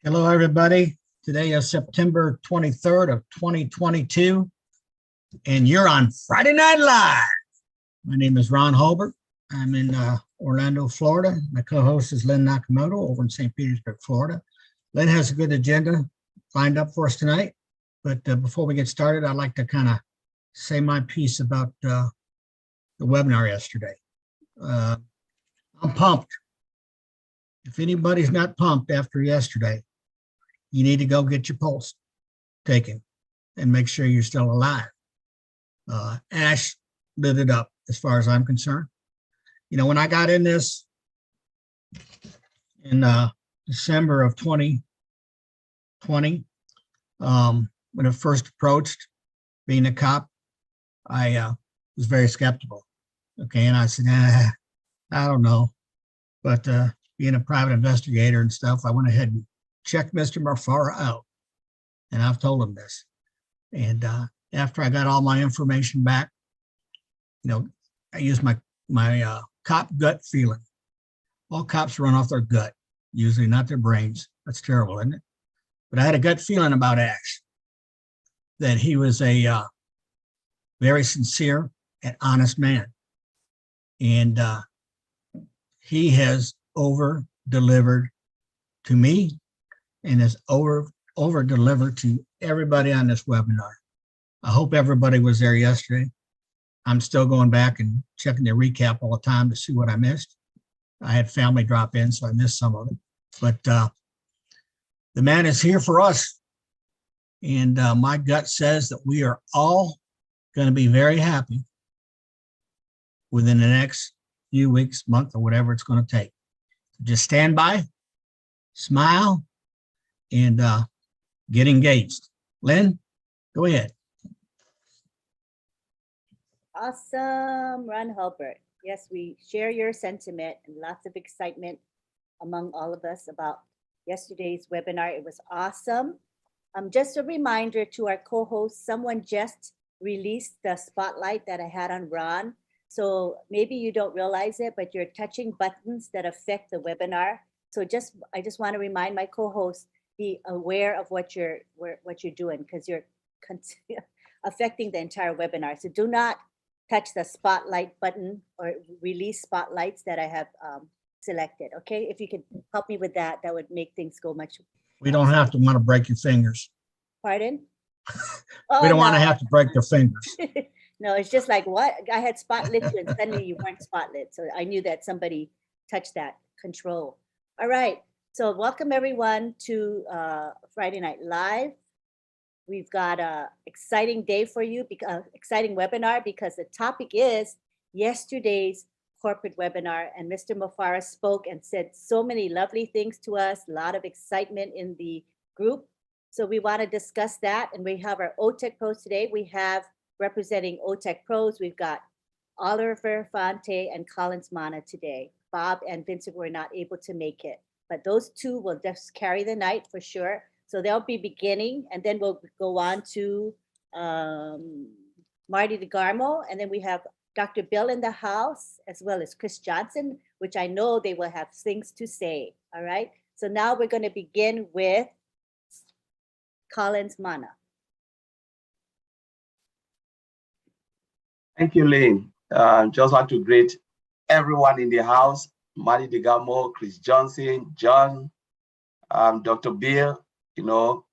Hello, everybody. Today is September 23rd of 2022, and you're on Friday Night Live. My name is Ron Holbert. I'm in Orlando, Florida. My co-host is Lynn Nakamoto over in St. Petersburg, Florida. Lynn has a good agenda lined up for us tonight, but before we get started, I'd like to kind of say my piece about the webinar yesterday. I'm pumped. If anybody's not pumped after yesterday, you need to go get your pulse taken and make sure you're still alive. Ash lit it up as far as I'm concerned. You know, when I got in this in December of 2020, when I first approached being a cop, I was very skeptical. Okay, and I said, I don't know. But being a private investigator and stuff, I went ahead and checked Mr. Mufara out. And I've told him this. And after I got all my information back, you know, I used my cop gut feeling. All cops run off their gut, usually not their brains. That's terrible, isn't it? But I had a gut feeling about Ash, that he was a very sincere and honest man. And he has over-delivered to me and has over-delivered to everybody on this webinar. I hope everybody was there yesterday. I'm still going back and checking the recap all the time to see what I missed. I had family drop in, so I missed some of it. But the man is here for us. And my gut says that we are all going to be very happy within the next few weeks, month, or whatever it's going to take. Just stand by, smile, and get engaged. Lynn, go ahead. Awesome, Ron Hulbert. Yes, we share your sentiment and lots of excitement among all of us about yesterday's webinar. It was awesome. Just a reminder to our co-hosts, someone just released the spotlight that I had on Ron. So maybe you don't realize it, but you're touching buttons that affect the webinar. So I just want to remind my co-hosts, be aware of what you're doing, because you're affecting the entire webinar. So do not touch the spotlight button or release spotlights that I have selected. Okay, if you could help me with that, that would make things go much. We don't have to want to break your fingers. Pardon? We don't want to have to break their fingers. No, it's just like, what? I had spotlit you and suddenly you weren't spotlit. So I knew that somebody touched that control. All right. So welcome everyone to Friday Night Live. We've got an exciting day for you, exciting webinar, because the topic is yesterday's corporate webinar. And Mr. Mufara spoke and said so many lovely things to us, a lot of excitement in the group. So we want to discuss that. And we have our OTEC pros today. We have representing OTEC pros, we've got Oliver Fonte and Collins Mana today. Bob and Vincent were not able to make it, but those two will just carry the night for sure. So they'll be beginning, and then we'll go on to Marty DeGarmo, and then we have Dr. Bill in the house, as well as Chris Johnson, which I know they will have things to say. All right. So now we're going to begin with Collins Mana. Thank you, Lynn. Just want to greet everyone in the house, Marty DeGarmo, Chris Johnson, John, Dr. Bill, you know,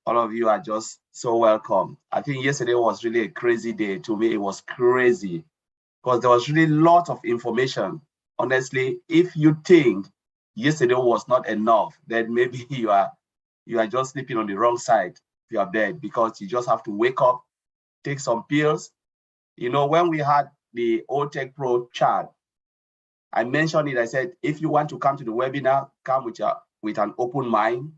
all of you are just so welcome. I think yesterday was really a crazy day. To me, it was crazy because there was really a lot of information. Honestly, if you think yesterday was not enough, then maybe you are just sleeping on the wrong side of your bed, because you just have to wake up, take some pills. You know, when we had the OTEC Pro chat, I mentioned it. I said, if you want to come to the webinar, come with an open mind,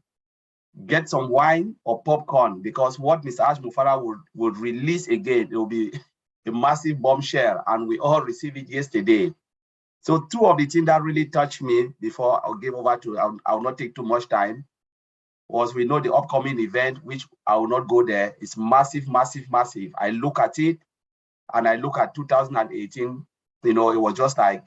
get some wine or popcorn, because what Mr. Ash Mufara would release again, it will be a massive bombshell, and we all received it yesterday. So two of the things that really touched me before I'll give over to, I'll not take too much time, was we know the upcoming event, which I will not go there. It's massive, massive, massive. I look at it, and I look at 2018, you know, it was just like,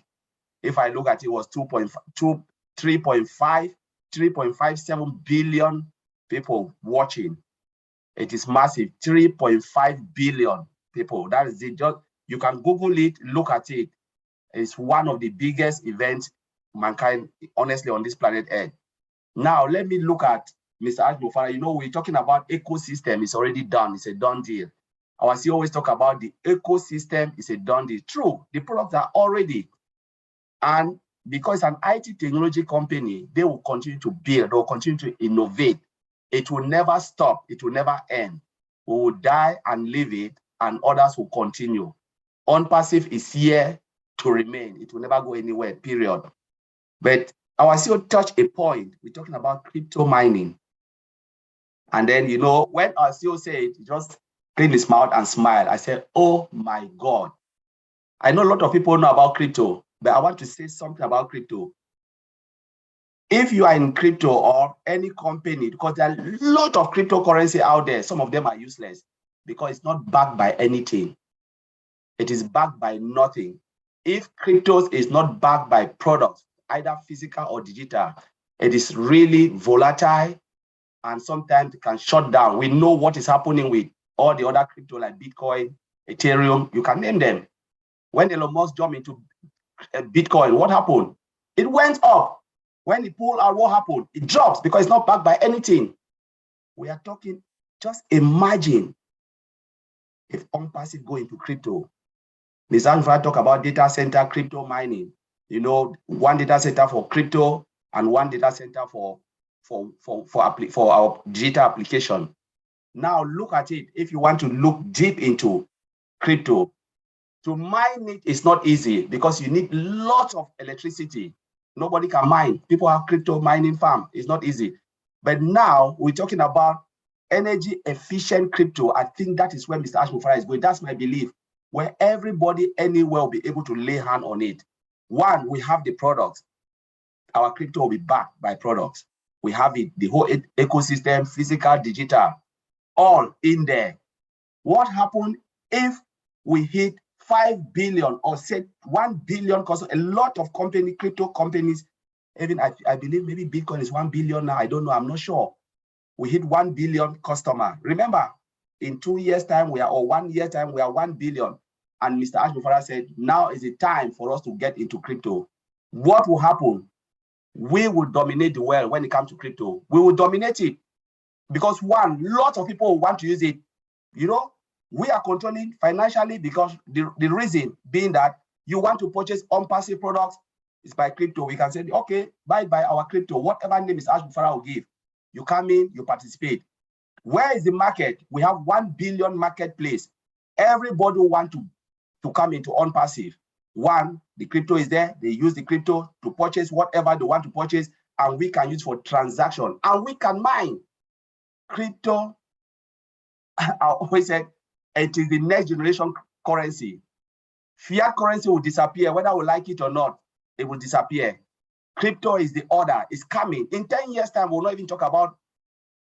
if I look at it, was 3.5 3.57 billion people watching. It is massive, 3.5 billion people. That is it. Just, you can Google it, look at it. It's one of the biggest events mankind, honestly, on this planet Earth. Now, let me look at Mr. Ashmufara. You know, we're talking about ecosystem. It's already done. It's a done deal. Our CEO always talk about the ecosystem. It's a done deal. True, the products are already. And because it's an IT technology company, they will continue to build, they will continue to innovate. It will never stop. It will never end. We will die and leave it, and others will continue. ONPASSIVE is here to remain. It will never go anywhere, period. But our CEO touched a point. We're talking about crypto mining. And then, you know, when our CEO said it, he just cleaned his mouth and smiled. I said, oh my God. I know a lot of people know about crypto, but I want to say something about crypto. If you are in crypto or any company, because there are a lot of cryptocurrency out there, some of them are useless because it's not backed by anything. It is backed by nothing. If cryptos is not backed by products, either physical or digital, it is really volatile and sometimes it can shut down. We know what is happening with all the other crypto like Bitcoin, Ethereum, you can name them. When Elon Musk jumped into Bitcoin, what happened? It went up. When it pulled out, what happened? It drops because it's not backed by anything. We are talking, just imagine if ONPASSIVE go into crypto. Ms. Anfra talk about data center crypto mining. You know, one data center for crypto and one data center for our digital application. Now look at it. If you want to look deep into crypto, to mine it is not easy because you need lots of electricity. Nobody can mine. People have crypto mining farm. It's not easy. But now we're talking about energy efficient crypto. I think that is where Mr. Ashmufara is going. That's my belief, where everybody anywhere will be able to lay hand on it. One, we have the products. Our crypto will be backed by products. We have it, the whole ecosystem, physical, digital, all in there. What happened if we hit 5 billion or say 1 billion? Because a lot of crypto companies, even I believe maybe Bitcoin is 1 billion now. I don't know. I'm not sure. We hit 1 billion customer. Remember, in 2 years' time, or 1 year time, we are 1 billion. And Mr. Ashmufara said, now is the time for us to get into crypto. What will happen? We will dominate the world when it comes to crypto. We will dominate it because one, lots of people want to use it. You know, we are controlling financially because the reason being that you want to purchase ONPASSIVE products is by crypto. We can say, okay, buy our crypto, whatever name is Ashmufara will give. You come in, you participate. Where is the market? We have 1 billion marketplace. Everybody want to come into ONPASSIVE. One, the crypto is there. They use the crypto to purchase whatever they want to purchase, and we can use for transaction, and we can mine. Crypto, I always said, it is the next generation currency. Fiat currency will disappear, whether we like it or not, it will disappear. Crypto is the order, it's coming. In 10 years' time, we'll not even talk about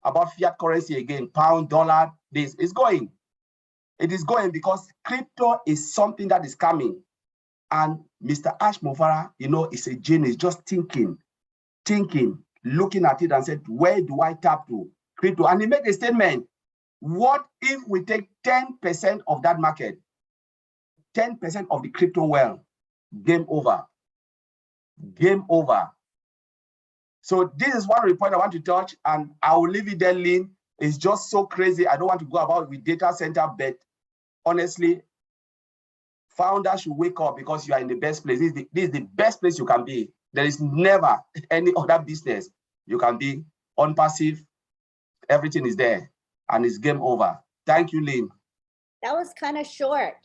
fiat currency again, pound, dollar, this. It's going. It is going because crypto is something that is coming. And Mr. Ashmufara, you know, is a genius, just thinking, looking at it and said, where do I tap to? Crypto. And he made a statement. What if we take 10% of that market, 10% of the crypto world? Game over. Game over. So this is one report I want to touch, and I will leave it there, Lynn. It's just so crazy. I don't want to go about with data center, but honestly, founders should wake up because you are in the best place. This is the best place you can be. There is never any other business you can be. ONPASSIVE, everything is there, and it's game over. Thank you, Lynn. That was kind of short.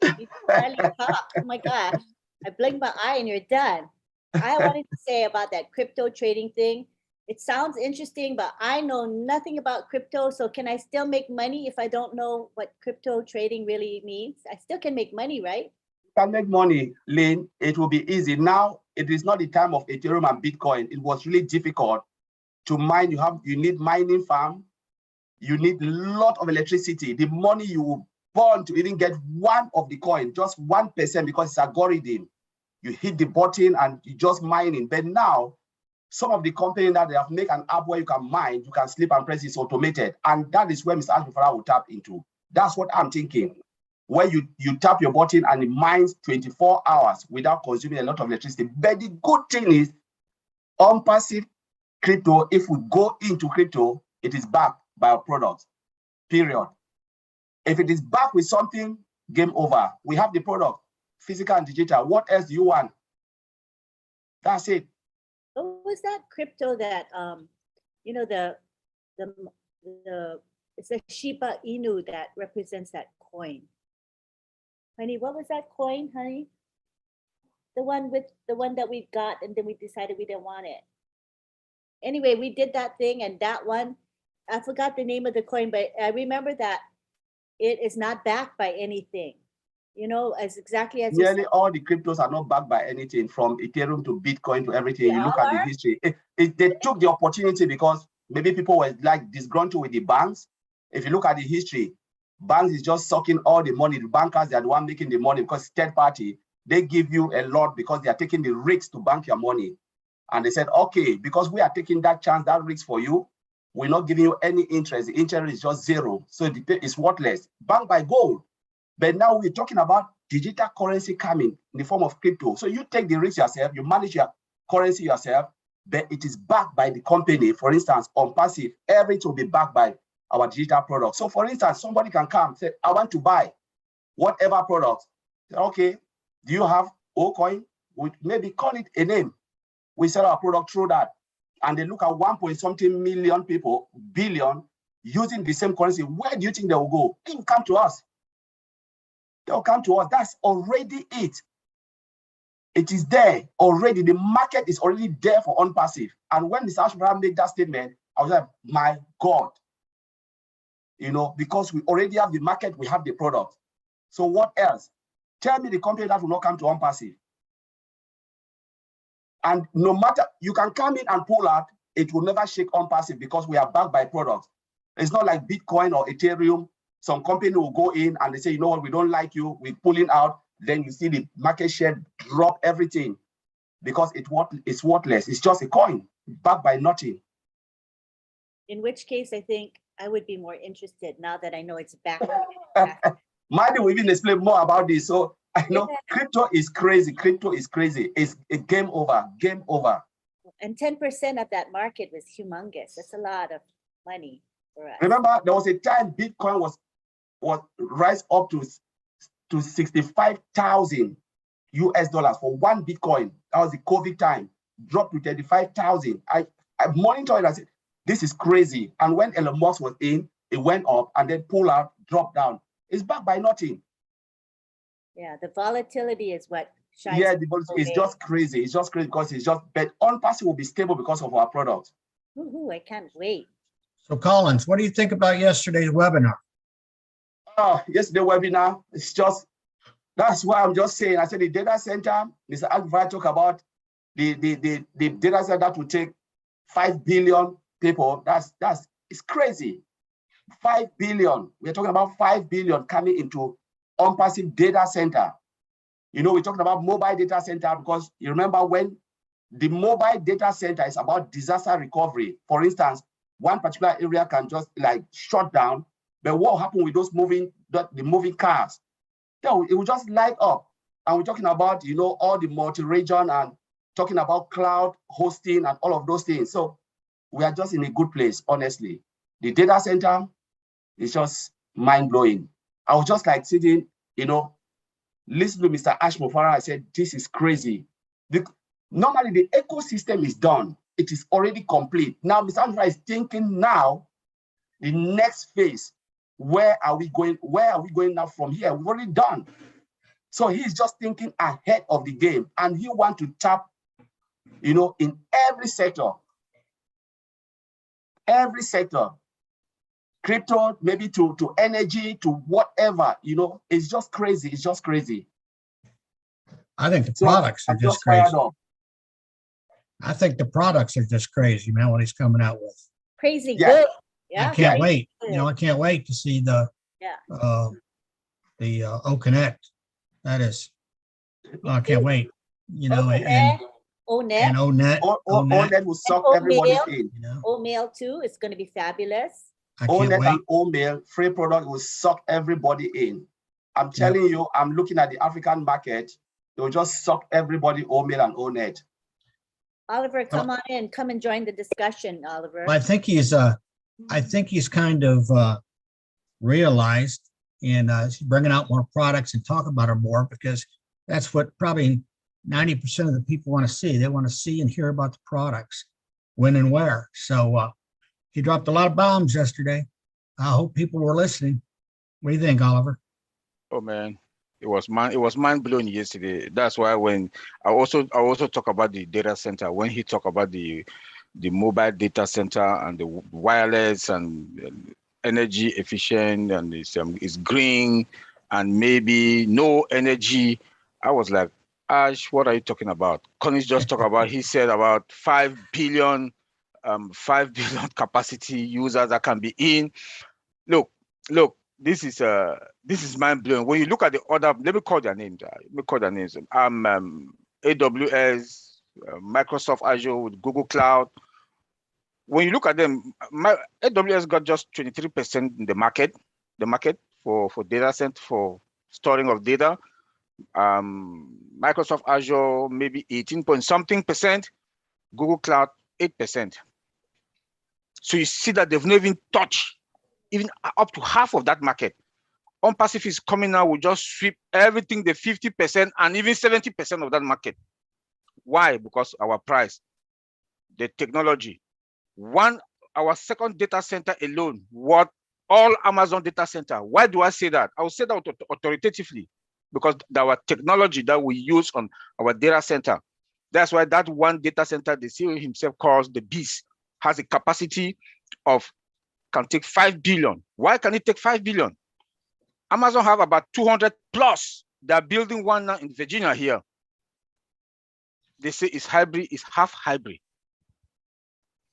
You barely talk. Oh my gosh. I blink my eye and you're done. I wanted to say about that crypto trading thing. It sounds interesting, but I know nothing about crypto. So can I still make money if I don't know what crypto trading really means? I still can make money, right? You can make money, Lynn. It will be easy. Now, it is not the time of Ethereum and Bitcoin. It was really difficult to mine. You need mining farm. You need a lot of electricity. The money you will burn to even get one of the coin, just 1%, because it's algorithm. You hit the button and you just mining. But now, some of the companies that they have made an app where you can mine, you can sleep and press, it's automated. And that is where Mr. Ashmufara will tap into. That's what I'm thinking. Where you tap your button and it mines 24 hours without consuming a lot of electricity. But the good thing is, ONPASSIVE crypto, if we go into crypto, it is backed by our products, period. If it is backed with something, game over. We have the product, physical and digital. What else do you want? That's it. What was that crypto that you know, the it's a Shiba Inu that represents that coin? Honey, what was that coin, honey? The one that we got and then we decided we didn't want it. Anyway, we did that thing, and that one, I forgot the name of the coin, but I remember that it is not backed by anything. You know, as exactly as Nearly all the cryptos are not backed by anything, from Ethereum to Bitcoin to everything. They You look all at the are? history. They took the opportunity because maybe people were like disgruntled with the banks. If you look at the history, banks is just sucking all the money. The bankers, they are the one making the money because third party, they give you a lot because they are taking the risks to bank your money. And they said, okay, because we are taking that chance, that risk for you, we're not giving you any interest. The interest is just zero. So it's worthless. Banked by gold. But now we're talking about digital currency coming in the form of crypto. So you take the risk yourself, you manage your currency yourself, but it is backed by the company. For instance, ONPASSIVE, everything will be backed by our digital product. So for instance, somebody can come and say, I want to buy whatever product. Okay, do you have Ocoin? We maybe call it a name. We sell our product through that. And they look at 1.something million people, billion, using the same currency. Where do you think they will go? They will come to us. They'll come to us. That's already it. It is there already. The market is already there for ONPASSIVE. And when Mr. Ashmufara made that statement, I was like, my God. You know, because we already have the market, we have the product. So what else? Tell me the company that will not come to ONPASSIVE. And no matter, you can come in and pull out, it will never shake ONPASSIVE because we are backed by products. It's not like Bitcoin or Ethereum. Some company will go in and they say, you know what, we don't like you, we're pulling out. Then you see the market share drop everything because it's worthless. It's just a coin backed by nothing. In which case, I think I would be more interested now that I know it's back. Maybe we even explain more about this. So I know Yeah. crypto is crazy. Crypto is crazy. It's a game over. Game over. And 10% of that market was humongous. That's a lot of money for us. Remember, there was a time Bitcoin was rise up to 65,000 US dollars for one Bitcoin. That was the COVID time. Dropped to 35,000. I monitored it and said, this is crazy. And when Elon Musk was in, it went up and then pulled out, dropped down. It's backed by nothing. Yeah, the volatility is what shines. Yeah, it's just crazy. It's just crazy because it's just, but ONPASSIVE will be stable because of our product. Woohoo, I can't wait. So Collins, what do you think about yesterday's webinar? Oh, yesterday webinar, it's just, that's why I'm just saying, I said the data center, Mr. Ashmufara talk about the data center that will take 5 billion people. It's crazy. 5 billion. We're talking about 5 billion coming into ONPASSIVE data center. You know, we're talking about mobile data center because you remember when the mobile data center is about disaster recovery. For instance, one particular area can just like shut down, but what happened with those the moving cars? It will just light up. And we're talking about, you know, all the multi-region and talking about cloud hosting and all of those things. So we are just in a good place, honestly. The data center is just mind-blowing. I was just like sitting, you know, listening to Mr. Ashmufara. I said, this is crazy. Normally, the ecosystem is done. It is already complete. Now, Mr. Ashmufara is thinking now, the next phase, where are we going? Where are we going now from here? We've already done. So he's just thinking ahead of the game, and he wants to tap, you know, in every sector. Every sector. Crypto, maybe to energy, to whatever, you know, it's just crazy. It's just crazy. I think the products are just crazy. I think the products are just crazy, man, what he's coming out with. Crazy Yeah. good. Yeah. I can't wait. You know, I can't wait to see the O Connect. That is, I can't wait. You know, and ONET, and ONET, ONET will suck And everybody Omail. in. you know, Omail too. It's going to be fabulous. I can't ONET wait. and Omail, free product will suck everybody in. I'm telling you, I'm looking at the African market. They'll just suck everybody, Omail and ONET. Oliver, come on in. Come and join the discussion, Oliver. Well, I think he's kind of realized, and he's bringing out more products and talk about them more, because that's what probably 90% of the people want to see. They want to see and hear about the products, when and where. So he dropped a lot of bombs yesterday. I hope people were listening. What do you think, Oliver? Oh man, it was mind blowing yesterday. That's why when I also talk about the data center, when he talked about the mobile data center and the wireless and energy efficient and it's green and maybe no energy, I was like, Ash, what are you talking about? Connie just talked about, he said about 5 billion capacity users that can be in. Look, this is mind blowing. When you look at the other, let me call their names. AWS, Microsoft Azure with Google Cloud. When you look at them, AWS got just 23% in the market for data center, for storing of data. Microsoft Azure maybe 18 point something percent, Google Cloud 8%. So you see that they've not even touched even up to half of that market. ONPASSIVE is coming now, will just sweep everything, the 50% and even 70% of that market. Why? Because our price, the technology. Our second data center alone, what all Amazon data center. Why do I say that? I will say that authoritatively, because our technology that we use on our data center, that's why that one data center, the CEO himself calls the beast, has a capacity of, can take 5 billion. Why can it take 5 billion? Amazon have about 200 plus. They're building one now in Virginia here. They say it's hybrid, it's half hybrid.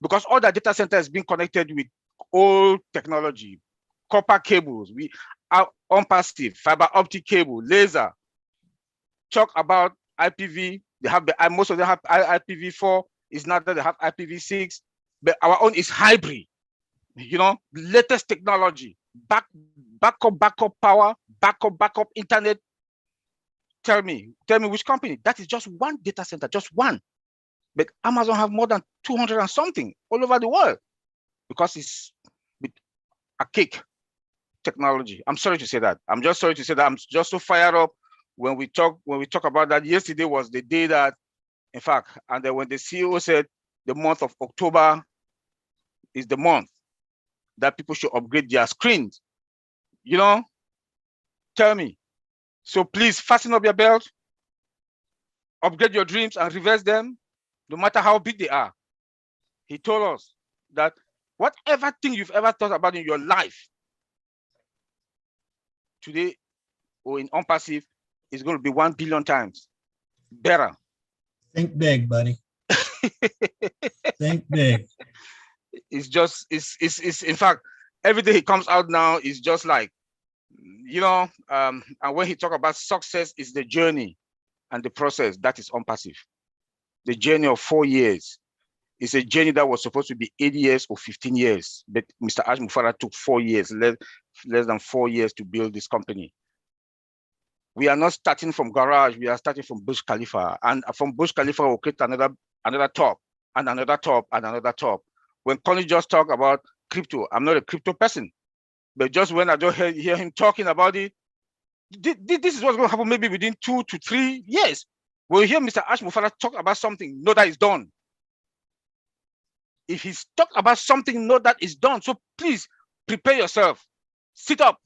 Because all the data center is being connected with old technology, copper cables, we are ONPASSIVE, fiber optic cable, laser. Talk about IPv, they have most of them have IPv4, it's not that they have IPv6, but our own is hybrid. You know, latest technology, backup power, backup internet. Tell me which company? That is just one data center, just one. But Amazon have more than 200 and something all over the world, because it's a cake technology. I'm sorry to say that. I'm just sorry to say that. I'm just so fired up when we talk about that. Yesterday was the day that, in fact, and then when the CEO said the month of October is the month that people should upgrade their screens, you know, tell me. So please fasten up your belt, upgrade your dreams and reverse them, no matter how big they are. He told us that whatever thing you've ever thought about in your life, today or in ONPASSIVE is going to be 1 billion times better. Think big, buddy. Think big. It's in fact, every day he comes out now is just like, you know, and when he talk about success is the journey and the process, that is ONPASSIVE. The journey of 4 years is a journey that was supposed to be 8 years or 15 years, but Mr. Ash Mufarah took 4 years, less than 4 years to build this company. We are not starting from garage, we are starting from Burj Khalifa, and from Burj Khalifa we'll create another top and another top and another top. When Connie just talked about crypto, I'm not a crypto person, but just when I just hear him talking about it, this is what's going to happen maybe within 2 to 3 years. When you hear Mr. Ash Mufarah talk about something, know that it's done. If he's talked about something, know that it's done. So please prepare yourself. Sit up.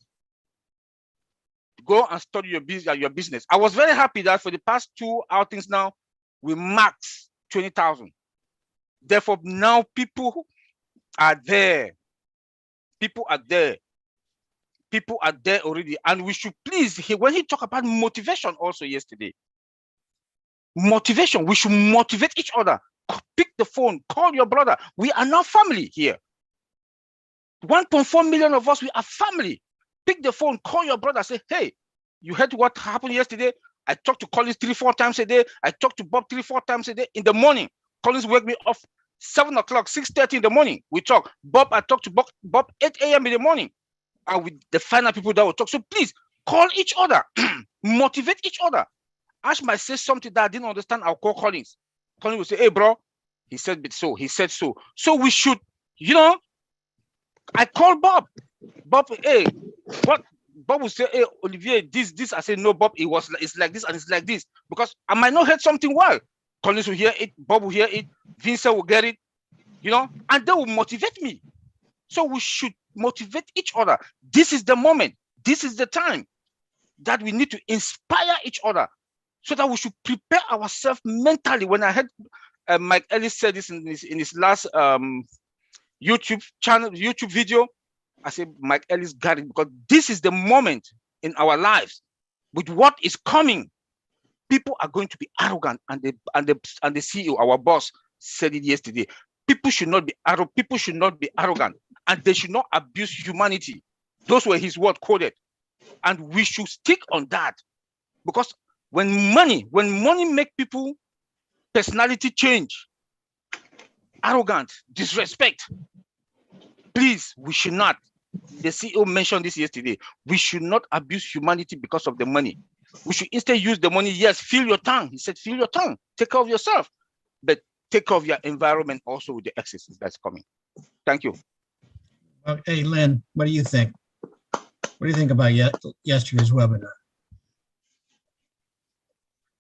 Go and study your business. I was very happy that for the past 2 outings now, we maxed 20,000. Therefore, now people are there. People are there. People are there already. And we should please, when he talked about motivation also yesterday, motivation, we should motivate each other. Pick the phone, call your brother. We are now family here. 1.4 million of us, we are family. Pick the phone, call your brother, say, hey, you heard what happened yesterday? I talk to Collins 3-4 times a day. I talk to Bob 3-4 times a day. In the morning, Collins wake me up 7 o'clock, 6:30 in the morning. We talk. Bob, I talk to Bob 8 a.m. in the morning. And with the final people that will talk. So please call each other, motivate each other. Ash might say something that I didn't understand. I'll call Collins. Collins will say, hey, bro, he said so. He said so. So we should, I call Bob. Bob, hey, what? Bob will say, hey, Olivier, this. I say, no, Bob, it's like this and it's like this. Because I might not heard something well. Collins will hear it, Bob will hear it, Vincent will get it, and they will motivate me. So we should motivate each other. This is the moment. This is the time that we need to inspire each other so that we should prepare ourselves mentally. When I heard Mike Ellis said this in his last YouTube video, I said, Mike Ellis got it, because this is the moment in our lives with what is coming. People are going to be arrogant, and the CEO, our boss, said it yesterday. People should not be arrogant. People should not be arrogant, and they should not abuse humanity. Those were his words quoted, and we should stick on that, because when money make people personality change, arrogant, disrespect, please, we should not. The CEO mentioned this yesterday. We should not abuse humanity because of the money. We should instead use the money. Yes, feel your tongue. He said, feel your tongue. Take care of yourself, but take care of your environment also with the excesses that's coming. Thank you. Hey, Lynn, what do you think? What do you think about yesterday's webinar?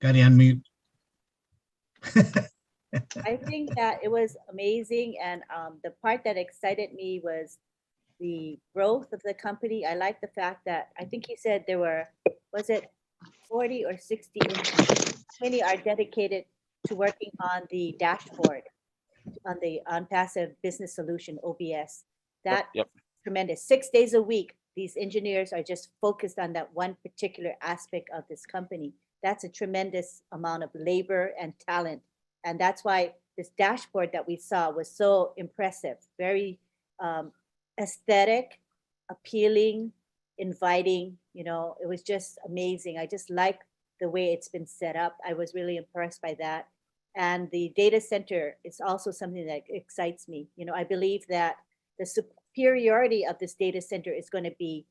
Got to unmute. I think that it was amazing, and the part that excited me was the growth of the company. I like the fact that I think he said there were, was it 40 or 60 engineers? Many are dedicated to working on the dashboard, on the ONPASSIVE business solution, OBS. That Yep. tremendous. 6 days a week, these engineers are just focused on that one particular aspect of this company. That's a tremendous amount of labor and talent. And that's why this dashboard that we saw was so impressive, very aesthetic, appealing, inviting. It was just amazing. I just like the way it's been set up. I was really impressed by that. And the data center is also something that excites me. I believe that the superiority of this data center is going to be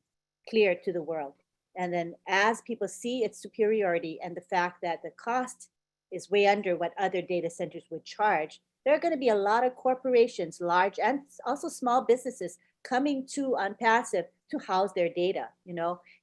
clear to the world. And then as people see its superiority and the fact that the cost is way under what other data centers would charge, there are going to be a lot of corporations, large and also small businesses, coming to ONPASSIVE to house their data,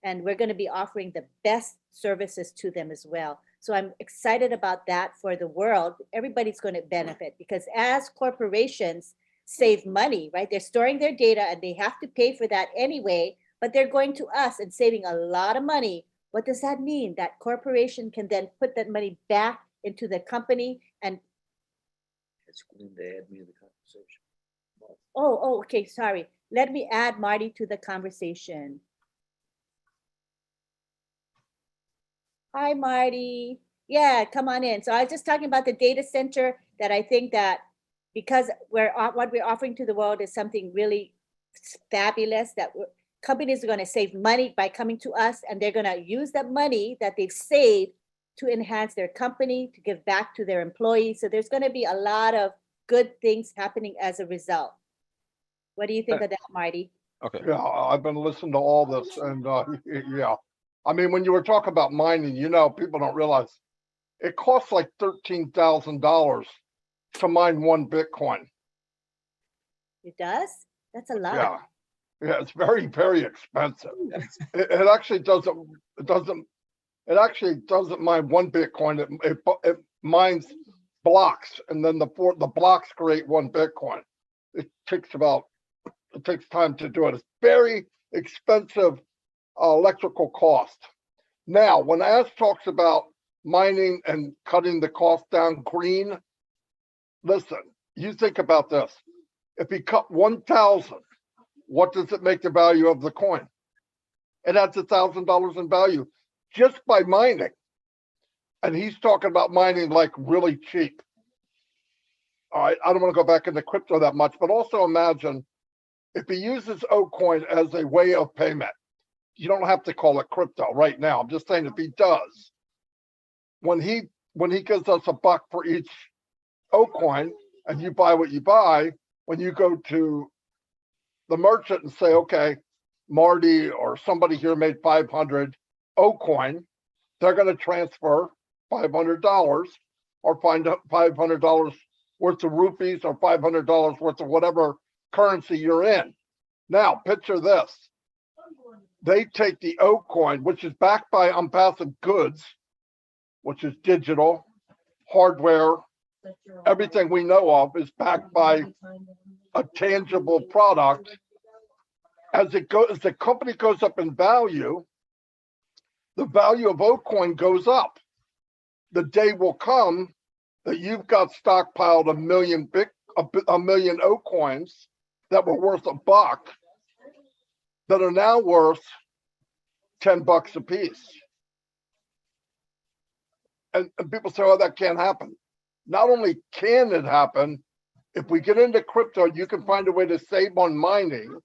and we're going to be offering the best services to them as well. So I'm excited about that for the world. Everybody's going to benefit, because as corporations save money, right? They're storing their data and they have to pay for that anyway, but they're going to us and saving a lot of money. What does that mean? That corporation can then put that money back into the company and Oh, okay, sorry. Let me add Marty to the conversation. Hi, Marty. Yeah, come on in. So I was just talking about the data center, that I think that because what we're offering to the world is something really fabulous, that companies are going to save money by coming to us, and they're going to use that money that they've saved to enhance their company, to give back to their employees. So there's going to be a lot of good things happening as a result. What do you think of that, Marty? Okay. Yeah, I've been listening to all this, and yeah. I mean, when you were talking about mining, people don't realize it costs like $13,000 to mine one Bitcoin. It does? That's a lot. Yeah, yeah, it's very, very expensive. It actually doesn't. It actually doesn't mine one Bitcoin. It mines blocks, and then the blocks create one Bitcoin. It takes time to do it. It's very expensive electrical cost. Now, when Ash talks about mining and cutting the cost down green, listen, you think about this. If he cut 1,000, what does it make the value of the coin? It adds $1,000 in value just by mining. And he's talking about mining like really cheap. All right, I don't want to go back into crypto that much, but also imagine if he uses Ocoin as a way of payment. You don't have to call it crypto right now. I'm just saying if he does, when he gives us $1 for each O coin, and you buy what you buy, when you go to the merchant and say, okay, Marty or somebody here made 500 O coin, they're going to transfer $500 or find $500 worth of rupees or $500 worth of whatever currency you're in. Now, picture this. They take the O coin, which is backed by ONPASSIVE goods, which is digital, hardware, everything we know of is backed by a tangible product. As the company goes up in value, the value of O coin goes up. The day will come that you've got stockpiled a million O coins that were worth $1 that are now worth $10 a piece. And people say, oh, that can't happen. Not only can it happen, if we get into crypto, you can find a way to save on mining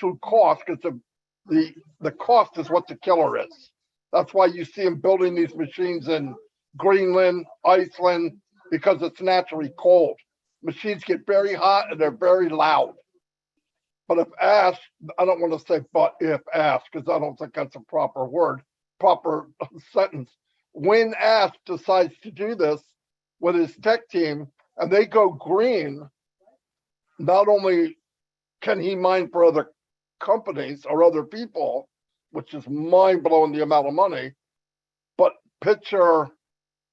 through cost, because the cost is what the killer is. That's why you see them building these machines in Greenland, Iceland, because it's naturally cold. Machines get very hot and they're very loud. But if asked, I don't want to say but if asked, because I don't think that's a proper word, proper sentence. When asked decides to do this with his tech team and they go green, not only can he mine for other companies or other people, which is mind-blowing the amount of money, but picture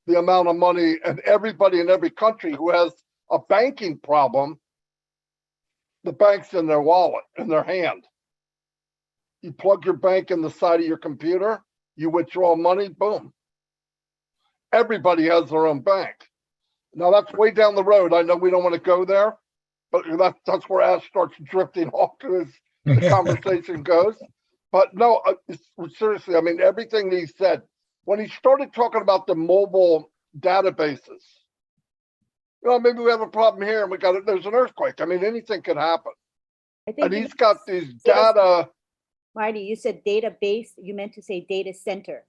the amount of money and everybody in every country who has a banking problem, the bank's in their wallet, in their hand. You plug your bank in the side of your computer, you withdraw money, boom. Everybody has their own bank. Now that's way down the road. I know we don't want to go there, but that's where Ash starts drifting off as the conversation goes. But no, seriously, I mean, everything he said, when he started talking about the mobile databases, you know, maybe we have a problem here and there's an earthquake. I mean, anything could happen. I think And he's got these data. Marty, you said database, you meant to say data center.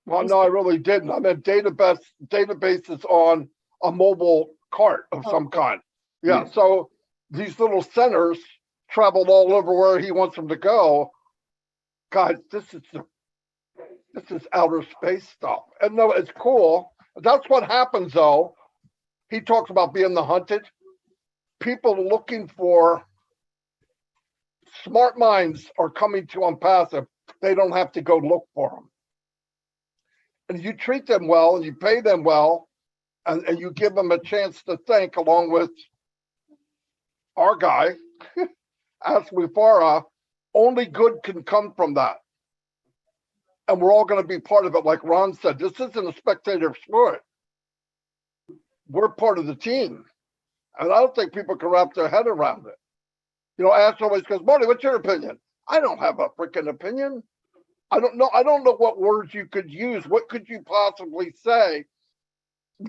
Well, no, I really didn't. I meant databases on a mobile cart of some kind. Yeah, so these little centers traveled all over where he wants them to go. God, this is outer space stuff. And no, it's cool. That's what happens though. He talks about being the hunted. People looking for smart minds are coming to ONPASSIVE. They don't have to go look for them. And you treat them well and you pay them well and you give them a chance to think along with our guy, Aswifara, only good can come from that. And we're all going to be part of it. Like Ron said, this isn't a spectator sport. We're part of the team. And I don't think people can wrap their head around it. You know, Ash always goes, Marty, what's your opinion? I don't have a freaking opinion. I don't know what words you could use. What could you possibly say?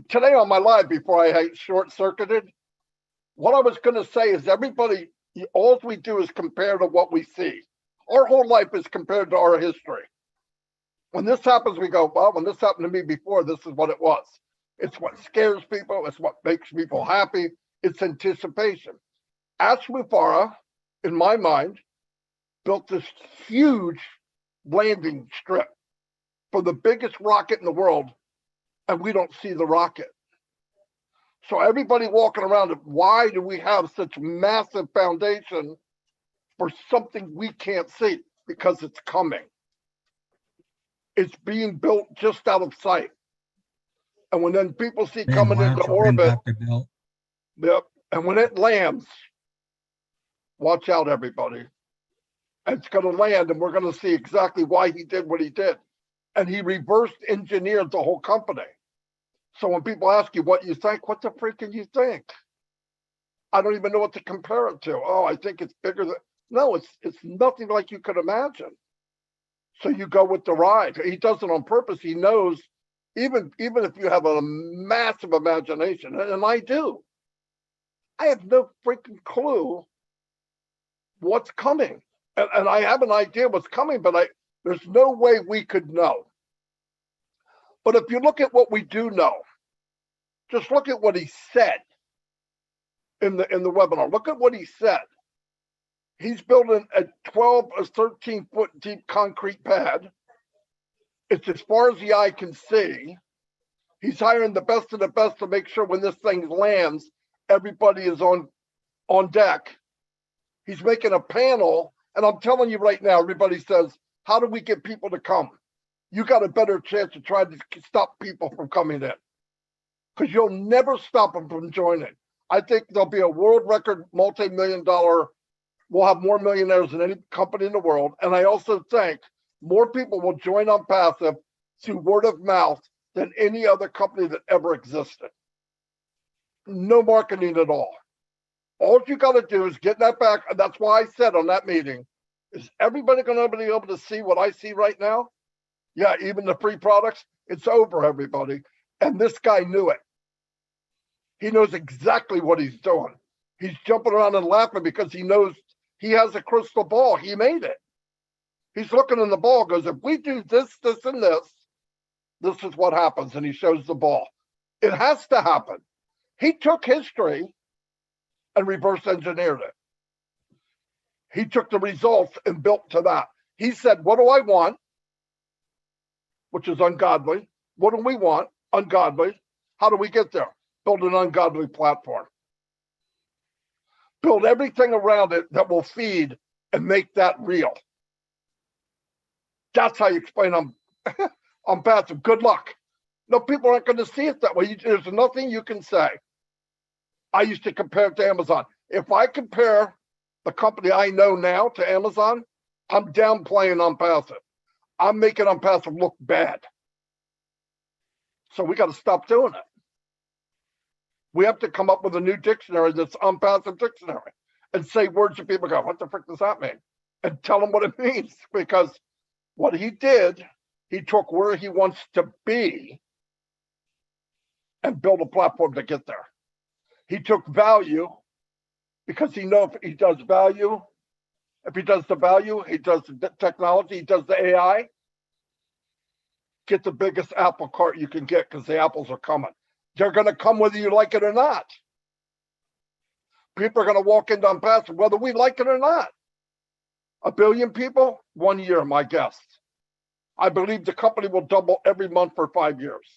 Today on my live, before I short-circuited, what I was going to say is everybody, all we do is compare to what we see. Our whole life is compared to our history. When this happens, we go, well, when this happened to me before, this is what it was. It's what scares people. It's what makes people happy. It's anticipation. Aswifara, in my mind, built this huge landing strip for the biggest rocket in the world, and we don't see the rocket. So everybody walking around, why do we have such massive foundation for something we can't see? Because it's coming. It's being built just out of sight. And when then people see coming into orbit, yep, and when it lands, watch out, everybody. It's going to land, and we're going to see exactly why he did what he did. And he reversed engineered the whole company. So when people ask you what you think, what the freak can you think? I don't even know what to compare it to. Oh, I think it's bigger than. No, it's nothing like you could imagine. So you go with the ride. He does it on purpose. He knows, even if you have a massive imagination, and I do, I have no freaking clue what's coming. And I have an idea what's coming, but there's no way we could know. But if you look at what we do know, just look at what he said in the webinar. Look at what he said. He's building a 12 or 13 foot deep concrete pad. It's as far as the eye can see. He's hiring the best of the best to make sure when this thing lands, everybody is on deck. He's making a panel, and I'm telling you right now, everybody says, how do we get people to come? You got a better chance to try to stop people from coming in, because you'll never stop them from joining. I think there'll be a world record multi-million-dollar. We'll have more millionaires than any company in the world. And I also think more people will join ONPASSIVE through word of mouth than any other company that ever existed. No marketing at all. All you got to do is get that back. And that's why I said on that meeting, is everybody going to be able to see what I see right now? Yeah, even the free products, it's over, everybody. And this guy knew it. He knows exactly what he's doing. He's jumping around and laughing because he knows he has a crystal ball. He made it. He's looking in the ball, goes, if we do this, this, and this is what happens. And he shows the ball. It has to happen. He took history and reverse engineered it. He took the results and built to that. He said, what do I want? Which is ungodly. What do we want? Ungodly. How do we get there? Build an ungodly platform. Build everything around it that will feed and make that real. That's how you explain ONPASSIVE. Good luck. No, people aren't going to see it that way. There's nothing you can say. I used to compare it to Amazon. If I compare the company I know now to Amazon, I'm downplaying ONPASSIVE. I'm making ONPASSIVE look bad. So we got to stop doing it. We have to come up with a new dictionary that's ONPASSIVE dictionary and say words that people go, what the frick does that mean? And tell them what it means. Because what he did, he took where he wants to be and built a platform to get there. He took value because he knows if he does value, if he does the value, he does the technology, he does the AI, get the biggest apple cart you can get because the apples are coming. They're going to come whether you like it or not. People are going to walk into ONPASSIVE whether we like it or not. 1 billion people, 1 year, my guess. I believe the company will double every month for 5 years.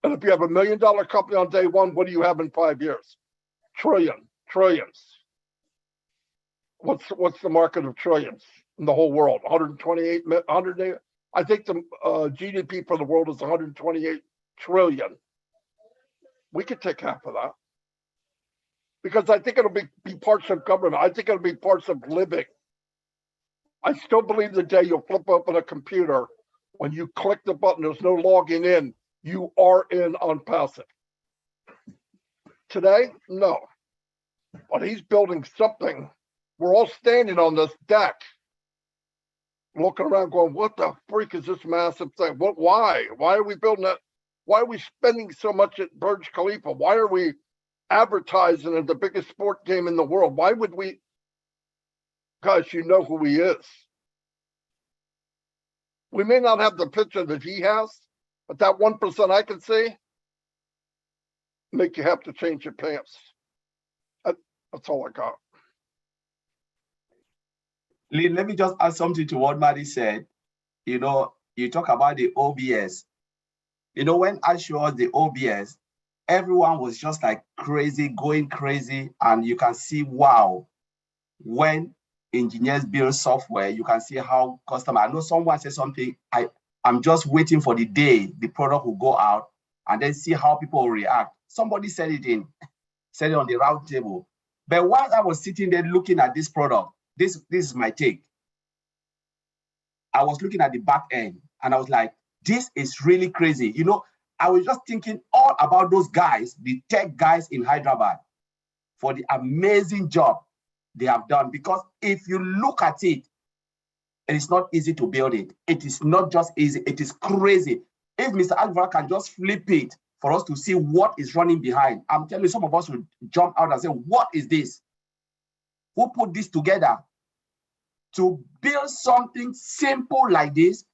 And if you have $1 million company on day one, what do you have in 5 years? Trillions. What's the market of trillions in the whole world? 100. I think the GDP for the world is 128 trillion. We could take half of that. Because I think it'll be parts of government. I think it'll be parts of living. I still believe the day you'll flip open a computer, when you click the button, there's no logging in. You are in ONPASSIVE. Today, no. But he's building something. We're all standing on this deck, looking around going, what the freak is this massive thing? Why? Why are we building that? Why are we spending so much at Burj Khalifa? Why are we advertising at the biggest sport game in the world? Why would we? Guys, you know who he is. We may not have the picture that he has, but that 1% I can see make you have to change your pants. That's all I got. Lynn, let me just add something to what Maddie said. You know, you talk about the OBS. You know, when I showed us the OBS, everyone was just like crazy, going crazy. And you can see, wow, when engineers build software, you can see how customer, I know someone said something, I'm just waiting for the day the product will go out and then see how people will react. Somebody said it on the round table. But while I was sitting there looking at this product, this is my take. I was looking at the back end and I was like, this is really crazy. You know, I was just thinking all about those guys, the tech guys in Hyderabad, for the amazing job they have done. Because if you look at it, it is not easy to build it. It is not just easy, it is crazy. If Mr. Alvaro can just flip it for us to see what is running behind, I'm telling you, some of us will jump out and say, what is this? Who put this together? To build something simple like this,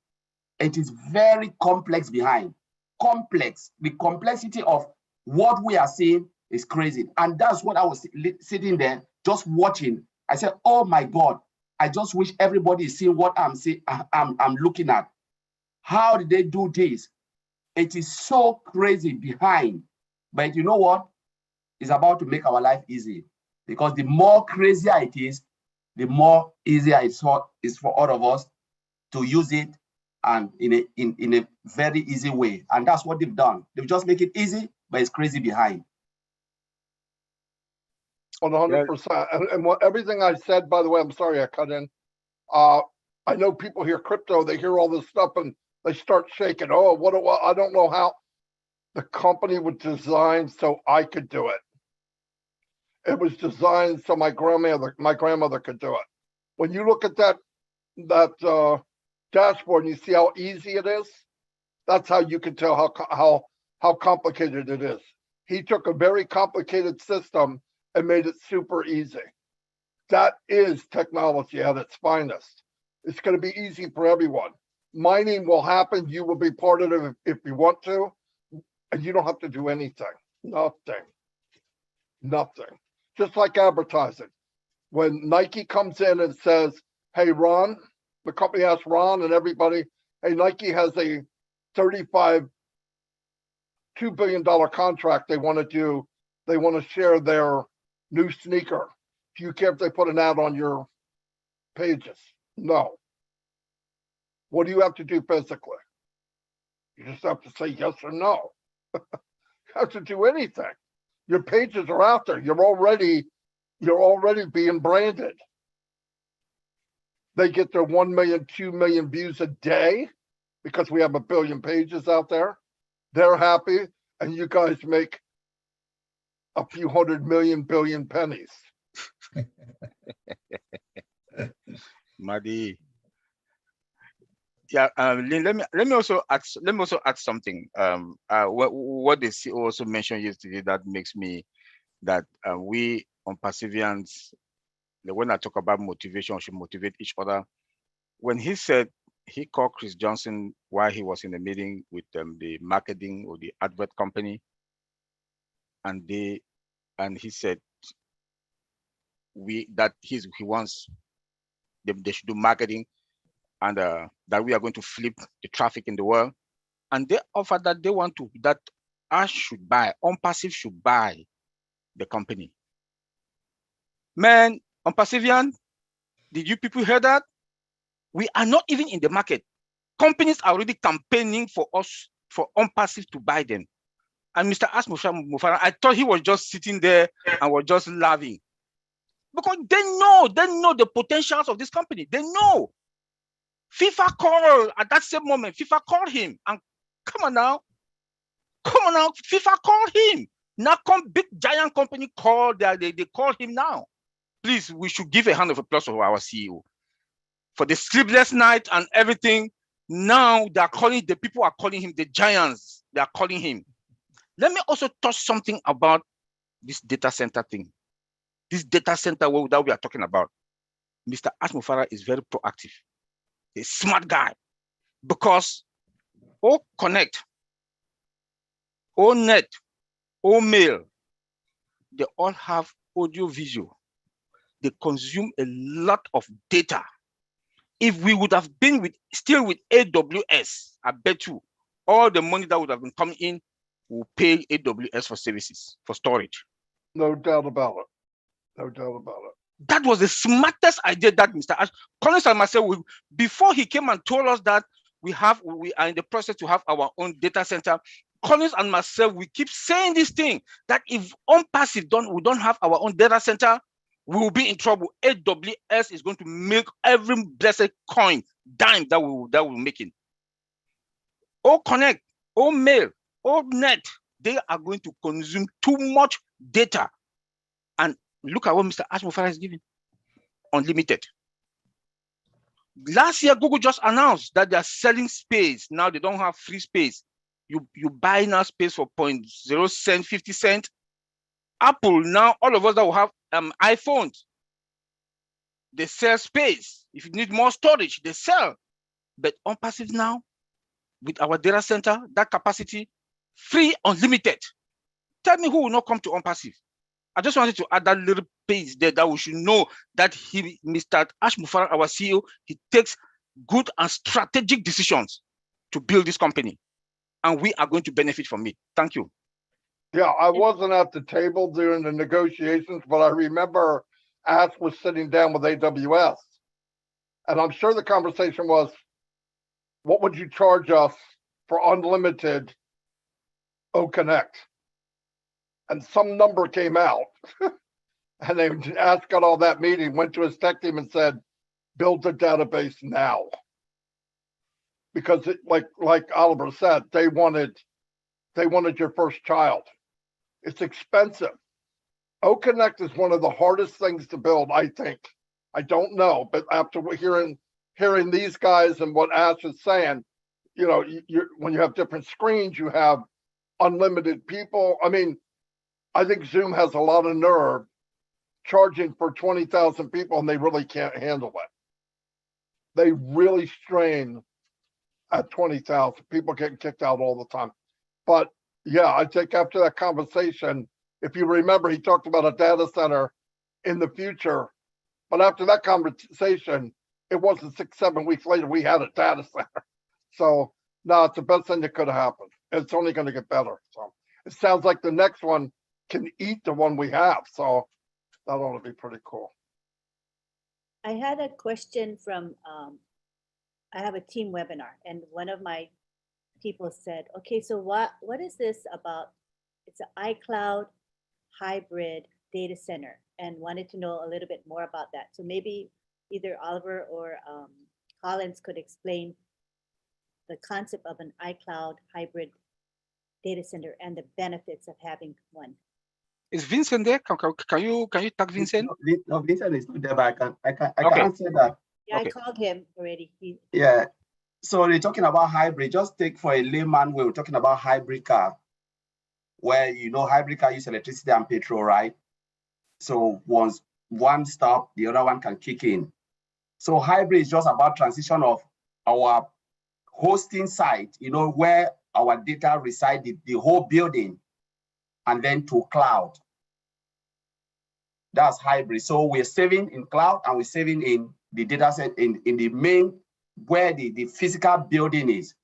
It is very complex behind. Complex. The complexity of what we are seeing is crazy. And that's what I was sitting there just watching. I said, oh my God, I just wish everybody is seeing what I'm seeing, I'm looking at. How did they do this? It is so crazy behind. But you know what? It's about to make our life easy. Because the more crazier it is, the more easier it's for all of us to use it and in a very easy way. And that's what they've done. They've just make it easy, but it's crazy behind. 100%. And what everything I said, by the way, I'm sorry I cut in. I know people hear crypto, they hear all this stuff and they start shaking. Oh, I don't know how. The company was designed so I could do it. It was designed so my grandmother could do it. When you look at that dashboard and you see how easy it is, that's how you can tell how complicated it is. He took a very complicated system and made it super easy. That is technology at its finest. It's going to be easy for everyone. Mining will happen. You will be part of it if you want to, and you don't have to do anything. Nothing. Just like advertising. When Nike comes in and says, hey, Ron, the company asks Ron and everybody, hey, Nike has a $2 billion contract they want to do. They want to share their new sneaker. Do you care if they put an ad on your pages? No. What do you have to do physically? You just have to say yes or no. You have to do anything. Your pages are out there. You're already being branded. They get their 1 million, 2 million views a day because we have 1 billion pages out there. They're happy, and you guys make a few 100 million billion pennies. Madi. Yeah, Lynn, let me also add something. What the CEO also mentioned yesterday that makes me that we on Passivians, when I talk about motivation, we should motivate each other. When he said he called Chris Johnson while he was in a meeting with the marketing or the advert company, and he said he wants they should do marketing, and that we are going to flip the traffic in the world. And they offered that that us should buy, ONPASSIVE should buy the company. Man, ONPASSIVIAN, did you people hear that? We are not even in the market. Companies are already campaigning for us, for ONPASSIVE to buy them. And Mr. Mufara, I thought he was just sitting there and was just laughing. Because they know the potentials of this company. They know. FIFA called at that same moment. FIFA called him, and come on now, FIFA called him. Now, big giant company called. They called him now. Please, we should give a hand of applause to our CEO for the sleepless night and everything. Now they are calling, the people are calling him the giants. They are calling him. Let me also touch something about this data center thing. This data center that we are talking about. Mr. Asmufara is very proactive. A smart guy, because all connect, all net, all mail, they all have audio visual. They consume a lot of data. If we would have been still with AWS, I bet you all the money that would have been coming in will pay AWS for services, for storage. No doubt about it. No doubt about it. That was the smartest idea that Mr. Collins and myself, before he came and told us that we are in the process to have our own data center. Collins and myself, we keep saying this thing that if ONPASSIVE we don't have our own data center, we will be in trouble. AWS is going to make every blessed coin, dime that we're making. All connect, all mail, all net, they are going to consume too much data. And look at what Mr. Asmufara is giving. Unlimited. Last year, Google just announced that they are selling space. Now they don't have free space. You buy now space for 0.0 cent, 50 cents. Apple, now all of us that will have iPhones, they sell space. If you need more storage, they sell. But ONPASSIVE now, with our data center, that capacity, free, unlimited. Tell me who will not come to ONPASSIVE. I just wanted to add that little piece there that we should know that Mr. Ash Mufarag, our CEO, he takes good and strategic decisions to build this company, and we are going to benefit from it. Thank you. Yeah, I wasn't at the table during the negotiations, but I remember Ash was sitting down with AWS. And I'm sure the conversation was, what would you charge us for unlimited O-Connect? And some number came out. And then Ash got all that meeting, went to his tech team and said, build the database now. Because it, like Oliver said, they wanted your first child. It's expensive. O-Connect is one of the hardest things to build, I think. I don't know, but after hearing these guys and what Ash is saying, you know, when you have different screens, you have unlimited people. I mean, I think Zoom has a lot of nerve charging for 20,000 people, and they really can't handle it. They really strain at 20,000. People getting kicked out all the time. But yeah, I think after that conversation, if you remember, he talked about a data center in the future. But after that conversation, it wasn't 6-7 weeks later, we had a data center. So no, it's the best thing that could have happened. It's only going to get better. So it sounds like the next one can eat the one we have. So that ought to be pretty cool. I had a question from, I have a team webinar, and one of my people said, okay, so what is this about? It's an iCloud hybrid data center, and wanted to know a little bit more about that. So maybe either Oliver or Collins could explain the concept of an iCloud hybrid data center and the benefits of having one. Is Vincent there? Can you tag Vincent? No, Vincent is not there, but I can Okay. answer that. Yeah, Okay. I called him already. Yeah. So they're talking about hybrid. Just take for a layman, we're talking about hybrid car, where you know hybrid car use electricity and petrol, right? So once one stop, the other one can kick in. So hybrid is just about transition of our hosting site, you know, where our data reside, the whole building, and then to cloud. That's hybrid. So we're saving in cloud and we're saving in the data set in the main where the physical building is.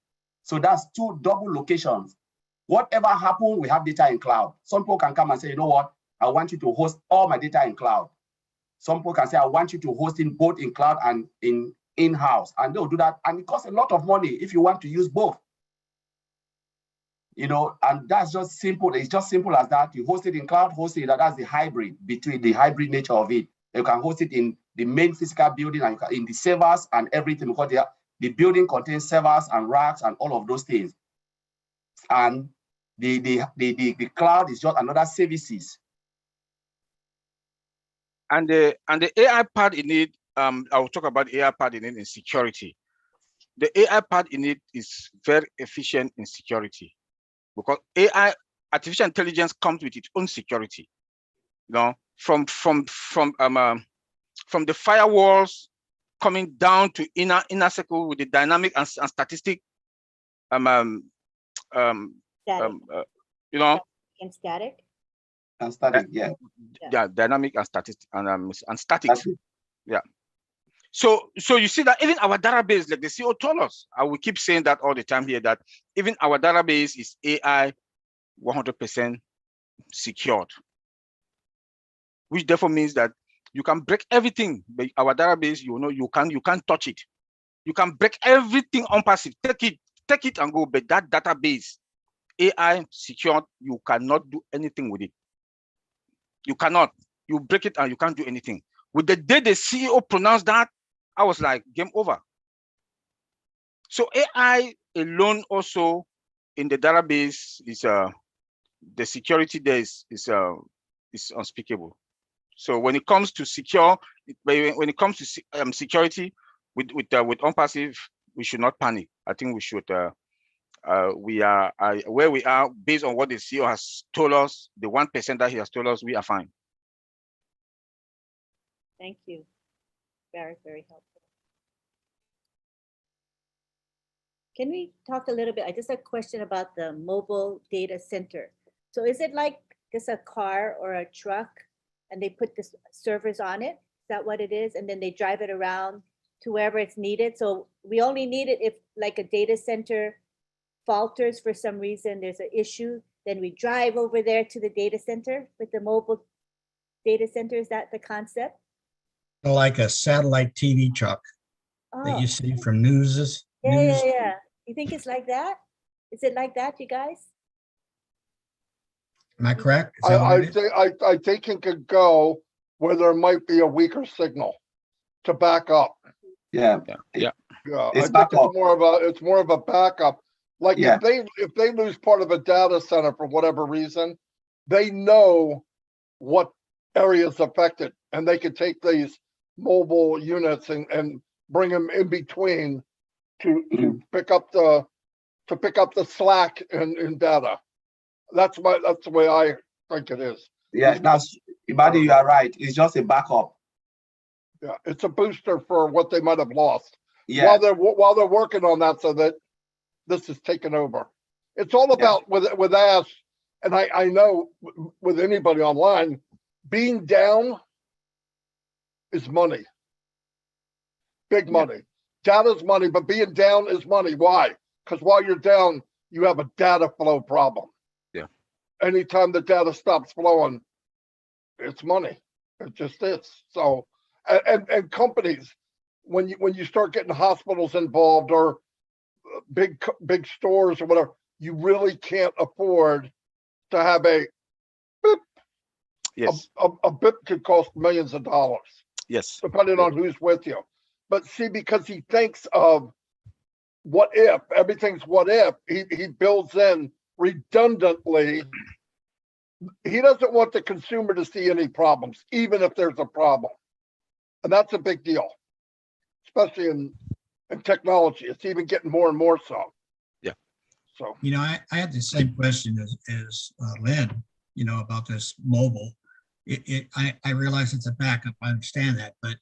So that's two double locations. Whatever happens, we have data in cloud. Some people can come and say, you know what, I want you to host all my data in cloud. Some people can say, I want you to host in both in cloud and in-house, and they'll do that. And it costs a lot of money if you want to use both. You know, and that's just simple. It's just simple as that. You host it in cloud, host it, that's the hybrid, between the hybrid nature of it. You can host it in the main physical building and in the servers and everything, because the building contains servers and racks and all of those things. And the cloud is just another services. And the AI part in it, I'll talk about the AI part in it in security. The AI part in it is very efficient in security, because AI, artificial intelligence, comes with its own security. You know, from the firewalls coming down to inner circle with the dynamic and statistic, you know, And static. And static, yeah. Yeah, dynamic and statistic and static. Yeah. So you see that even our database, like the CEO told us, I will keep saying that all the time here, that even our database is AI 100% secured, which therefore means that you can break everything. But our database, you know, you can't touch it. You can break everything ONPASSIVE, take it and go. But that database, AI secured, you cannot do anything with it. You cannot. You break it and you can't do anything. With the day the CEO pronounced that, I was like, game over. So AI alone also in the database is the security there is unspeakable. So when it comes to when it comes to security with ONPASSIVE, we should not panic. I think we should. We are where we are based on what the CEO has told us. The 1% that he has told us, we are fine. Thank you. Very, very helpful. Can we talk a little bit? I just have a question about the mobile data center. So is it like just a car or a truck and they put the servers on it? Is that what it is? And then they drive it around to wherever it's needed. So we only need it if like a data center falters for some reason, there's an issue, then we drive over there to the data center with the mobile data center. Is that the concept? Like a satellite TV truck that Oh, you see from news. yeah. You think it's like that? Is it like that, you guys? Am I correct? Is that what I it is? think, I think it could go where there might be a weaker signal to back up. Yeah. Yeah, I It's think backup. it's more of a backup. Like Yeah. if they lose part of a data center for whatever reason, they know what area is affected, and they could take these mobile units and bring them in between to pick up the slack in data. That's the way I think it is. Yeah, that's Ibadi, you are right. It's just a backup. Yeah, it's a booster for what they might have lost Yeah. while they're working on that, so that this is taken over. It's all about with us, and I know with anybody online, being down is money, big money. Data's money, but being down is money. Why? Because while you're down, you have a data flow problem. Yeah. Anytime the data stops flowing, it's money. It just is. So, and companies, when you start getting hospitals involved or big stores or whatever, you really can't afford to have a bip. Yes. A bip could cost millions of dollars, Yes. depending on who's with you. But see, because he thinks of what if, everything's what if, he builds in redundantly. He doesn't want the consumer to see any problems, even if there's a problem. And that's a big deal, especially in technology. It's even getting more and more so. Yeah. So, You know, I had the same question as Lynn, you know, about this mobile. I realize it's a backup. I understand that, but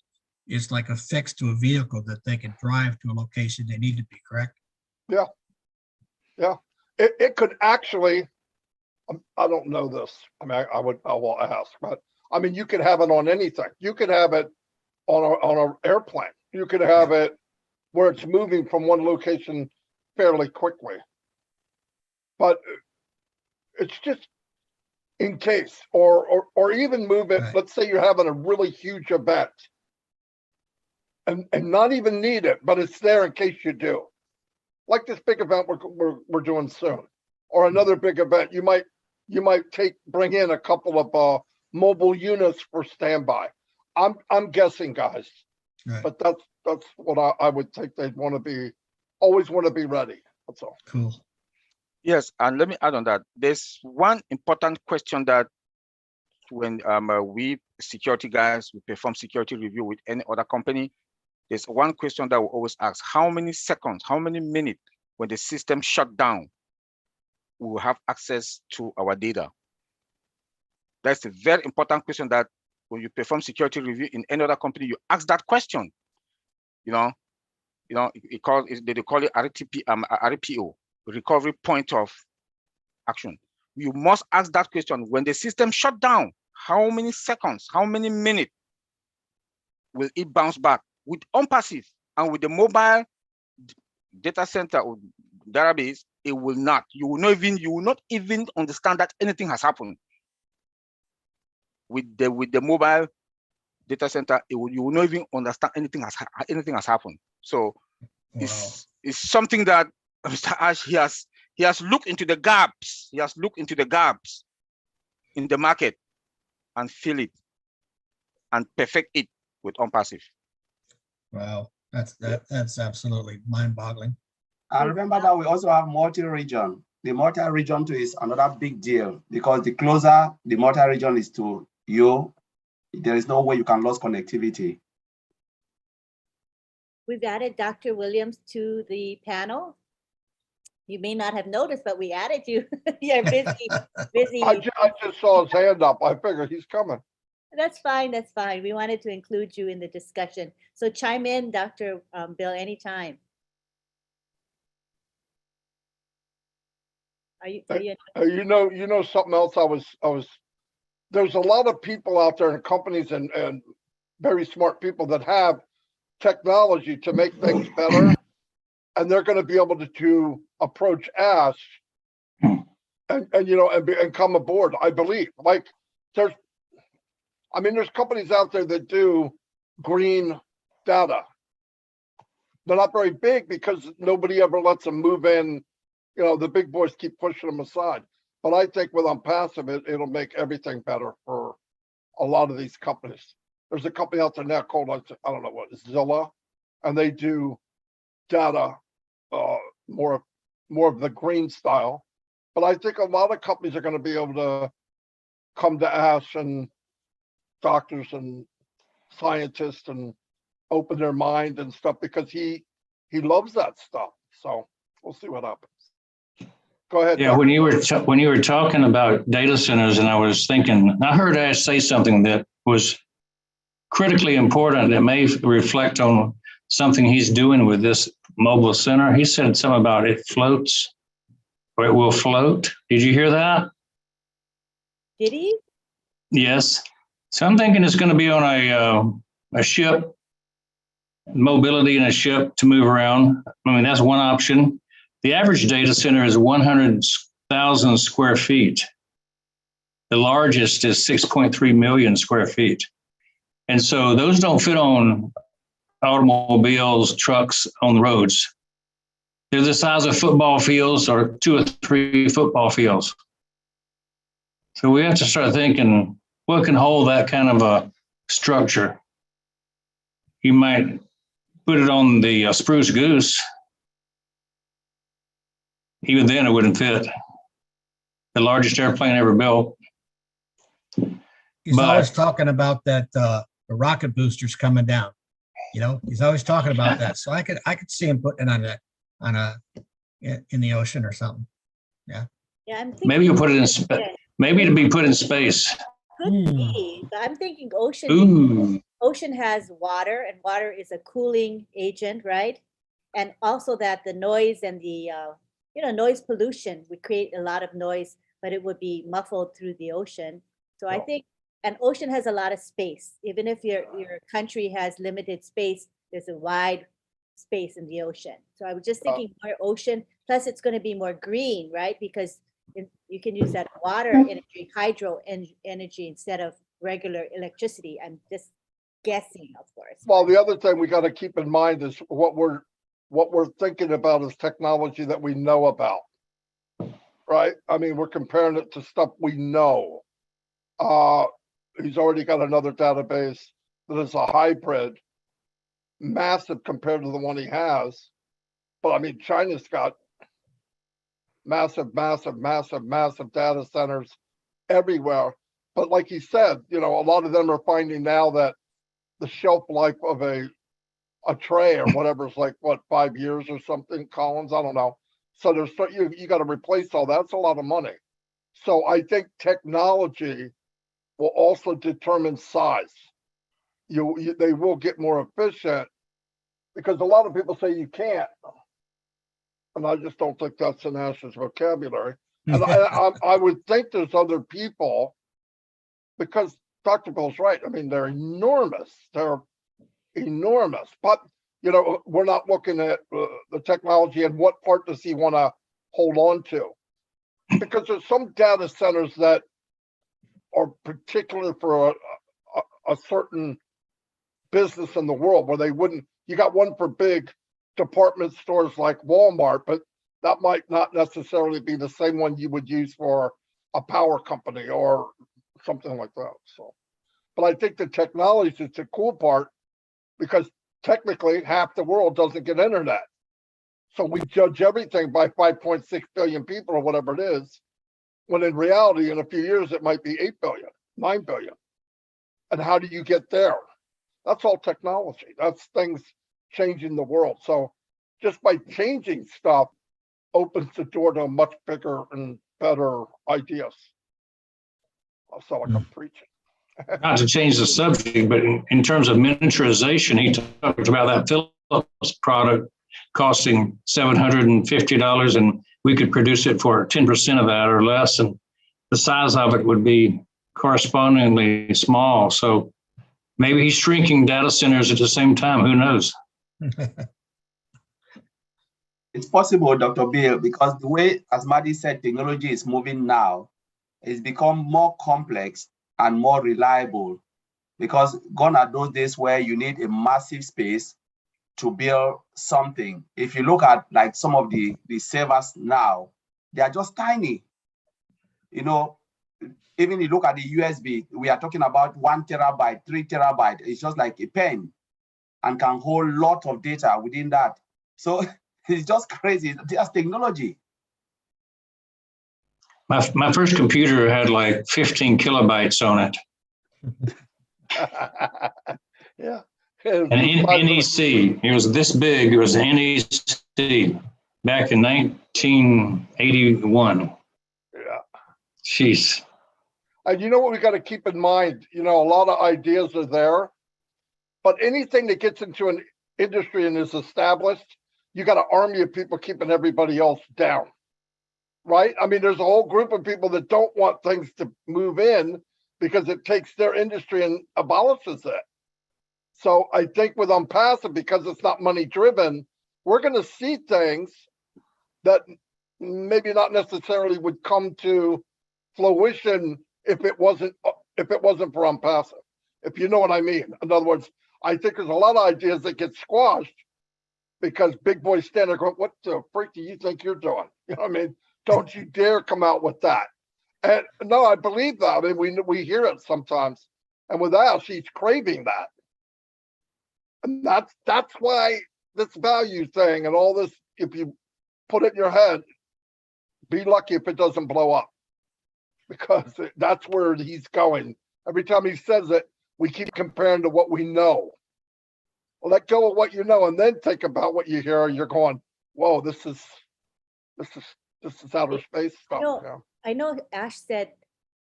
it's like a fix to a vehicle that they can drive to a location they need to be, correct? yeah, it could actually, I don't know this. I mean, I will ask, but I mean, you could have it on anything. You could have it on an airplane. You could have it where it's moving from one location fairly quickly. But it's just in case, or even move it. Right. Let's say you're having a really huge event, and not even need it, but it's there in case you do. Like this big event we're doing soon, or another big event. You might bring in a couple of mobile units for standby. I'm guessing, guys, Right. but that's what I would think they'd always want to be ready. That's all. Cool. Yes, and let me add on that. There's one important question that when we security guys, we perform security review with any other company, there's one question that we always ask: how many seconds, how many minutes when the system shut down, we will have access to our data? That's a very important question that when you perform security review in any other company, you ask that question. They call it RPO, recovery point of action. You must ask that question when the system shut down. How many seconds, how many minutes will it bounce back? With ONPASSIVE and with the mobile data center or database, it will not. You will not even understand that anything has happened. With the mobile data center, you will not even understand anything has happened. So Wow. it's something that Mr. Ash, he has looked into the gaps. He has looked into the gaps in the market and fill it and perfect it with ONPASSIVE. Wow. That's absolutely mind-boggling. And remember that we also have multi-region. The multi-region too is another big deal, because the closer the multi-region is to you, there is no way you can lose connectivity. We've added Dr. Williams to the panel. You may not have noticed, but we added you. You're busy. I just saw his hand up. I figured he's coming. That's fine. That's fine. We wanted to include you in the discussion. So chime in, Dr. Bill, anytime. Are you? You know something else? There's a lot of people out there and companies and very smart people that have technology to make things better, and they're going to be able to approach Ash and come aboard. I believe, like there's companies out there that do green data. They're not very big because nobody ever lets them move in. The big boys keep pushing them aside. But I think with ONPASSIVE, it'll make everything better for a lot of these companies. There's a company out there now called, I don't know what, Zilla, and they do data, more of the green style. But I think a lot of companies are going to be able to come to Ash, and doctors and scientists, and open their mind and stuff, because he loves that stuff. So we'll see what happens. Go ahead. Yeah, when you were talking about data centers, and I was thinking, I heard Ash say something that was critically important that may reflect on something he's doing with this mobile center. He said something about it floats, or it will float. Did you hear that? Did he? Yes. So I'm thinking it's going to be on a ship, mobility in a ship to move around. I mean, that's one option. The average data center is 100,000 square feet. The largest is 6.3 million square feet. And so those don't fit on automobiles, trucks on the roads. They're the size of football fields, or 2 or 3 football fields. So we have to start thinking, what can hold that kind of a structure? You might put it on the Spruce Goose. Even then, it wouldn't fit. The largest airplane ever built. He's always talking about that the rocket boosters coming down. He's always talking about that. So I could see him putting it in the ocean or something. Yeah. Yeah, I'm thinking. Maybe you'll put it in space. Maybe it'll be put in space. Could be. But I'm thinking ocean. Ooh. Ocean has water, and water is a cooling agent, right? And also that the noise and the noise pollution would create a lot of noise, but it would be muffled through the ocean. So I think an ocean has a lot of space. Even if your country has limited space, there's a wide space in the ocean. So I was just thinking more ocean, plus it's going to be more green, right? Because you can use that water energy, hydro energy, instead of regular electricity. I'm just guessing, of course. Well, the other thing we got to keep in mind is what we're thinking about is technology that we know about, right? I mean, we're comparing it to stuff we know. He's already got another database that is a hybrid, massive compared to the one he has. But I mean, China's got massive data centers everywhere. But like he said, a lot of them are finding now that the shelf life of a tray or whatever is like, 5 years or something, Collins? I don't know. So you got to replace all that. That's a lot of money. So I think technology will also determine size. They will get more efficient, because a lot of people say you can't. And I just don't think that's in Ash's vocabulary. And I would think there's other people, because Dr. Bill's right. I mean, they're enormous. They're enormous. But, we're not looking at the technology and what part does he want to hold on to. Because there's some data centers that are particular for a certain business in the world, where you got one for big department stores like Walmart, but that might not necessarily be the same one you would use for a power company or something like that. So, but I think the technology is the cool part, because technically half the world doesn't get internet. So we judge everything by 5.6 billion people or whatever it is, when in reality, in a few years, it might be 8 billion, 9 billion. And how do you get there? That's all technology. That's things changing the world. So just by changing stuff opens the door to a much bigger and better ideas. I sound like I'm preaching. Not to change the subject, but in terms of miniaturization, he talked about that Philips product costing $750, and we could produce it for 10% of that or less, and the size of it would be correspondingly small. So maybe he's shrinking data centers at the same time. Who knows? It's possible, Dr. Bill, because the way, as Maddie said, technology is moving now, it's become more complex and more reliable, because gone are those days where you need a massive space to build something. If you look at like some of the servers now, they are just tiny. You know, even you look at the USB, we are talking about 1 terabyte, 3 terabyte. It's just like a pen and can hold a lot of data within that. So it's just crazy. There's technology. My first computer had like 15 kilobytes on it. Yeah. And NEC, it was this big. It was NEC back in 1981. Yeah. Jeez. And you know what we got to keep in mind? You know, a lot of ideas are there, but anything that gets into an industry and is established, you got an army of people keeping everybody else down, right? I mean, there's a whole group of people that don't want things to move in because it takes their industry and abolishes it. So I think with ONPASSIVE, because it's not money driven, we're going to see things that maybe not necessarily would come to fruition if it wasn't for ONPASSIVE. If you know what I mean. In other words, I think there's a lot of ideas that get squashed because big boys stand there going, "What the freak do you think you're doing?" You know what I mean? Don't you dare come out with that. And no, I believe that. I mean, we hear it sometimes, and with Ash, she's craving that. And that's why this value thing and all this, if you put it in your head, be lucky if it doesn't blow up, because that's where he's going. Every time he says it, we keep comparing to what we know. Well, let go of what you know and then think about what you hear. You're going, whoa, this is outer space stuff. You know, Yeah. I know Ash said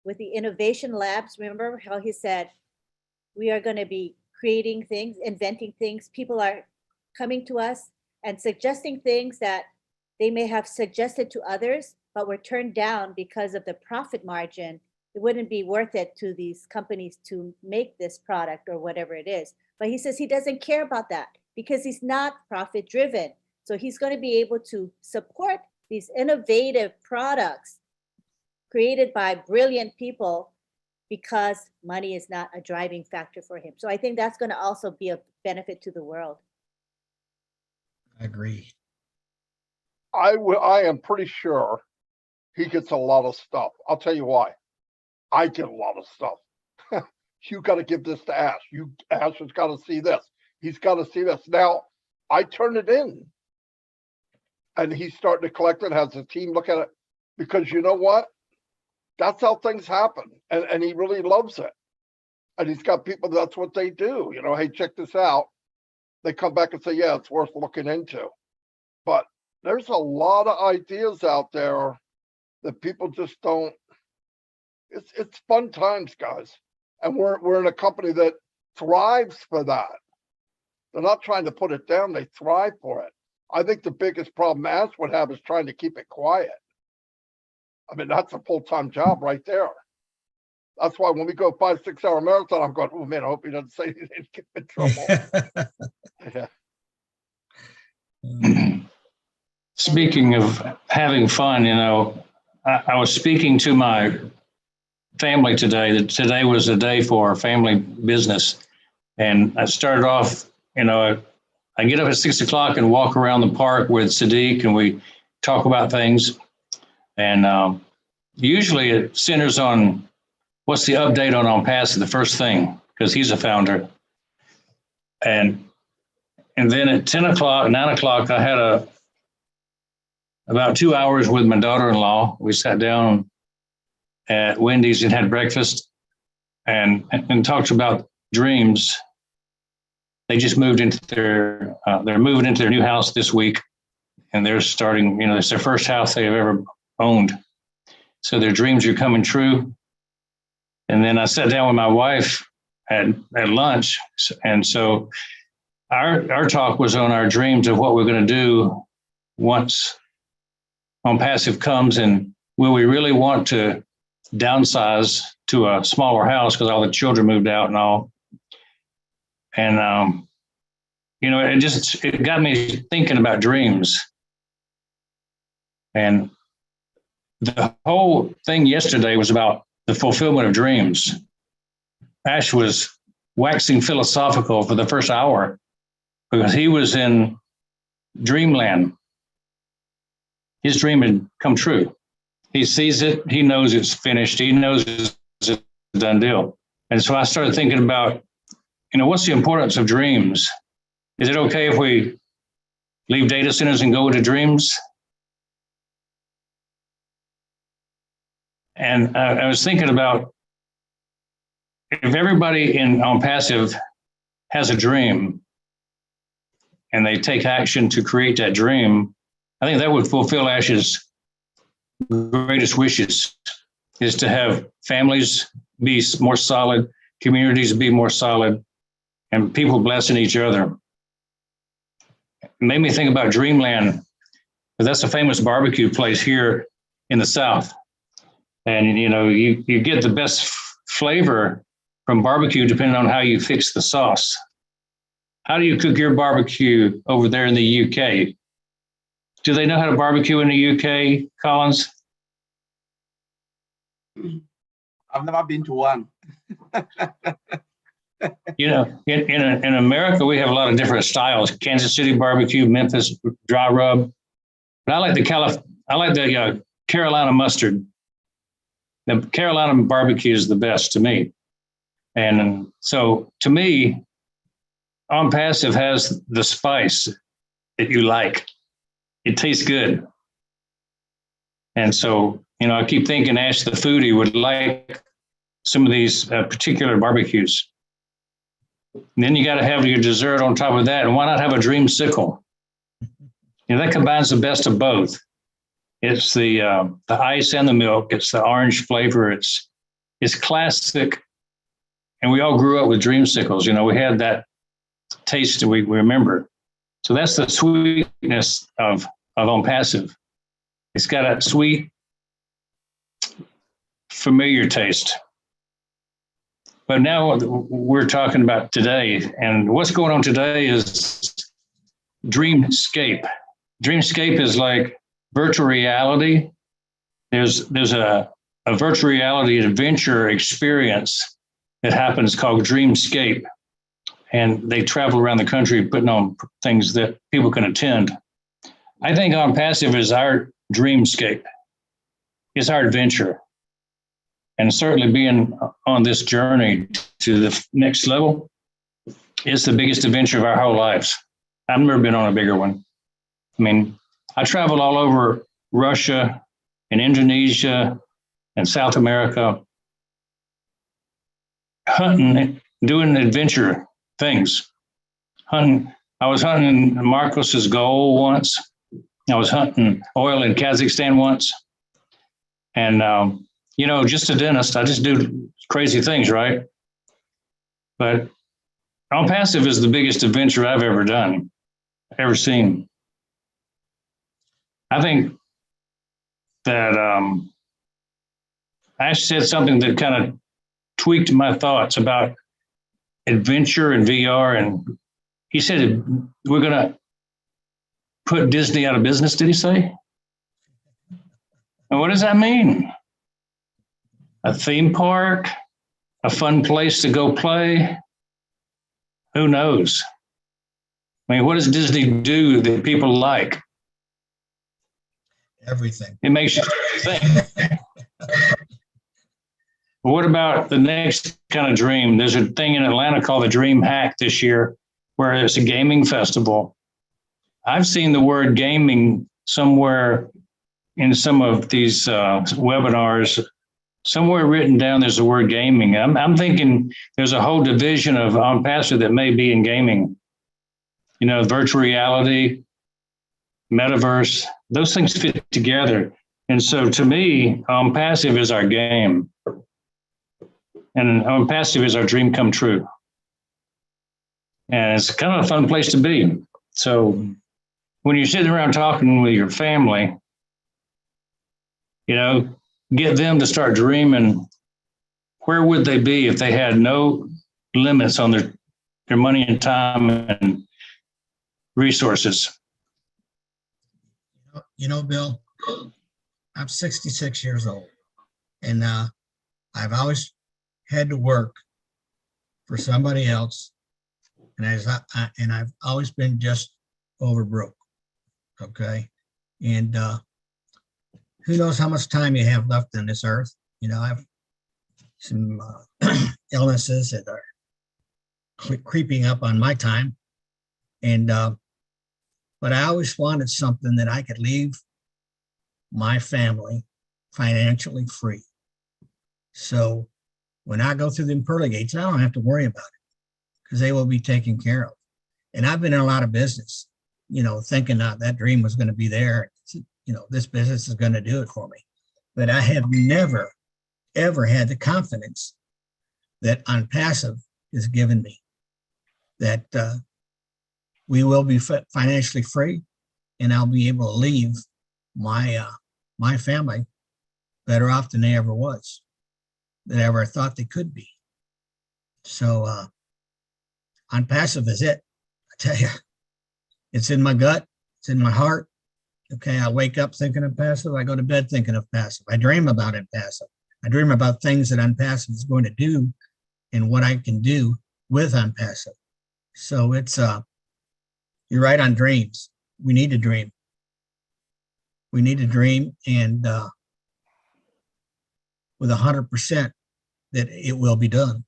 with the innovation labs, remember how he said, we are going to be creating things, inventing things. People are coming to us and suggesting things that they may have suggested to others, but were turned down because of the profit margin. It wouldn't be worth it to these companies to make this product or whatever it is. But he says he doesn't care about that because he's not profit driven. So he's going to be able to support these innovative products created by brilliant people because money is not a driving factor for him. So I think that's going to also be a benefit to the world. I agree. I am pretty sure he gets a lot of stuff. I'll tell you why. I get a lot of stuff. You got to give this to Ash. Ash has got to see this. He's got to see this. Now, I turn it in, and he's starting to collect it, has a team look at it, because you know what? That's how things happen, and he really loves it. And he's got people, that's what they do. You know, hey, check this out. They come back and say, yeah, it's worth looking into. But there's a lot of ideas out there that people just don't. It's fun times, guys. And we're in a company that thrives for that. They're not trying to put it down, they thrive for it. I think the biggest problem Ash would have is trying to keep it quiet. I mean, that's a full-time job right there. That's why when we go 5-6 hour marathon, I'm going, oh man, I hope he doesn't say anything to get in trouble. Yeah. Speaking of having fun, you know, I was speaking to my family today that today was a day for family business. And I started off, you know, I get up at 6 o'clock and walk around the park with Sadiq and we talk about things. And usually it centers on what's the update on ONPASSIVE, the first thing, because he's a founder. And then at 10 o'clock, 9 o'clock, I had about 2 hours with my daughter-in-law. We sat down at Wendy's and had breakfast and talked about dreams. They just moved into they're moving into their new house this week, and they're starting, you know, it's their first house they've ever owned. So their dreams are coming true. And then I sat down with my wife at lunch. And so our talk was on our dreams of what we're going to do once ONPASSIVE comes, and will we really want to downsize to a smaller house because all the children moved out and all? And it got me thinking about dreams. And the whole thing yesterday was about the fulfillment of dreams. Ash was waxing philosophical for the first hour because he was in dreamland. His dream had come true. He sees it. He knows it's finished. He knows it's a done deal. And so I started thinking about, what's the importance of dreams? Is it okay if we leave data centers and go into dreams? And I was thinking about, if everybody on ONPASSIVE has a dream and they take action to create that dream, I think that would fulfill Ash's greatest wishes, is to have families be more solid, communities be more solid, and people blessing each other. It made me think about Dreamland, because that's a famous barbecue place here in the South. And, you get the best flavor from barbecue depending on how you fix the sauce. How do you cook your barbecue over there in the UK? Do they know how to barbecue in the UK, Collins? I've never been to one. In America, we have a lot of different styles. Kansas City barbecue, Memphis dry rub. But I like the Carolina mustard. The Carolina barbecue is the best to me. And so to me, ONPASSIVE has the spice that you like. It tastes good. And so, I keep thinking Ash the foodie would like some of these particular barbecues. And then you got to have your dessert on top of that. And why not have a dreamsicle? That combines the best of both. It's the ice and the milk. It's the orange flavor. It's classic. And we all grew up with dreamsicles. We had that taste that we remember. So that's the sweetness of ONPASSIVE. It's got a sweet, familiar taste. But now we're talking about today, and what's going on today is dreamscape. Dreamscape is like virtual reality. There's a virtual reality adventure experience that happens called Dreamscape. And they travel around the country putting on things that people can attend. I think ONPASSIVE is our dreamscape. It's our adventure. And certainly being on this journey to the next level is the biggest adventure of our whole lives. I've never been on a bigger one. I traveled all over Russia and Indonesia and South America, hunting, doing adventure things. Hunting. I was hunting Marcos's gold once. I was hunting oil in Kazakhstan once. And, just a dentist, I just do crazy things, right? But ONPASSIVE is the biggest adventure I've ever done, ever seen. I think that Ash said something that kind of tweaked my thoughts about adventure and VR. And he said, we're going to put Disney out of business, did he say? And what does that mean? A theme park, a fun place to go play? Who knows? What does Disney do that people like? Everything. It makes you think. What about the next kind of dream? There's a thing in Atlanta called the Dream Hack this year, where it's a gaming festival. I've seen the word gaming somewhere in some of these webinars. Somewhere written down, there's the word gaming. I'm thinking there's a whole division of ONPASSIVE that may be in gaming. Virtual reality, metaverse, those things fit together. And so to me, ONPASSIVE is our game. And ONPASSIVE is our dream come true. And it's kind of a fun place to be. So when you're sitting around talking with your family, you know, get them to start dreaming. Where would they be if they had no limits on their money and time and resources? You know, Bill, I'm 66 years old, and I've always had to work for somebody else, and I've always been just over broke. Okay, and who knows how much time you have left on this earth? You know, I have some illnesses that are creeping up on my time, and but I always wanted something that I could leave my family financially free. So when I go through the pearly gates, I don't have to worry about it because they will be taken care of. And I've been in a lot of business, you know, thinking that dream was going to be there. You know, this business is going to do it for me. But I have never, ever had the confidence that ONPASSIVE has given me, that we will be financially free, and I'll be able to leave my family better off than they ever was, than I ever thought they could be. So ONPASSIVE is it. I tell you, it's in my gut, it's in my heart. Okay, I wake up thinking of passive. I go to bed thinking of passive. I dream about ONPASSIVE. I dream about things that ONPASSIVE is going to do and what I can do with ONPASSIVE. So it's you're right on dreams. We need to dream. We need to dream, and with 100% that it will be done.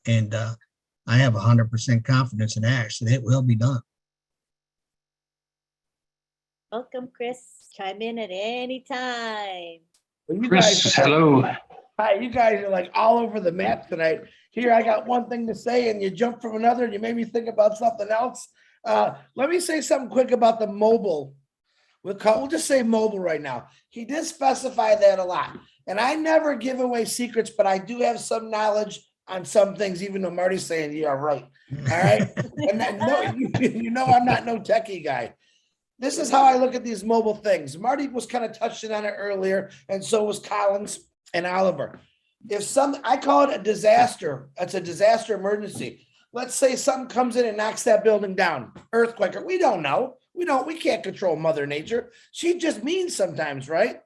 And I have 100% confidence in Ash that it will be done. Welcome, Chris. Chime in at any time. Well, you Chris, guys, hello. hi, you guys are like all over the map tonight. Here, I got one thing to say, and you jump from another, and you made me think about something else. Let me say something quick about the mobile. We'll just say mobile right now. He did specify that a lot. And I never give away secrets, but I do have some knowledge on some things, even though Marty's saying, yeah, right. All right. And no, you know, I'm not no techie guy. This is how I look at these mobile things. Marty was kind of touching on it earlier, and so was Collins and Oliver. I call it a disaster. It's a disaster emergency. Let's say something comes in and knocks that building down, earthquake. We don't know. We can't control Mother Nature. She just means sometimes, right?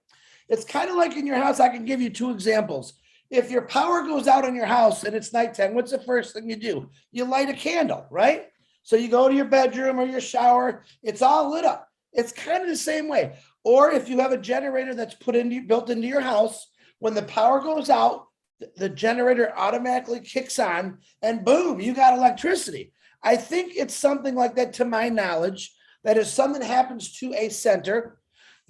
It's kind of like in your house. I can give you two examples. If your power goes out in your house and it's nighttime, what's the first thing you do? You light a candle, right? So you go to your bedroom or your shower, it's all lit up. It's kind of the same way. Or if you have a generator that's built into your house, when the power goes out, the generator automatically kicks on and boom, you got electricity. I think it's something like that, to my knowledge, that if something happens to a center,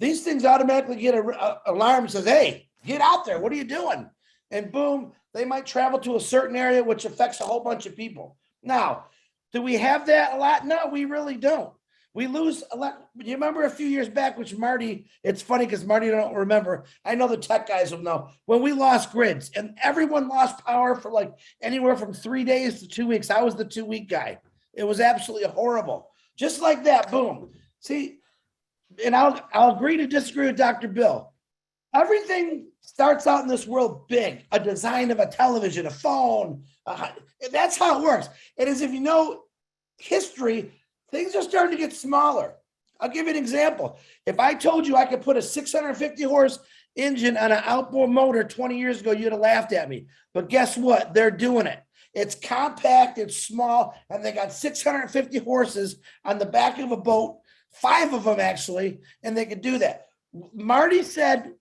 these things automatically get an alarm that says, hey, get out there. What are you doing? And boom, they might travel to a certain area, which affects a whole bunch of people. Now, do we have that a lot? No, we really don't. We lose a lot. You remember a few years back, which Marty, it's funny because Marty don't remember. I know the tech guys will know. When we lost grids and everyone lost power for like anywhere from 3 days to 2 weeks. I was the 2-week guy. It was absolutely horrible. Just like that, boom. See, and I'll agree to disagree with Dr. Bill. Everything starts out in this world big, a design of a television, a phone. That's how it works. And as if you know history, things are starting to get smaller. I'll give you an example. If I told you I could put a 650 horse engine on an outboard motor 20 years ago, you'd have laughed at me. But guess what? They're doing it. It's compact, it's small, and they got 650 horses on the back of a boat, 5 of them actually, and they could do that. Marty said,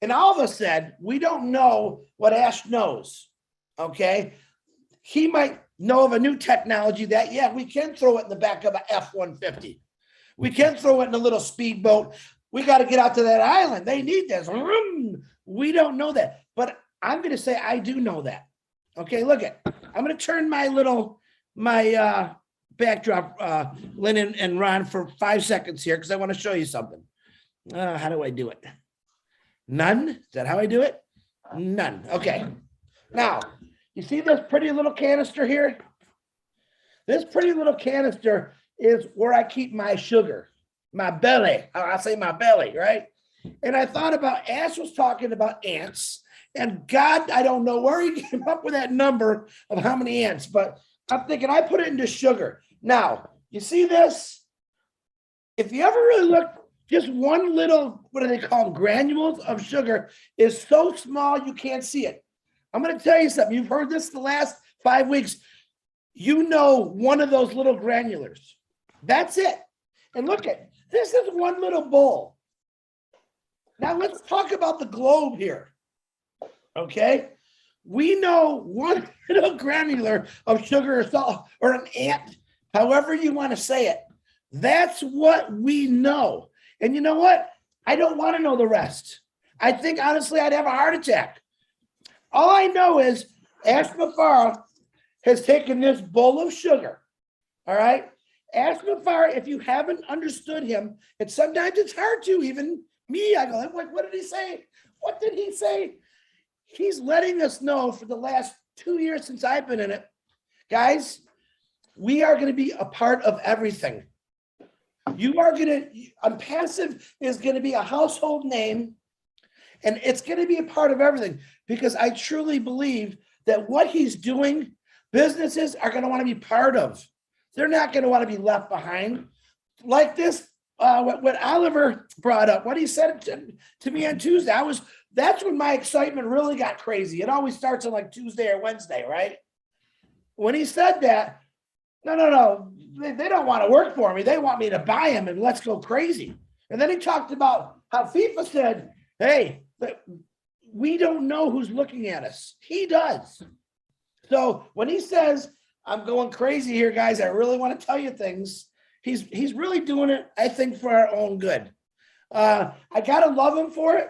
and all of us said, we don't know what Ash knows, okay? He might know of a new technology that, yeah, we can throw it in the back of an F-150. We can throw it in a little speedboat. We got to get out to that island. They need this. We don't know that, but I'm going to say I do know that. Okay, look at, I'm going to turn my backdrop, Lynn and Ron, for 5 seconds here because I want to show you something. How do I do it? None? Is that how I do it? None. Okay. Now, you see this pretty little canister here? This pretty little canister is where I keep my sugar, my belly. I say my belly, right? And I thought about Ash was talking about ants. And God, I don't know where he came up with that number of how many ants, but I'm thinking I put it into sugar. Now, you see this? If you ever really look, just one little, what do they call them? Granules of sugar is so small you can't see it. I'm going to tell you something. You've heard this the last 5 weeks. You know one of those little granulars. That's it. And look at this is one little bowl. Now let's talk about the globe here. Okay, we know one little granular of sugar or salt or an ant, however you want to say it. That's what we know. And you know what? I don't want to know the rest. I think honestly, I'd have a heart attack. All I know is Ash Mafara has taken this bowl of sugar. All right. Ash Mafara, if you haven't understood him, and sometimes it's hard to, even me, I go, like, what did he say? What did he say? He's letting us know for the last 2 years since I've been in it, guys, we are going to be a part of everything. You are going to, ONPASSIVE is going to be a household name, and it's going to be a part of everything because I truly believe that what he's doing, businesses are going to want to be part of. They're not going to want to be left behind. Like this, what Oliver brought up, what he said to me on Tuesday, that's when my excitement really got crazy. It always starts on like Tuesday or Wednesday, right? When he said that, no, they don't want to work for me. They want me to buy them and let's go crazy. And then he talked about how FIFA said, hey, we don't know who's looking at us. He does. So when he says, I'm going crazy here, guys, I really want to tell you things. He's really doing it, I think, for our own good. I got to love him for it.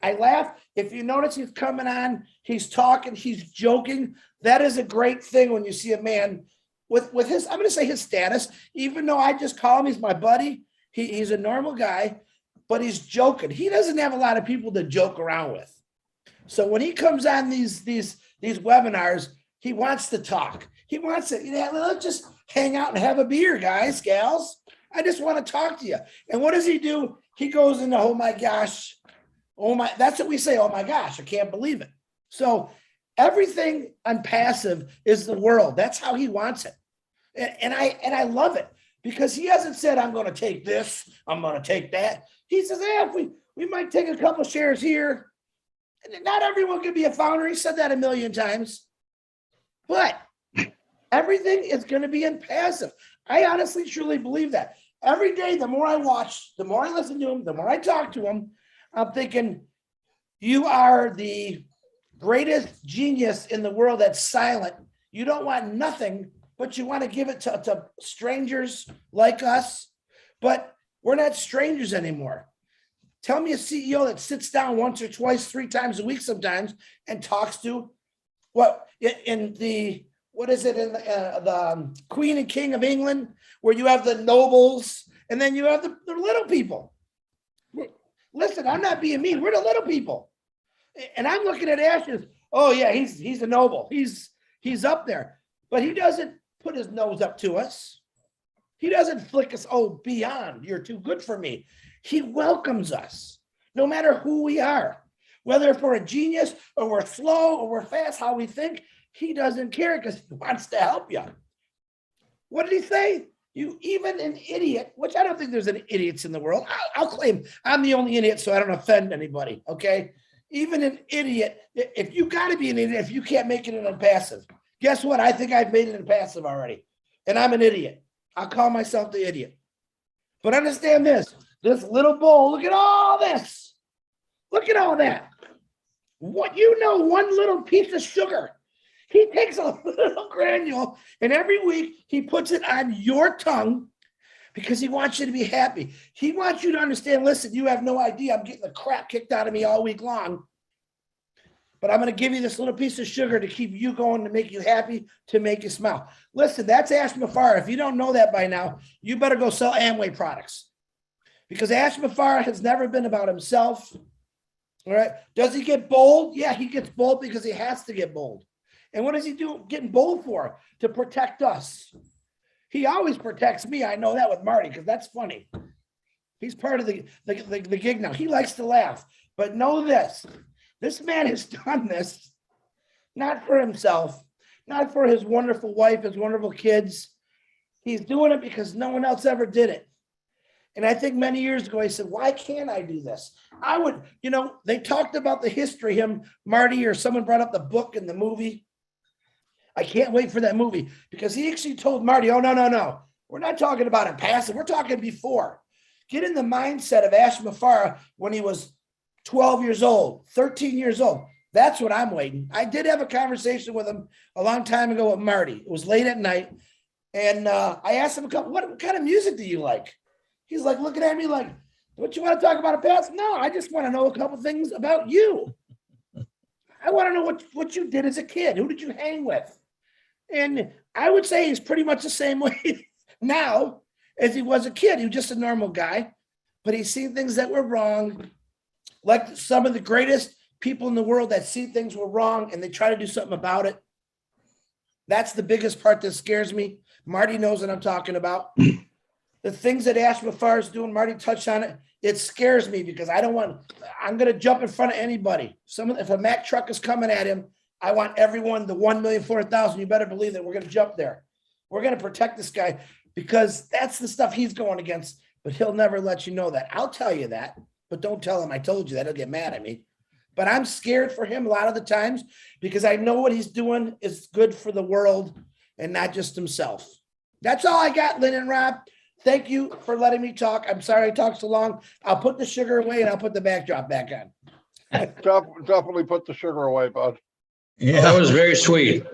I laugh. If you notice he's coming on, he's talking, he's joking. That is a great thing when you see a man with his, I'm going to say his status, even though I just call him, he's my buddy. He's a normal guy, but he's joking. He doesn't have a lot of people to joke around with. So when he comes on these webinars, he wants to talk. He wants to, let's just hang out and have a beer, guys, gals. I just want to talk to you. And what does he do? He goes into, oh my gosh. Oh my, that's what we say. Oh my gosh, I can't believe it. So everything ONPASSIVE is the world. That's how he wants it. And I love it because he hasn't said, I'm going to take this, I'm going to take that. He says, if we might take a couple shares here. And not everyone can be a founder. He said that a million times. But everything is going to be ONPASSIVE. I honestly, truly believe that. Every day, the more I watch, the more I listen to him, the more I talk to him, I'm thinking, you are the greatest genius in the world that's silent. You don't want nothing, but you want to give it to strangers like us. But we're not strangers anymore. Tell me a CEO that sits down once or twice, 3 times a week sometimes and talks to what in the Queen and King of England, where you have the nobles and then you have the little people. Listen, I'm not being mean. We're the little people. And I'm looking at Ashes. Oh, yeah, he's a noble. He's up there. But he doesn't put his nose up to us. He doesn't flick us, oh, beyond, you're too good for me. He welcomes us, no matter who we are. Whether if we're a genius or we're slow or we're fast, how we think, he doesn't care because he wants to help you. What did he say? You even an idiot, which I don't think there's any idiots in the world. I'll claim I'm the only idiot so I don't offend anybody, okay? Even an idiot, if you got to be an idiot, if you can't make it in ONPASSIVE, guess what? I think I've made it in ONPASSIVE already. And I'm an idiot. I'll call myself the idiot. But understand this little bowl, look at all this. Look at all that. What one little piece of sugar. He takes a little granule and every week he puts it on your tongue because he wants you to be happy. He wants you to understand, listen, you have no idea. I'm getting the crap kicked out of me all week long. But I'm going to give you this little piece of sugar to keep you going, to make you happy, to make you smile. Listen, that's Ash Mafara. If you don't know that by now, you better go sell Amway products. Because Ash Mafara has never been about himself. All right. Does he get bold? Yeah, he gets bold because he has to get bold. And what does he do getting bold for? To protect us. He always protects me. I know that with Marty because that's funny. He's part of the gig now. He likes to laugh, but know this man has done this not for himself, not for his wonderful wife, his wonderful kids. He's doing it because no one else ever did it. And I think many years ago, he said, why can't I do this? I would, they talked about the history, him, Marty, or someone brought up the book and the movie. I can't wait for that movie because he actually told Marty, oh, no. We're not talking about it passive. We're talking before. Get in the mindset of Ash Mafara when he was 12 years old, 13 years old. That's what I'm waiting. I did have a conversation with him a long time ago with Marty. It was late at night. And I asked him what kind of music do you like? He's like looking at me like, what you want to talk about a past? No, I just want to know a couple things about you. I want to know what you did as a kid. Who did you hang with? And I would say he's pretty much the same way now as he was a kid. He was just a normal guy, but he's seen things that were wrong. Like some of the greatest people in the world that see things were wrong and they try to do something about it. That's the biggest part that scares me. Marty knows what I'm talking about. The things that Ash Mafar is doing, Marty touched on it. It scares me because I'm going to jump in front of anybody. If a Mack truck is coming at him, I want everyone, the 1,400,000, you better believe that we're going to jump there. We're going to protect this guy because that's the stuff he's going against, but he'll never let you know that. I'll tell you that, but don't tell him I told you that. He'll get mad at me. But I'm scared for him a lot of the times because I know what he's doing is good for the world and not just himself. That's all I got, Lynn and Rob. Thank you for letting me talk. I'm sorry I talked so long. I'll put the sugar away and I'll put the backdrop back on. Definitely put the sugar away, bud. Yeah. That was very sweet.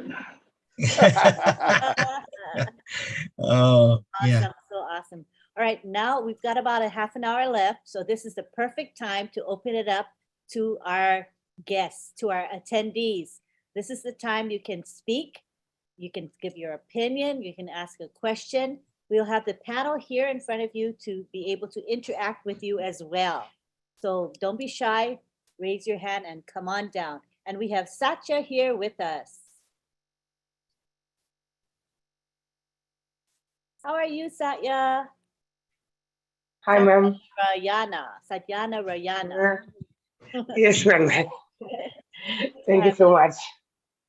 Oh, yeah. Awesome. So awesome. All right. Now we've got about a half an hour left. So this is the perfect time to open it up to our guests, to our attendees. This is the time you can speak. You can give your opinion. You can ask a question. We'll have the panel here in front of you to be able to interact with you as well. So don't be shy. Raise your hand and come on down. And we have Satya here with us. How are you, Satya? Hi, ma'am. Satyana Rayana. Yes, ma'am. Thank you so much.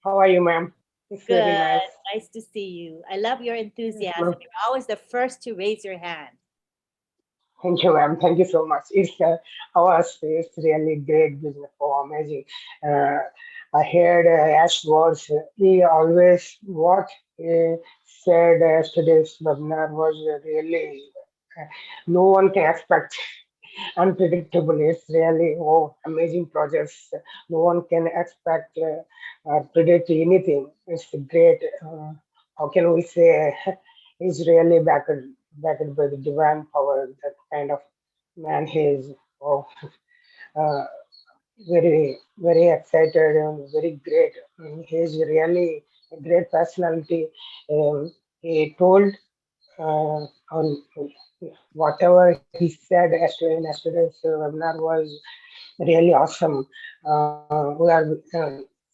How are you, ma'am? It's Good. very nice. Nice to see you. I love your enthusiasm. ma'am. You're always the first to raise your hand. Thank you, ma'am. Thank you so much. It's our space, really great business. Oh, amazing. I heard Ash words. He always what he said today's webinar was really no one can expect. Unpredictable. It's really amazing projects. No one can expect or predict anything. It's great. How can we say? He's really backed by the divine power. That kind of man he is. Oh, uh, very excited and very great. He's really a great personality. He told on whatever he said yesterday in yesterday's webinar was really awesome. We are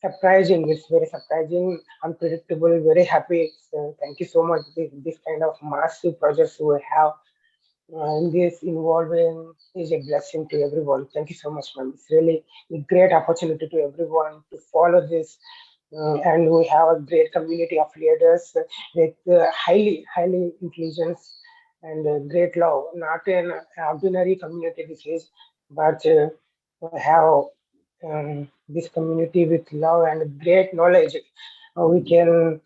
surprising. It's very surprising, unpredictable, very happy. So thank you so much. This kind of massive projects we have in this involving is a blessing to everyone. Thank you so much, ma'am. It's really a great opportunity to everyone to follow this. And we have a great community of leaders with highly intelligent and great love. Not an ordinary community this is, but we have this community with love and great knowledge. We can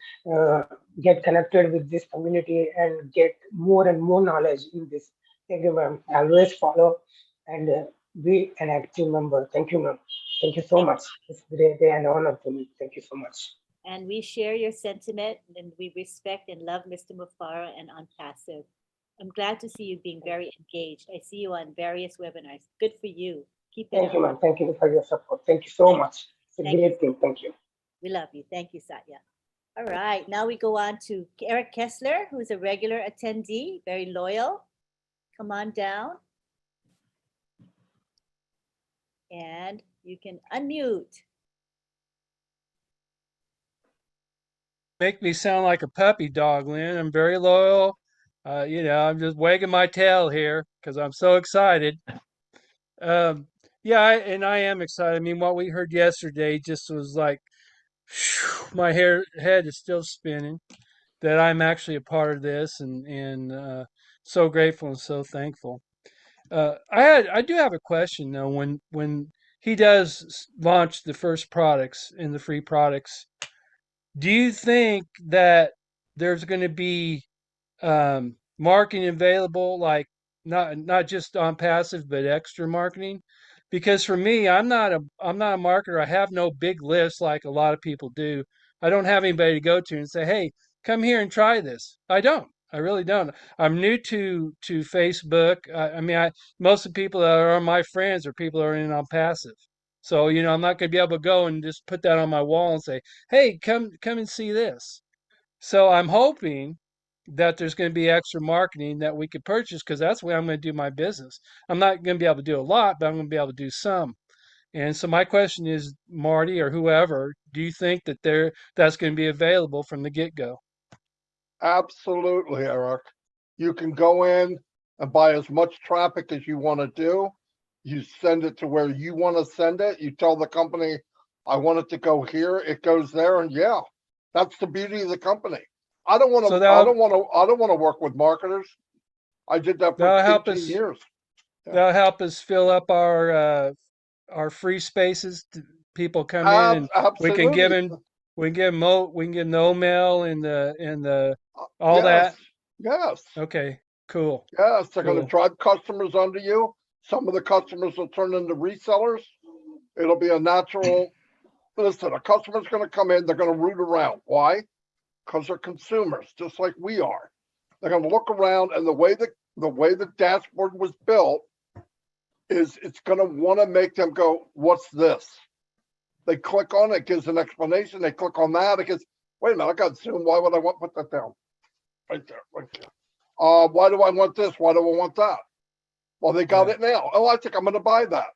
get connected with this community and get more and more knowledge in this. Thank you, ma'am. Always follow and be an active member. Thank you, ma'am. Thank you so much. It's a great day and honor to me. Thank you so much. And we share your sentiment and we respect and love Mr. Mufara and ONPASSIVE. I'm glad to see you being very engaged. I see you on various webinars. Good for you. Keep it Thank you, up. ma'am. Thank you for your support. Thank you so much. It's a Thank great thing. Thank you. We love you. Thank you, Satya. All right, now we go on to Eric Kessler, who is a regular attendee, very loyal. Come on down. And you can unmute. Make me sound like a puppy dog, Lynn. I'm very loyal. I'm just wagging my tail here because I'm so excited. Yeah, and I am excited. I mean, what we heard yesterday just was like, my head is still spinning that I'm actually a part of this, and so grateful and so thankful. I do have a question though. When he does launch the first products in the free products, do you think that there's going to be marketing available, like not just on passive but extra marketing? Because for me, I'm not a marketer. I have no big list like a lot of people do. I don't have anybody to go to and say, hey, come here and try this. I really don't. I'm new to Facebook. I mean, most of the people that are my friends are people that are in on passive. So I'm not going to be able to go and just put that on my wall and say, hey, come and see this. So I'm hoping that there's going to be extra marketing that we could purchase, because that's the way I'm going to do my business. I'm not going to be able to do a lot, but I'm going to be able to do some. And so my question is, Marty or whoever, do you think that that's going to be available from the get-go? Absolutely, Eric. You can go in and buy as much traffic as you want to do. You send it to where you want to send it. You tell the company, I want it to go here. It goes there. And yeah, that's the beauty of the company. I don't want to, I don't want to work with marketers. I did that for 15 years. That'll help us fill up our free spaces. People come in and we can give them the O-mail and the all that. Yes. Okay, cool. Yes, they're going to drive customers under you. Some of the customers will turn into resellers. It'll be a natural. Listen, a customer's going to come in. They're going to root around. Why? Because they're consumers, just like we are. They're going to look around, and the way the dashboard was built is it's going to want to make them go, "What's this?" They click on it, gives an explanation. They click on that, it gets, wait a minute, I got Zoom. Why would I want to put that down? Right there, right there. Why do I want this? Why do I want that? Well, they got it now. Oh, I think I'm going to buy that.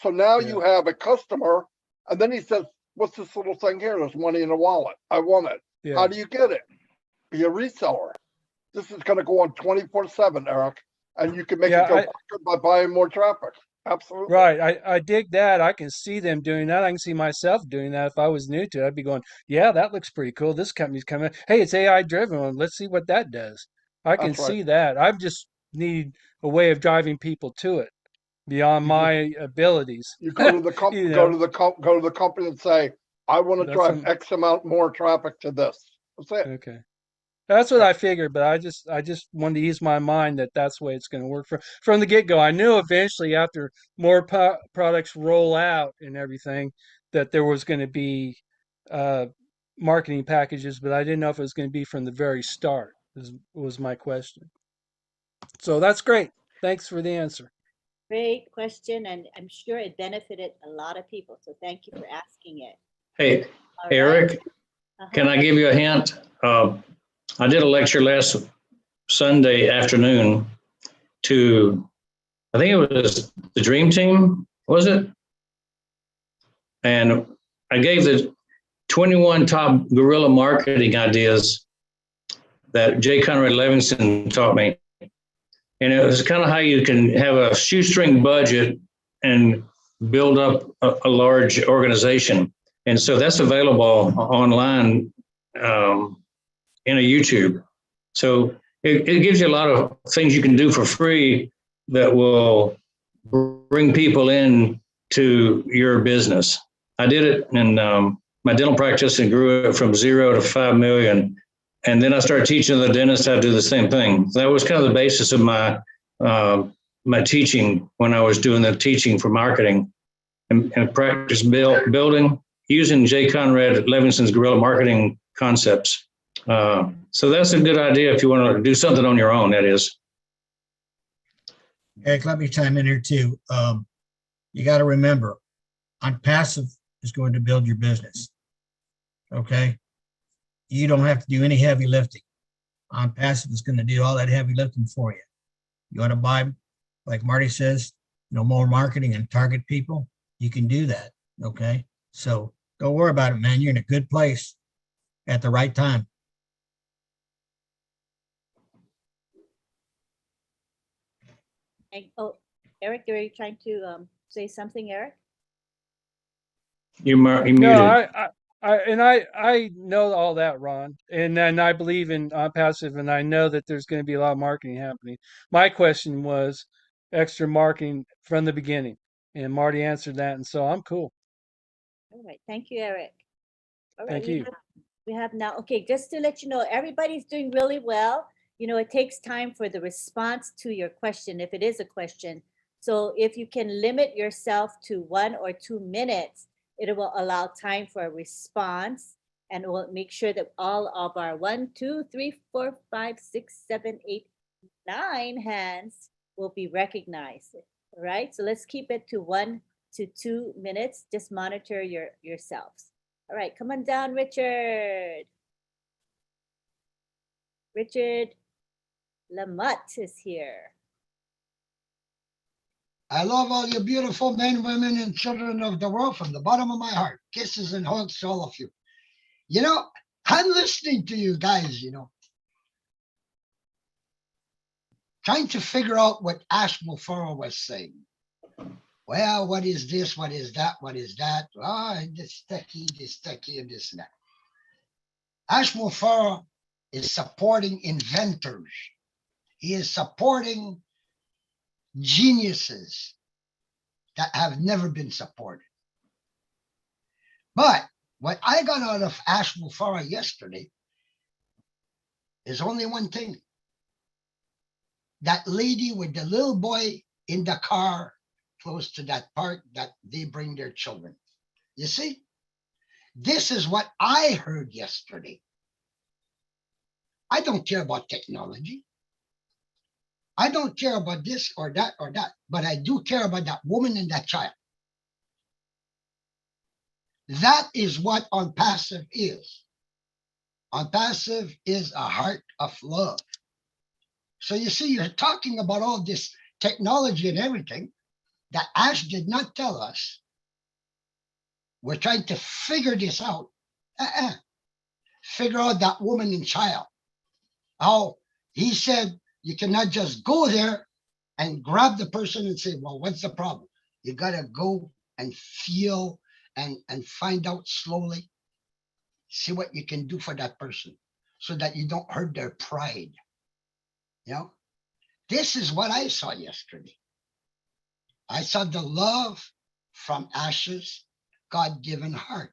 So now you have a customer, and then he says, what's this little thing here? There's money in a wallet. I want it. Yeah. How do you get it? Be a reseller. This is going to go on 24/7, Eric, and you can make it go quicker by buying more traffic. Absolutely. Right. I dig that. I can see them doing that. I can see myself doing that. If I was new to it, I'd be going, yeah, that looks pretty cool. This company's coming. Hey, it's AI driven. Let's see what that does. I can see that. I just need a way of driving people to it beyond my abilities. You go to the company, go to the company and say, I want to drive X amount more traffic to this. That's it. Okay. That's what I figured, but I just wanted to ease my mind that that's the way it's going to work from the get-go. I knew eventually, after more products roll out and everything, that there was going to be marketing packages, but I didn't know if it was going to be from the very start. Was my question. So that's great. Thanks for the answer. Great question, and I'm sure it benefited a lot of people. So thank you for asking it. Hey, Eric, can I give you a hint? I did a lecture last Sunday afternoon to, I think it was the Dream Team, was it? And I gave the 21 top guerrilla marketing ideas that J. Conrad Levinson taught me. And it was kind of how you can have a shoestring budget and build up a large organization. And so that's available online in a YouTube. So it gives you a lot of things you can do for free that will bring people in to your business. I did it in my dental practice and grew it from 0 to 5 million. And then I started teaching the dentist how to do the same thing. That was kind of the basis of my my teaching when I was doing the teaching for marketing and practice building using J. Conrad Levinson's guerrilla marketing concepts. So that's a good idea if you want to do something on your own, that is. Eric, let me chime in here too. You got to remember, ONPASSIVE is going to build your business. Okay? You don't have to do any heavy lifting. ONPASSIVE is going to do all that heavy lifting for you. You want to buy, like Marty says, more marketing and target people, you can do that. Okay? So don't worry about it, man. You're in a good place at the right time. Oh, Eric, are you trying to say something, Eric? You No, muted. I know all that, Ron, and then I believe in passive, and I know that there's going to be a lot of marketing happening. My question was extra marketing from the beginning, and Marty answered that, and so I'm cool. All right, thank you, Eric. All right, Thank you. we have now, okay, just to let you know, everybody's doing really well. You know, it takes time for the response to your question, if it is a question. So if you can limit yourself to 1 or 2 minutes, it will allow time for a response, and it will make sure that all of our 1, 2, 3, 4, 5, 6, 7, 8, 9 hands will be recognized. All right, so let's keep it to 1 to 2 minutes. Just monitor yourselves. All right, come on down, Richard. Richard Lamotte is here. I love all you beautiful men, women, and children of the world from the bottom of my heart. Kisses and hugs to all of you. You know, I'm listening to you guys, trying to figure out what Ash Mufara was saying. Well, what is this? What is that? What is that? This techie, and this and that. Ash Mufara is supporting inventors. He is supporting geniuses that have never been supported. But what I got out of Ash Mufara yesterday is only one thing. That lady with the little boy in the car close to that park that they bring their children. You see, this is what I heard yesterday. I don't care about technology. I don't care about this or that, but I do care about that woman and that child. That is what ONPASSIVE is. ONPASSIVE is a heart of love. So you see, you're talking about all this technology and everything that Ash did not tell us. We're trying to figure this out. Figure out that woman and child. How he said you cannot just go there and grab the person and say, well, what's the problem? You got to go and feel and find out slowly. See what you can do for that person so that you don't hurt their pride. This is what I saw yesterday. I saw the love from Ash's God-given heart.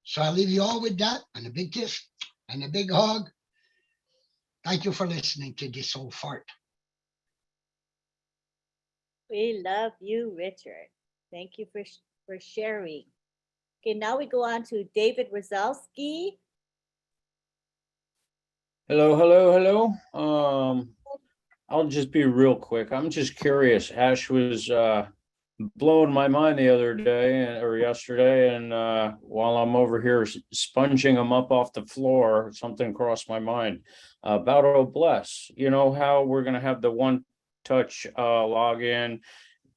So I leave you all with that, and a big kiss and a big hug. Thank you for listening to this old fart. We love you, Richard. Thank you for sharing. Okay, now we go on to David Rozalski. Hello. I'll just be real quick. I'm just curious. Ash was blowing my mind the other day or yesterday, and while I'm over here sponging them up off the floor, something crossed my mind about OBless. You know how we're going to have the one-touch login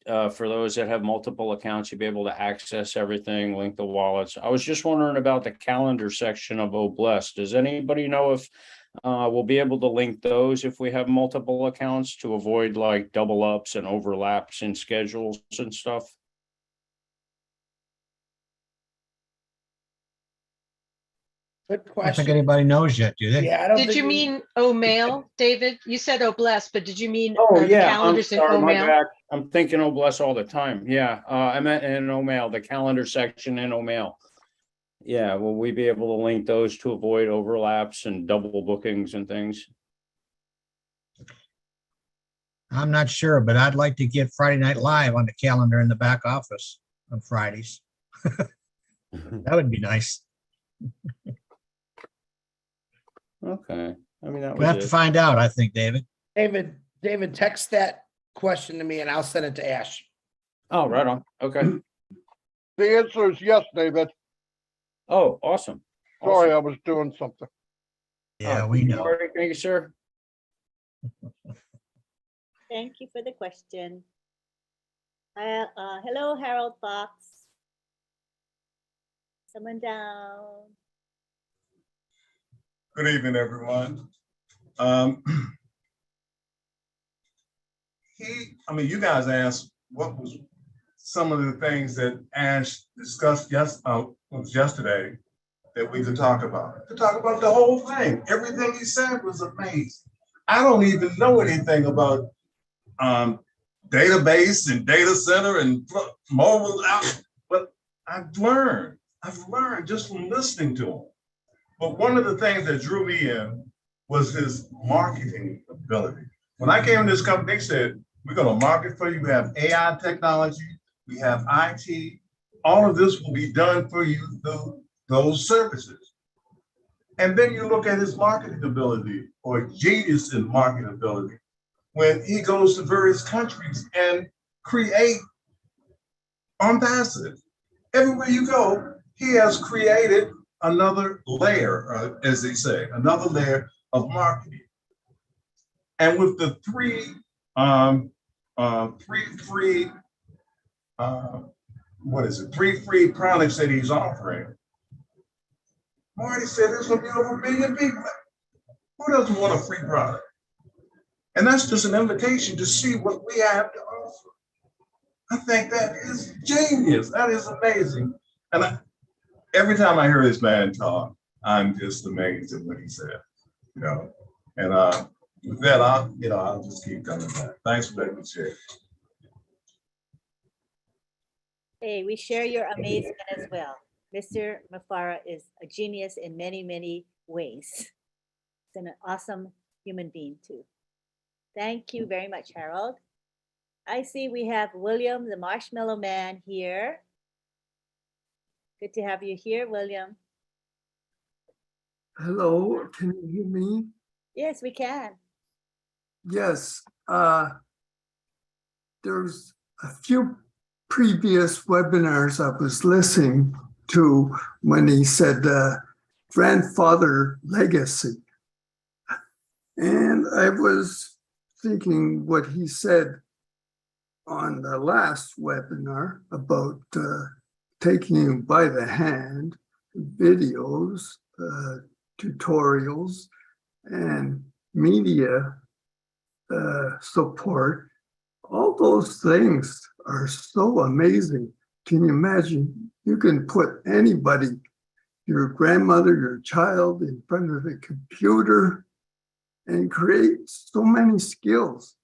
for those that have multiple accounts. You'll be able to access everything, link the wallets. I was just wondering about the calendar section of OBless. Does anybody know if we'll be able to link those if we have multiple accounts to avoid like double ups and overlaps in schedules and stuff? Good I don't question. think anybody knows yet, do they? Yeah, I don't Did think you mean OMail, David? You said OBless, but did you mean Oh the yeah, I'm calendars in sorry, my OMail? bad. I'm thinking OBless all the time. Yeah, I meant in OMail, the calendar section in OMail. Yeah, will we be able to link those to avoid overlaps and double bookings and things? I'm not sure, but I'd like to get Friday Night Live on the calendar in the back office on Fridays. That would be nice. Okay, I mean, that We'll was have to it. find out, I think, David. David, text that question to me and I'll send it to Ash. Oh, right on. Okay. The answer is yes, David. Oh, awesome. Sorry, Awesome. I was doing something. Yeah, Oh, we know. Marty, thank you, sir. Thank you for the question. Hello, Harold Fox. Someone down. Good evening, everyone. I mean, you guys asked what was some of the things that Ash discussed yesterday that we could talk about. To talk about the whole thing. Everything he said was amazing. I don't even know anything about database and data center and mobile app, but I've learned just from listening to him. But one of the things that drew me in was his marketing ability. When I came in this company, they said, we're going to market for you. We have AI technology, we have IT. All of this will be done for you through those services. And then you look at his marketing ability or genius in marketing ability when he goes to various countries and create ONPASSIVE. Everywhere you go, he has created another layer, as they say, another layer of marketing. And with the three free products that he's offering, Marty said there's gonna be over 1 million people. Who doesn't want a free product? And that's just an invitation to see what we have to offer. I think that is genius. That is amazing. And every time I hear this man talk, I'm just amazed at what he said. You know, and with that, I'll just keep coming back. Thanks for letting me share. Hey, we share your amazement as well. Mr. Mufara is a genius in many, many ways. He's an awesome human being too. Thank you very much, Harold. I see we have William, the Marshmallow Man here. Good to have you here, William. Hello, can you hear me? Yes, we can. Yes, there's a few previous webinars I was listening to when he said grandfather legacy. And I was thinking what he said on the last webinar about taking you by the hand, videos, tutorials, and media support. All those things are so amazing. Can you imagine? You can put anybody, your grandmother, your child, in front of the computer and create so many skills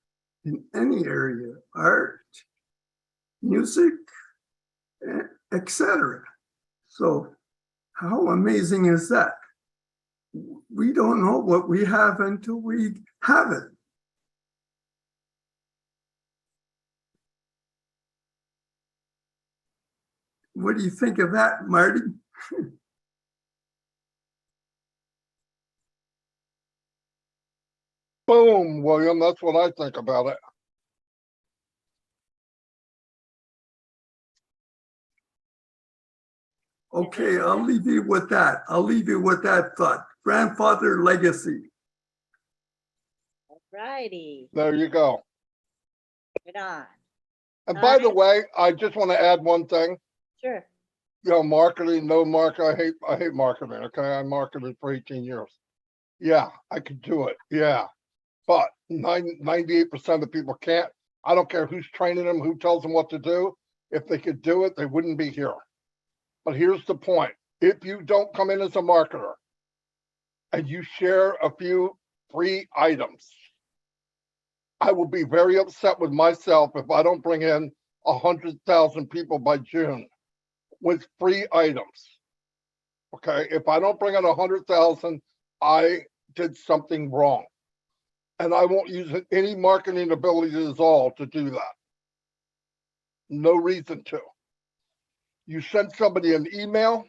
in any area, art, music, etc. So how amazing is that? We don't know what we have until we have it. What do you think of that, Marty? Boom, William, that's what I think about it. Okay, I'll leave you with that. I'll leave you with that thought. Grandfather legacy. Righty. There you go. Right on. And by the way, I just want to add one thing. Sure. You know, marketing, no market. I hate marketing. Okay, I marketed for 18 years. Yeah, I could do it. Yeah, but 98% of people can't. I don't care who's training them, who tells them what to do. If they could do it, they wouldn't be here. But here's the point. If you don't come in as a marketer and you share a few free items, I will be very upset with myself if I don't bring in 100,000 people by June with free items. Okay, if I don't bring in 100,000, I did something wrong. And I won't use any marketing abilities at all to do that. No reason to. You send somebody an email.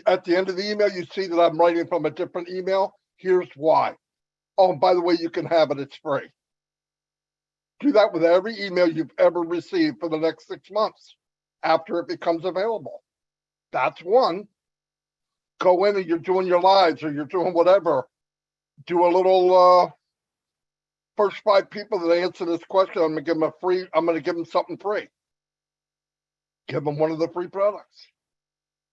At the end of the email, you see that I'm writing from a different email. Here's why. Oh, and by the way, you can have it. It's free. Do that with every email you've ever received for the next 6 months after it becomes available. That's one. Go in and you're doing your lives or you're doing whatever. Do a little first 5 people that answer this question. I'm gonna give them something free. Give them one of the free products.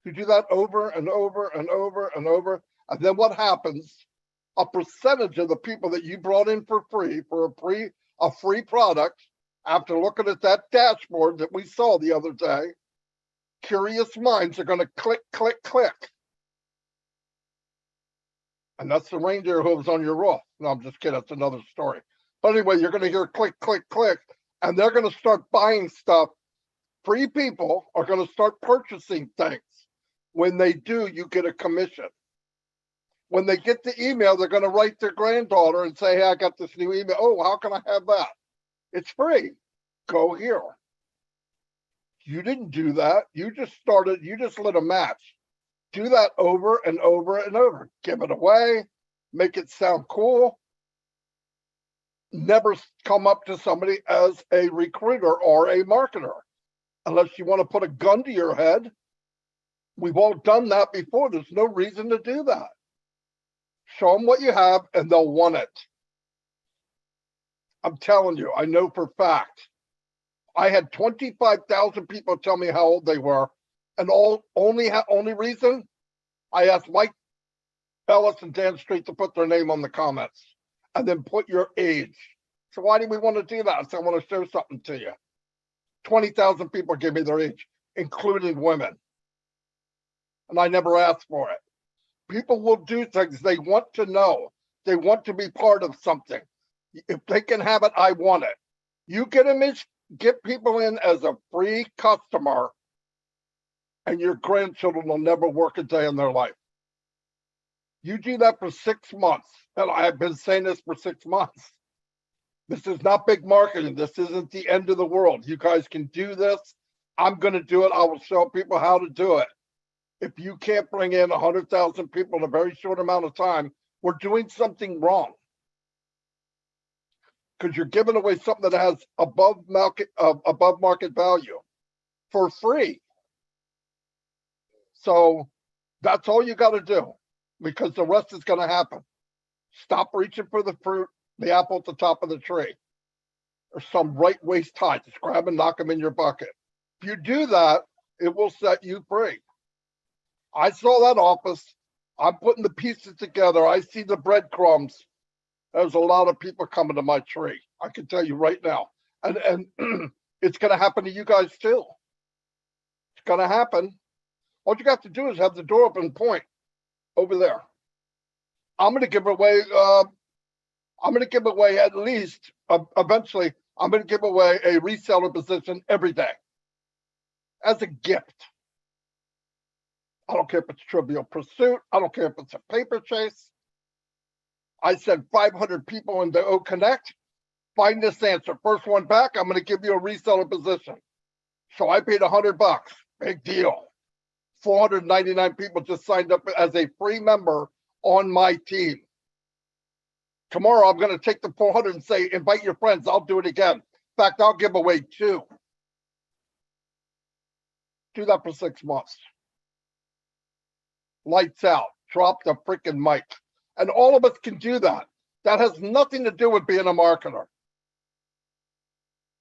You do that over and over and over and over. And then what happens a percentage of the people that you brought in for free for a free product, after looking at that dashboard that we saw the other day, curious minds are going to click, click, click. And that's the reindeer hooves on your roof. No, I'm just kidding. That's another story. But anyway, you're going to hear click, click, click, and they're going to start buying stuff. Free people are going to start purchasing things. When they do, you get a commission. When they get the email, they're going to write their granddaughter and say, hey, I got this new email. Oh, how can I have that? It's free. Go here. You didn't do that. You just lit a match. Do that over and over and over. Give it away. Make it sound cool. Never come up to somebody as a recruiter or a marketer unless you want to put a gun to your head. We've all done that before. There's no reason to do that. Show them what you have and they'll want it. I'm telling you, I know for fact. I had 25,000 people tell me how old they were, and only reason I asked Mike Ellis and Dan Street to put their name on the comments and then put your age. So why do we want to do that? I said, I want to show something to you. 20,000 people gave me their age, including women. And I never asked for it. People will do things they want to know. They want to be part of something. If they can have it, I want it. You get people in as a free customer, and your grandchildren will never work a day in their life. You do that for 6 months, and I've been saying this for 6 months. This is not big marketing. This isn't the end of the world. You guys can do this. I'm going to do it. I will show people how to do it. If you can't bring in 100,000 people in a very short amount of time, we're doing something wrong. Because you're giving away something that has above market value for free. So that's all you got to do, because the rest is going to happen. Stop reaching for the fruit, the apple at the top of the tree, or some right waist high. Just grab and knock them in your bucket. If you do that, it will set you free. I saw that office. I'm putting the pieces together. I see the breadcrumbs. There's a lot of people coming to my tree. I can tell you right now. And it's going to happen to you guys too. It's going to happen. All you got to do is have the door open and point over there. I'm going to give away at least, eventually, I'm going to give away a reseller position every day as a gift. I don't care if it's Trivial Pursuit. I don't care if it's a paper chase. I sent 500 people into O Connect. Find this answer. First one back, I'm going to give you a reseller position. So I paid $100. Big deal. 499 people just signed up as a free member on my team. Tomorrow, I'm going to take the 400 and say, invite your friends. I'll do it again. In fact, I'll give away 2. Do that for 6 months. Lights out. Drop the freaking mic. And all of us can do that. That has nothing to do with being a marketer.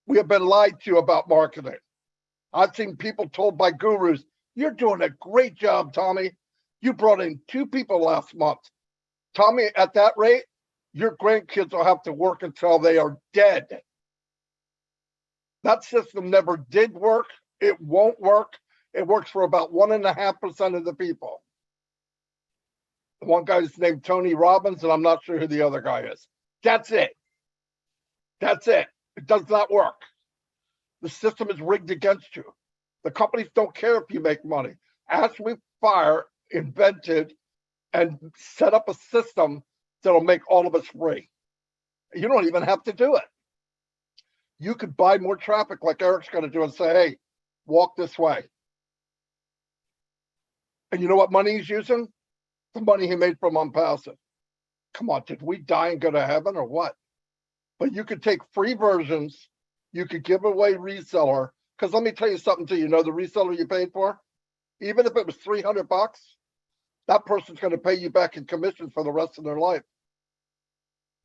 We have been lied to about marketing. I've seen people told by gurus, you're doing a great job, Tommy. You brought in 2 people last month. Tommy, at that rate, your grandkids will have to work until they are dead. That system never did work. It won't work. It works for about 1.5% of the people. One guy's named Tony Robbins, and I'm not sure who the other guy is. That's it. That's it. It does not work. The system is rigged against you. The companies don't care if you make money. Ashley Fire invented and set up a system that'll make all of us free. You don't even have to do it. You could buy more traffic like Eric's going to do and say, hey, walk this way. And you know what money he's using? The money he made from ONPASSIVE. Come on, did we die and go to heaven or what? But you could take free versions. You could give away reseller. Because let me tell you something too. You know the reseller you paid for? Even if it was $300, that person's going to pay you back in commission for the rest of their life.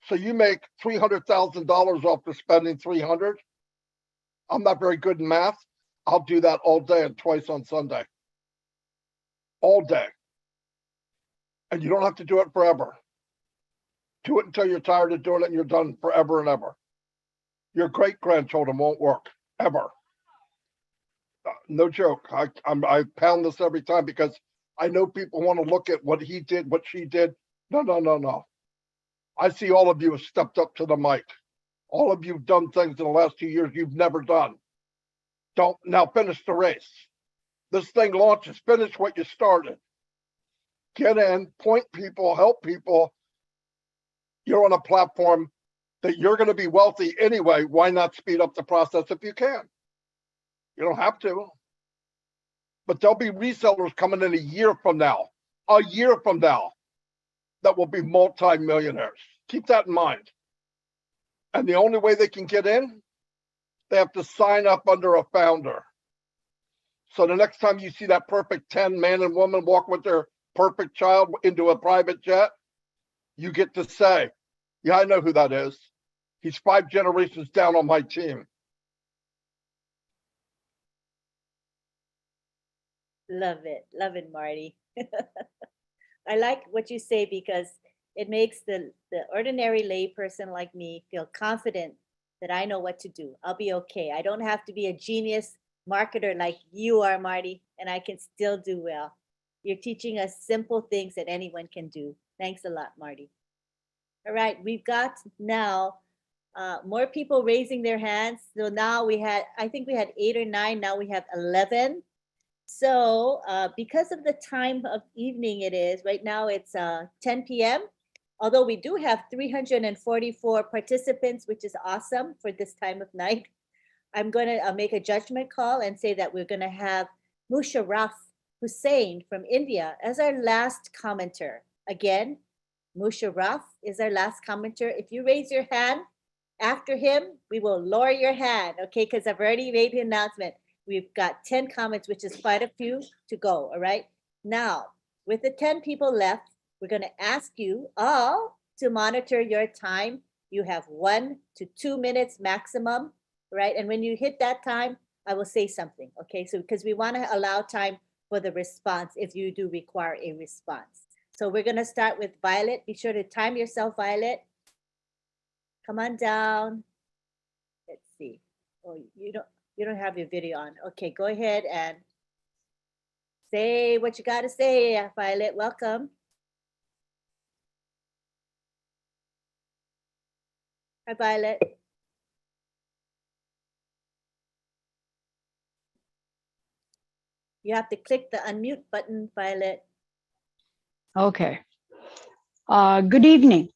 So you make $300,000 off for spending $300. I'm not very good in math. I'll do that all day and twice on Sunday. All day. And you don't have to do it forever. Do it until you're tired of doing it and you're done forever and ever. Your great-grandchildren won't work, ever. No joke. I pound this every time because I know people want to look at what he did, what she did. No. I see all of you have stepped up to the mic. All of you have done things in the last 2 years you've never done. Don't now finish the race. This thing launches, finish what you started. Get in, point people, help people. You're on a platform that you're going to be wealthy anyway. Why not speed up the process if you can? You don't have to. But there'll be resellers coming in a year from now, that will be multi-millionaires. Keep that in mind. And the only way they can get in, they have to sign up under a founder. So the next time you see that perfect 10 man and woman walk with their perfect child into a private jet, you get to say, yeah, I know who that is. He's 5 generations down on my team. Love it, Marty. I like what you say because it makes the ordinary lay person like me feel confident that I know what to do. I'll be okay. I don't have to be a genius marketer like you are, Marty, and I can still do well. You're teaching us simple things that anyone can do. Thanks a lot, Marty. All right, we've got now more people raising their hands. So now I think we had 8 or 9, now we have 11. So because of the time of evening it is, right now it's 10 p.m. Although we do have 344 participants, which is awesome for this time of night. I'm going to make a judgment call and say that we're going to have Musharraf Hussain from India as our last commenter. Again, Musharraf is our last commenter. If you raise your hand after him, we will lower your hand, okay? Because I've already made the announcement. We've got 10 comments, which is quite a few to go, all right? Now, with the 10 people left, we're going to ask you all to monitor your time. You have 1 to 2 minutes maximum, right? And when you hit that time, I will say something, okay? So because we want to allow time for the response if you do require a response. So we're going to start with Violet. Be sure to time yourself, Violet. Come on down. Let's see. Oh, you don't have your video on. Okay, go ahead and say what you got to say, Violet. Welcome. Hi, Violet. You have to click the unmute button, Violet. Okay. Good evening.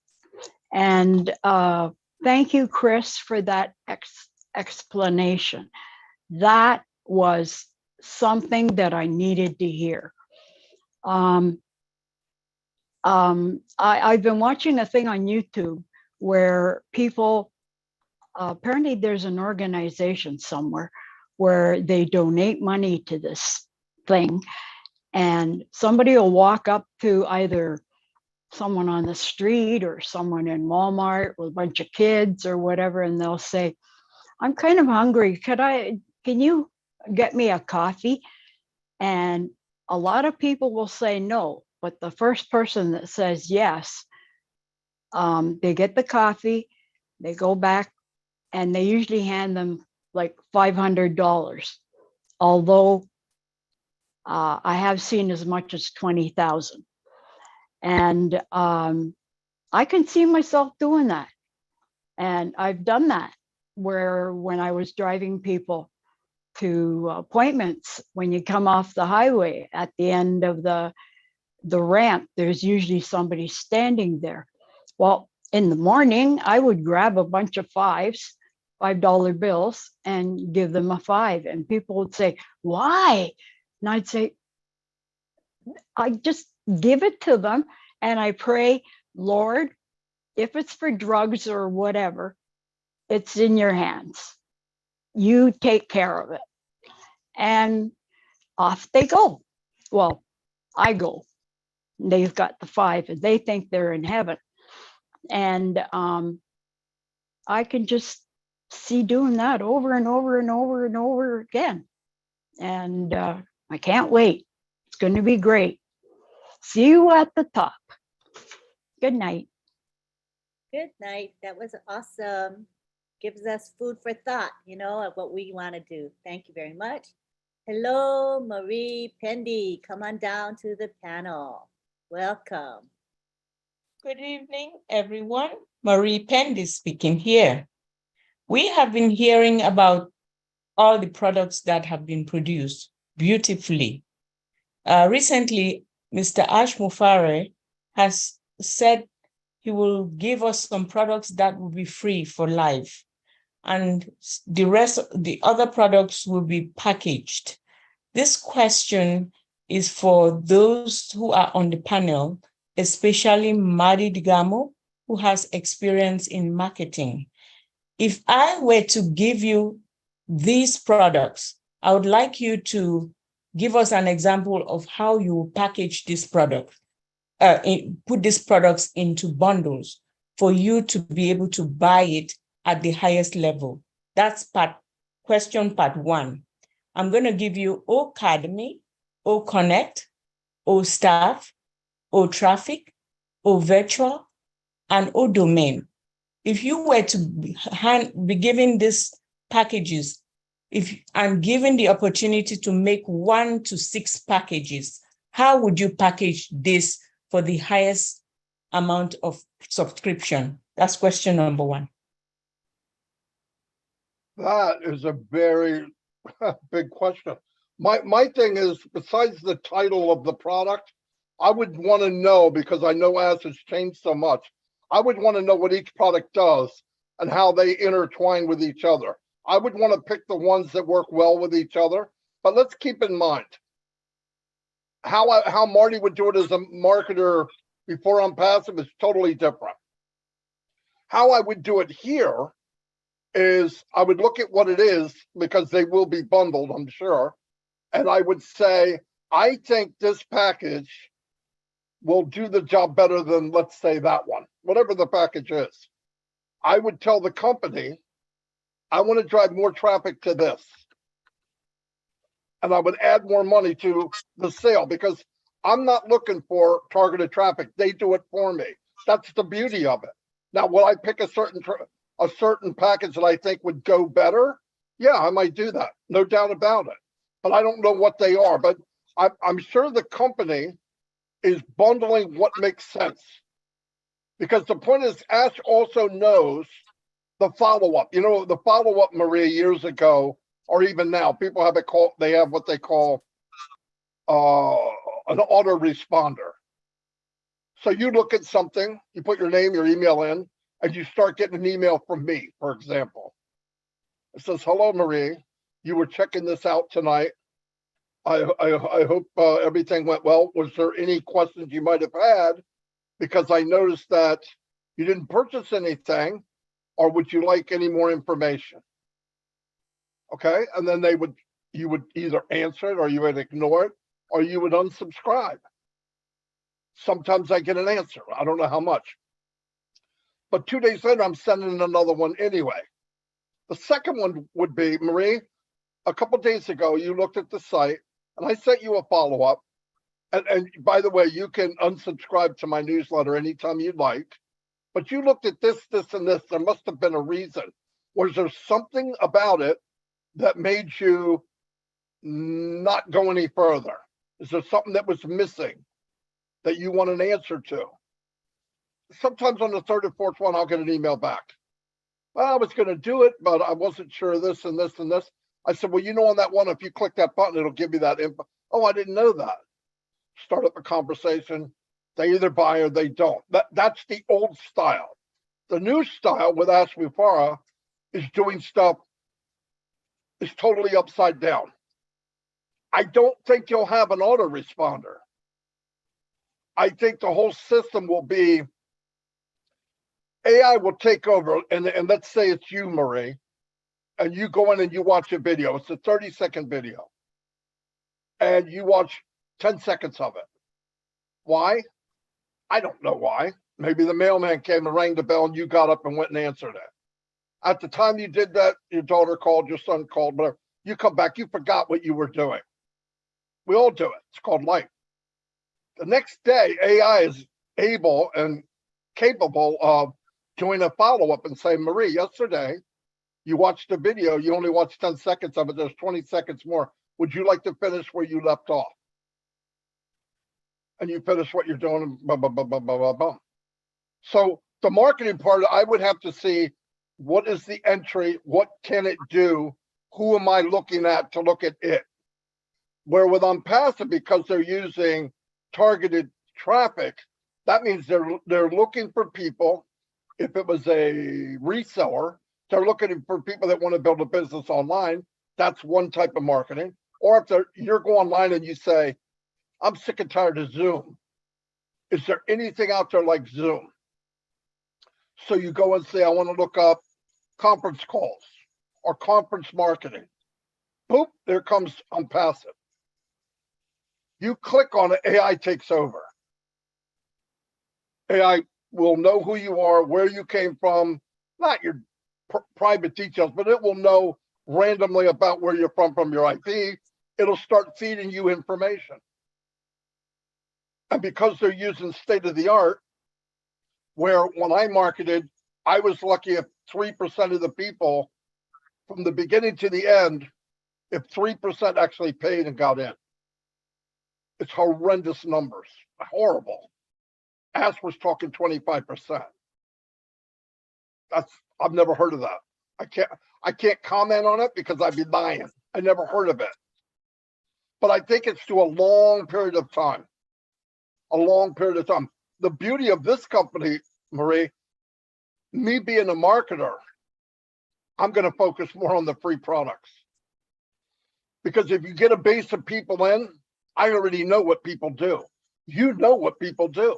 And thank you, Chris, for that explanation. That was something that I needed to hear. I've been watching a thing on YouTube where people, apparently there's an organization somewhere where they donate money to this thing, and somebody will walk up to either someone on the street or someone in Walmart with a bunch of kids or whatever, and they'll say, I'm kind of hungry. Can you get me a coffee? And a lot of people will say no, but the first person that says yes, they get the coffee, they go back, and they usually hand them like $500. Although I have seen as much as 20,000. And I can see myself doing that. And I've done that where when I was driving people to appointments, when you come off the highway at the end of the ramp, there's usually somebody standing there. Well, in the morning, I would grab a bunch of $5 bills and give them a 5. And people would say, why? And I'd say, I just give it to them. And I pray, Lord, if it's for drugs or whatever, it's in your hands. You take care of it. And off they go. Well, I go. They've got the 5 and they think they're in heaven. And I can just see doing that over and over and over and over again. And I can't wait. It's going to be great. See you at the top. Good night. Good night. That was awesome. Gives us food for thought, of what we want to do. Thank you very much. Hello, Marie Pendy. Come on down to the panel. Welcome. Good evening, everyone. Marie Pendy speaking here. We have been hearing about all the products that have been produced beautifully. Recently, Mr. Ash Mufare has said he will give us some products that will be free for life, and the rest, the other products will be packaged. This question is for those who are on the panel, especially Madi Digamo, who has experience in marketing. If I were to give you these products, I would like you to give us an example of how you package this product, put these products into bundles for you to be able to buy it at the highest level. That's question part one. I'm going to give you O Academy, O Connect, O Staff, O Traffic, O Virtual, and O Domain. If you were to be given these packages, if I'm given the opportunity to make 1 to 6 packages, how would you package this for the highest amount of subscription? That's question number one. That is a very big question. My thing is, besides the title of the product, I would want to know, because I know as has changed so much, I would want to know what each product does and how they intertwine with each other. I would want to pick the ones that work well with each other. But let's keep in mind how Marty would do it as a marketer before ONPASSIVE is totally different. How I would do it here is I would look at what it is, because they will be bundled, I'm sure. And I would say, I think this package will do the job better than, let's say, that one, whatever the package is. I would tell the company, I want to drive more traffic to this. And I would add more money to the sale, because I'm not looking for targeted traffic. They do it for me. That's the beauty of it. Now, will I pick a certain package that I think would go better? Yeah, I might do that. No doubt about it. But I don't know what they are. But I'm sure the company is bundling what makes sense. Because the point is, Ash also knows the follow-up. The follow-up, Maria, years ago, or even now, people have they have what they call an autoresponder. So you look at something, you put your name, your email in, and you start getting an email from me, for example. It says, hello, Marie, you were checking this out tonight. I hope everything went well. Was there any questions you might have had? Because I noticed that you didn't purchase anything, or would you like any more information? Okay, and then you would either answer it, or you would ignore it, or you would unsubscribe. Sometimes I get an answer. I don't know how much. But 2 days later, I'm sending another one anyway. The second one would be, Marie, a couple of days ago, you looked at the site, and I sent you a follow-up. And by the way, you can unsubscribe to my newsletter anytime you'd like. But you looked at this, and this. There must have been a reason. Was there something about it that made you not go any further? Is there something that was missing that you want an answer to? Sometimes on the third or fourth one, I'll get an email back. Well, I was going to do it, but I wasn't sure this and this and this. I said, well, on that one, if you click that button, it'll give you that info. Oh, I didn't know that. Start up a conversation. They either buy or they don't. That's the old style. The new style with Ash Mufare is doing stuff is totally upside down. I don't think you'll have an autoresponder. I think the whole system will be, AI will take over, and let's say it's you, Marie, and you go in and you watch a video. It's a 30-second video. And you watch 10 seconds of it. Why? I don't know why. Maybe the mailman came and rang the bell and you got up and went and answered it. At the time you did that, your daughter called, your son called, whatever. You come back, you forgot what you were doing. We all do it. It's called life. The next day, AI is able and capable of doing a follow-up and say, Marie, yesterday, you watched the video, you only watched 10 seconds of it, there's 20 seconds more. Would you like to finish where you left off? And you finish what you're doing, blah, blah, blah, blah, blah, blah, blah. So the marketing part, I would have to see what is the entry, what can it do, who am I looking at to look at it? Where with ONPASSIVE, because they're using targeted traffic, that means they're looking for people. If it was a reseller, they're looking for people that want to build a business online. That's one type of marketing. Or if you're going online and you say, I'm sick and tired of Zoom. Is there anything out there like Zoom? So you go and say, I want to look up conference calls or conference marketing. Boop, there comes ONPASSIVE. You click on it, AI takes over. AI will know who you are, where you came from, not your private details, but it will know randomly about where you're from your IP. It'll start feeding you information. And because they're using state of the art, where when I marketed, I was lucky if 3% of the people from the beginning to the end, if 3% actually paid and got in. It's horrendous numbers, horrible. Ash was talking 25%. I've never heard of that. I can't comment on it because I'd be lying. I never heard of it. But I think it's to a long period of time. A long period of time. The beauty of this company, Marie, me being a marketer, I'm going to focus more on the free products. Because if you get a base of people in, I already know what people do. You know what people do.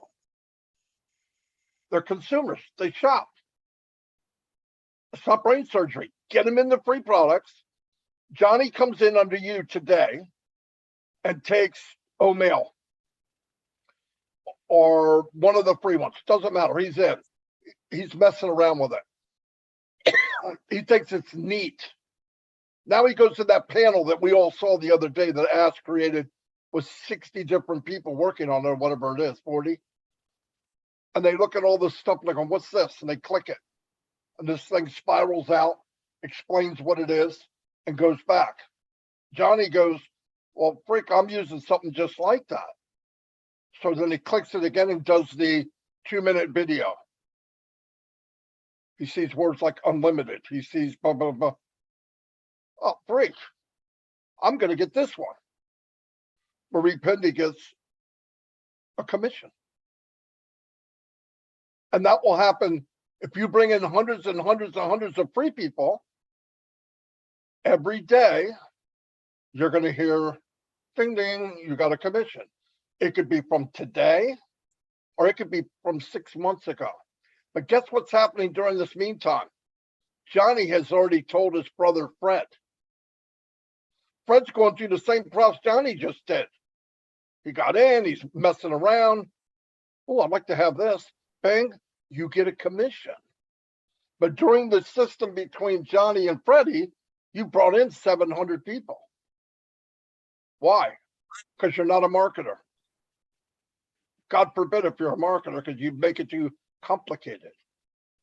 They're consumers. They shop. Stop brain surgery. Get them in the free products. Johnny comes in under you today and takes O'Mail or one of the free ones. Doesn't matter. He's in. He's messing around with it. He thinks it's neat. Now he goes to that panel that we all saw the other day that Ash created with 60 different people working on it, whatever it is, 40. And they look at all this stuff like, what's this? And they click it. And this thing spirals out, explains what it is, and goes back. Johnny goes, well, freak, I'm using something just like that. So then he clicks it again and does the 2-minute video. He sees words like unlimited. He sees blah, blah, blah. Oh, freak. I'm going to get this one. Marie Pendy gets a commission. And that will happen if you bring in hundreds and hundreds and hundreds of free people. Every day, you're going to hear, ding, ding, you got a commission. It could be from today, or it could be from 6 months ago. But guess what's happening during this meantime? Johnny has already told his brother, Fred. Fred's going through the same process Johnny just did. He got in, he's messing around. Oh, I'd like to have this. Bang, you get a commission. But during the system between Johnny and Freddie, you brought in 700 people. Why? Because you're not a marketer. God forbid if you're a marketer, because you make it too complicated.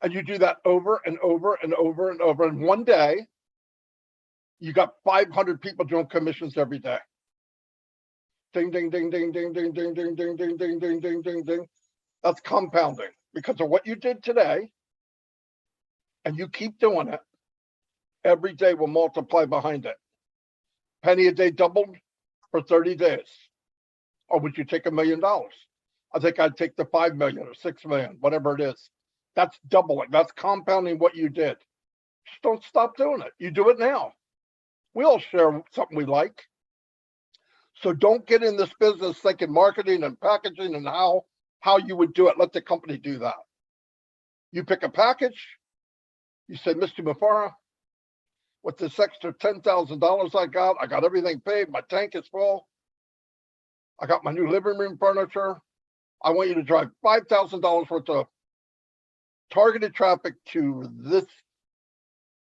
And you do that over and over and over and over. And one day, you got 500 people doing commissions every day. Ding, ding, ding, ding, ding, ding, ding, ding, ding, ding, ding, ding, ding, ding, ding. That's compounding because of what you did today. And you keep doing it. Every day will multiply behind it. Penny a day doubled for 30 days. Or would you take $1 million? I think I'd take the 5 million or 6 million, whatever it is. That's doubling. That's compounding what you did. Just don't stop doing it. You do it now. We all share something we like. So don't get in this business thinking marketing and packaging and how you would do it. Let the company do that. You pick a package. You say, Mr. Mufara, with this extra $10,000 I got everything paid. My tank is full. I got my new living room furniture. I want you to drive $5,000 worth of targeted traffic to this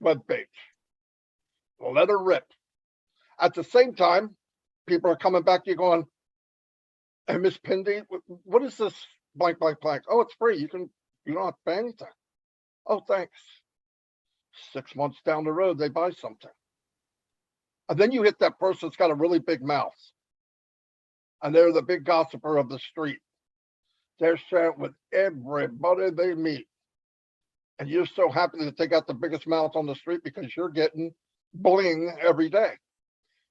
webpage. Let her rip. At the same time, people are coming back to you going, hey, Miss Pendy, what is this blank, blank, blank? Oh, it's free. You don't have to pay anything. Oh, thanks. 6 months down the road, they buy something. And then you hit that person that's got a really big mouth. And they're the big gossiper of the street. They're sharing with everybody they meet. And you're so happy that they got the biggest mouth on the street because you're getting bling every day.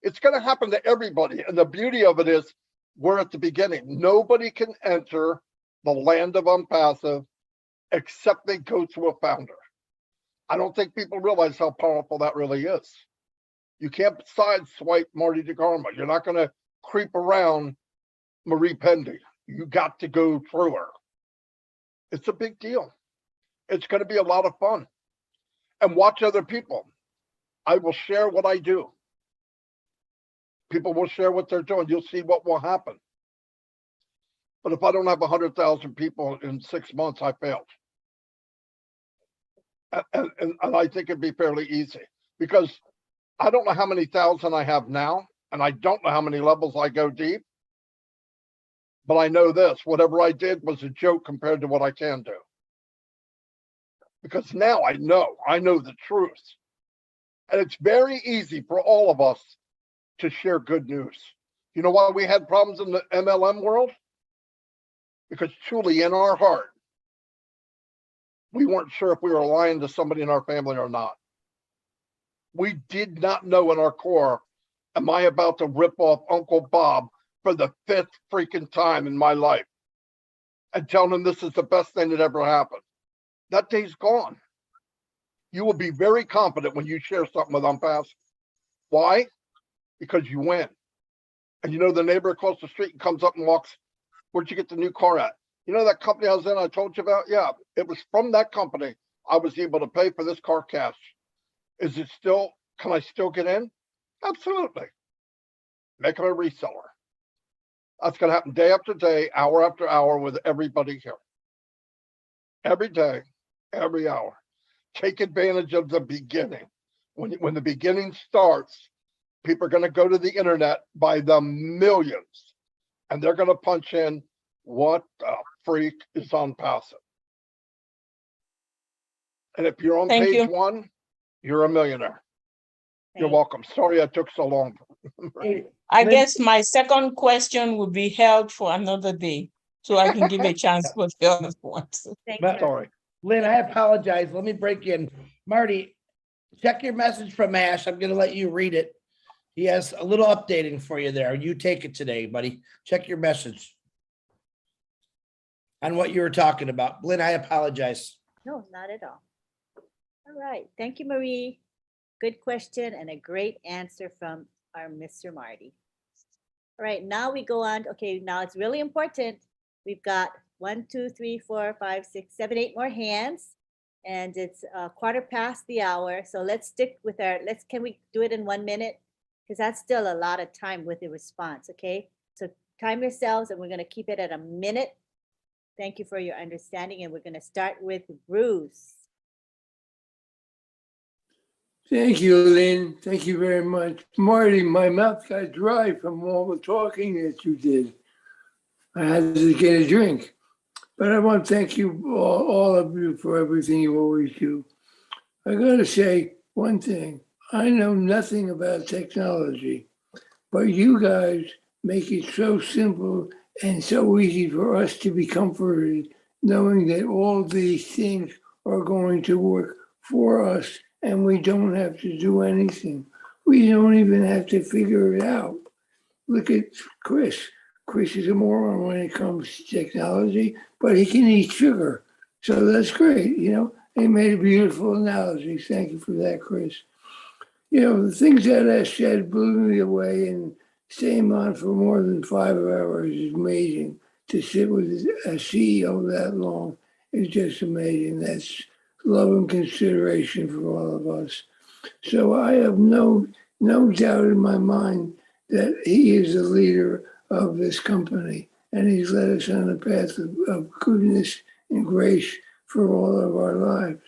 It's going to happen to everybody. And the beauty of it is we're at the beginning. Nobody can enter the land of ONPASSIVE except they go through a founder. I don't think people realize how powerful that really is. You can't sideswipe Marty DeGarmo. You're not going to creep around Marie Pendy. You got to go through her. It's a big deal. It's going to be a lot of fun. And watch other people. I will share what I do. People will share what they're doing. You'll see what will happen. But if I don't have 100,000 people in 6 months, I failed. And I think it'd be fairly easy because I don't know how many thousand I have now, and I don't know how many levels I go deep. But I know this, whatever I did was a joke compared to what I can do. Because now I know the truth. And it's very easy for all of us to share good news. You know why we had problems in the MLM world? Because truly in our heart, we weren't sure if we were lying to somebody in our family or not. We did not know in our core, am I about to rip off Uncle Bob for the 5th freaking time in my life and tell him this is the best thing that ever happened? That day's gone. You will be very confident when you share something with ONPASSIVE. Why? Because you win. And you know the neighbor across the street comes up and walks, where'd you get the new car at? You know that company I was in, I told you about? Yeah, it was from that company I was able to pay for this car cash. Is it still, can I still get in? Absolutely. Make them a reseller. That's going to happen day after day, hour after hour with everybody here. Every day, every hour. Take advantage of the beginning. When the beginning starts, people are going to go to the internet by the millions, and they're going to punch in, what the freak is ONPASSIVE? And if you're on Thank page you. 1, you're a millionaire. You're welcome. Sorry I took so long. I guess my second question would be held for another day, so I can give a chance for the other ones. But- Sorry. Lynn, I apologize. Let me break in. Marty, check your message from Ash. I'm going to let you read it. He has a little updating for you there. You take it today, buddy. Check your message on what you were talking about. Lynn, I apologize. No, not at all. All right. Thank you, Marie. Good question and a great answer from our Mr. Marty. All right, now we go on. Okay, now it's really important. We've got 1, 2, 3, 4, 5, 6, 7, 8 more hands, and it's 1/4 the hour. So let's stick with our, can we do it in 1 minute? Because that's still a lot of time with the response, okay? So time yourselves, and we're gonna keep it at a minute. Thank you for your understanding, and we're gonna start with Bruce. Thank you, Lynn. Thank you very much. Marty, my mouth got dry from all the talking that you did. I had to get a drink. But I want to thank you, all of you, for everything you always do. I got to say one thing. I know nothing about technology, but you guys make it so simple and so easy for us to be comforted, knowing that all these things are going to work for us and we don't have to do anything. We don't even have to figure it out. Look at Chris. Chris is a moron when it comes to technology, but he can eat sugar. So that's great, you know. He made a beautiful analogy. Thank you for that, Chris. You know, the things that I said blew me away, and staying on for more than 5 hours is amazing. To sit with a CEO that long is just amazing. That's love and consideration for all of us. So I have no doubt in my mind that he is the leader of this company, and he's led us on a path of goodness and grace for all of our lives.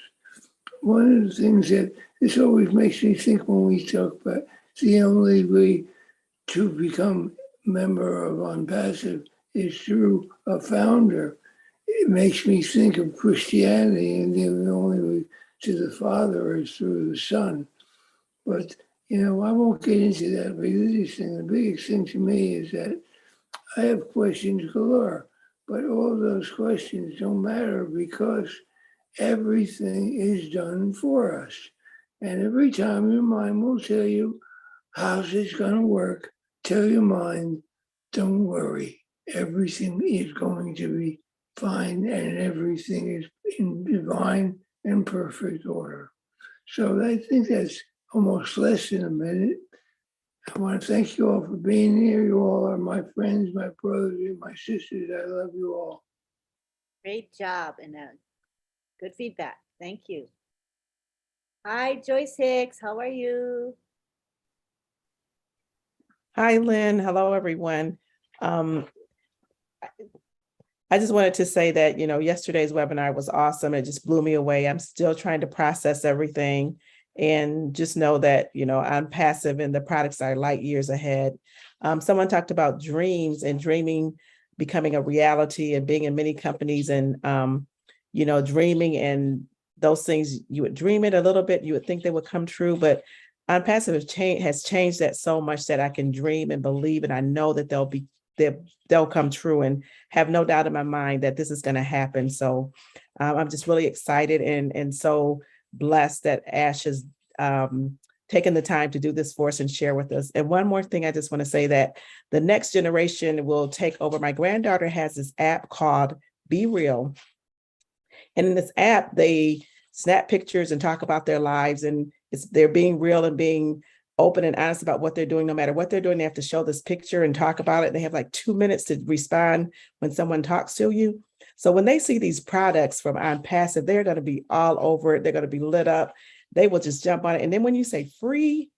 One of the things that this always makes me think when we talk about the only way to become member of ONPASSIVE is through a founder. it makes me think of Christianity, and the only way to the Father is through the Son. But, you know, I won't get into that religious thing. The biggest thing to me is that I have questions galore, but all those questions don't matter because everything is done for us. And every time your mind will tell you how's this going to work, tell your mind, don't worry. Everything is going to be fine and everything is in divine and perfect order. So I think that's almost less than a minute. I want to thank you all for being here. You all are my friends, my brothers, and my sisters. I love you all. Great job and good feedback. Thank you. Hi, Joyce Hicks. How are you? Hi, Lynn. Hello, everyone. I just wanted to say that, you know, yesterday's webinar was awesome. It just blew me away. I'm still trying to process everything and just know that, you know, I'm passive and the products are light years ahead. Someone talked about dreams and dreaming becoming a reality and being in many companies and, you know, dreaming and those things, you would dream it a little bit, you would think they would come true, but ONPASSIVE has changed that so much that I can dream and believe, and I know that they'll come true and have no doubt in my mind that this is going to happen. So I'm just really excited and so blessed that Ash has taken the time to do this for us and share with us. And one more thing, I just want to say that the next generation will take over. My granddaughter has this app called Be Real. And in this app, they snap pictures and talk about their lives, and they're being real and being open and honest about what they're doing. No matter what they're doing, they have to show this picture and talk about it. They have like 2 minutes to respond when someone talks to you. So when they see these products from ONPASSIVE, they're going to be all over it. They're going to be lit up. They will just jump on it. And then when you say free,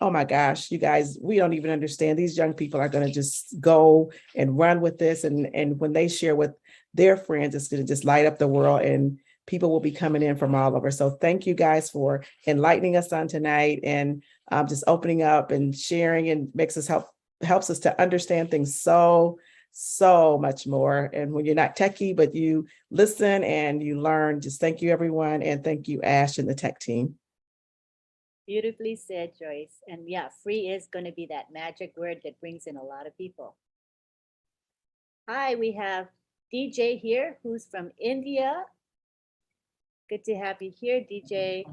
oh my gosh, you guys, we don't even understand. These young people are going to just go and run with this. And when they share with their friends, it's going to just light up the world and people will be coming in from all over. So thank you guys for enlightening us on tonight and just opening up and sharing, and helps us to understand things so much more. And when you're not techie, but you listen and you learn, just thank you, everyone. And thank you, Ash and the tech team. Beautifully said, Joyce. And yeah, free is going to be that magic word that brings in a lot of people. Hi, we have DJ here, who's from India. Good to have you here, DJ.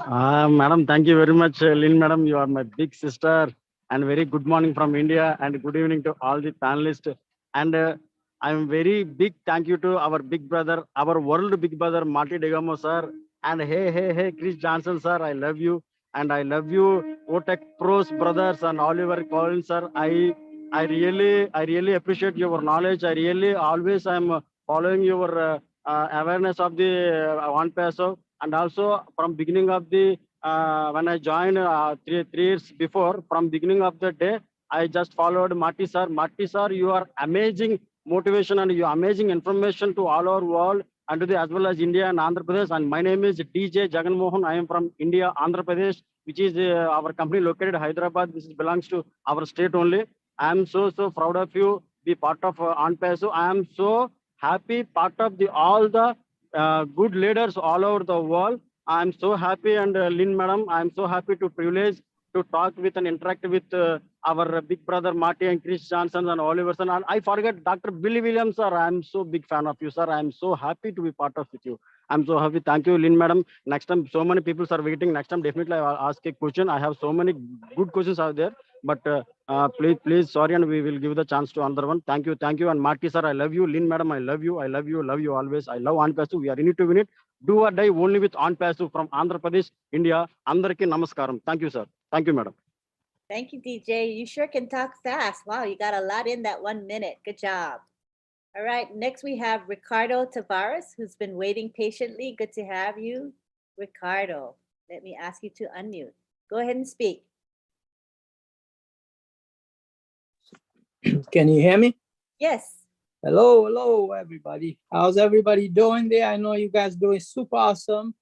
Madam, thank you very much, Lynn Madam. You are my big sister, and very good morning from India, and good evening to all the panelists. And I'm very big thank you to our big brother, our world big brother, Marty Degamo sir. And hey, Chris Johnson sir, I love you, and I love you, OTech Pros brothers and Oliver Collins sir. I really appreciate your knowledge. I really always am following your awareness of the ONPASSIVE, and also from beginning of the when I joined three years before, from beginning of the day, I just followed Marty sir. Marty sir, you are amazing motivation and you amazing information to all our world and to the, as well as India and Andhra Pradesh. And my name is DJ Jagan Mohan. I am from India, Andhra Pradesh, which is our company located in Hyderabad. This belongs to our state only. I am so proud of you, be part of ONPASSIVE. I am so happy, part of the all the good leaders all over the world. I'm so happy, and Lynn Madam, I'm so happy to privilege to talk with and interact with our big brother Marty and Chris Johnson and Oliver. And I forget Dr. Billy Williams, sir. I'm so big fan of you, sir. I'm so happy to be part of with you. I'm so happy. Thank you, Lynn Madam. Next time, so many people are waiting. Next time, definitely I'll ask a question. I have so many good questions out there. But please, sorry, and we will give the chance to another one. Thank you. And Marty, sir, I love you. Lynn Madam, I love you always. I love ONPASSIVE. We are in it to win it. Do or die only with ONPASSIVE from Andhra Pradesh, India. Andarki namaskaram. Thank you, sir. Thank you, madam. Thank you, DJ. You sure can talk fast. Wow, you got a lot in that 1 minute. Good job. All right, next we have Ricardo Tavares, who's been waiting patiently. Good to have you, Ricardo. Let me ask you to unmute. Go ahead and speak. Can you hear me? Yes. Hello, everybody. How's everybody doing there? I know you guys doing super awesome.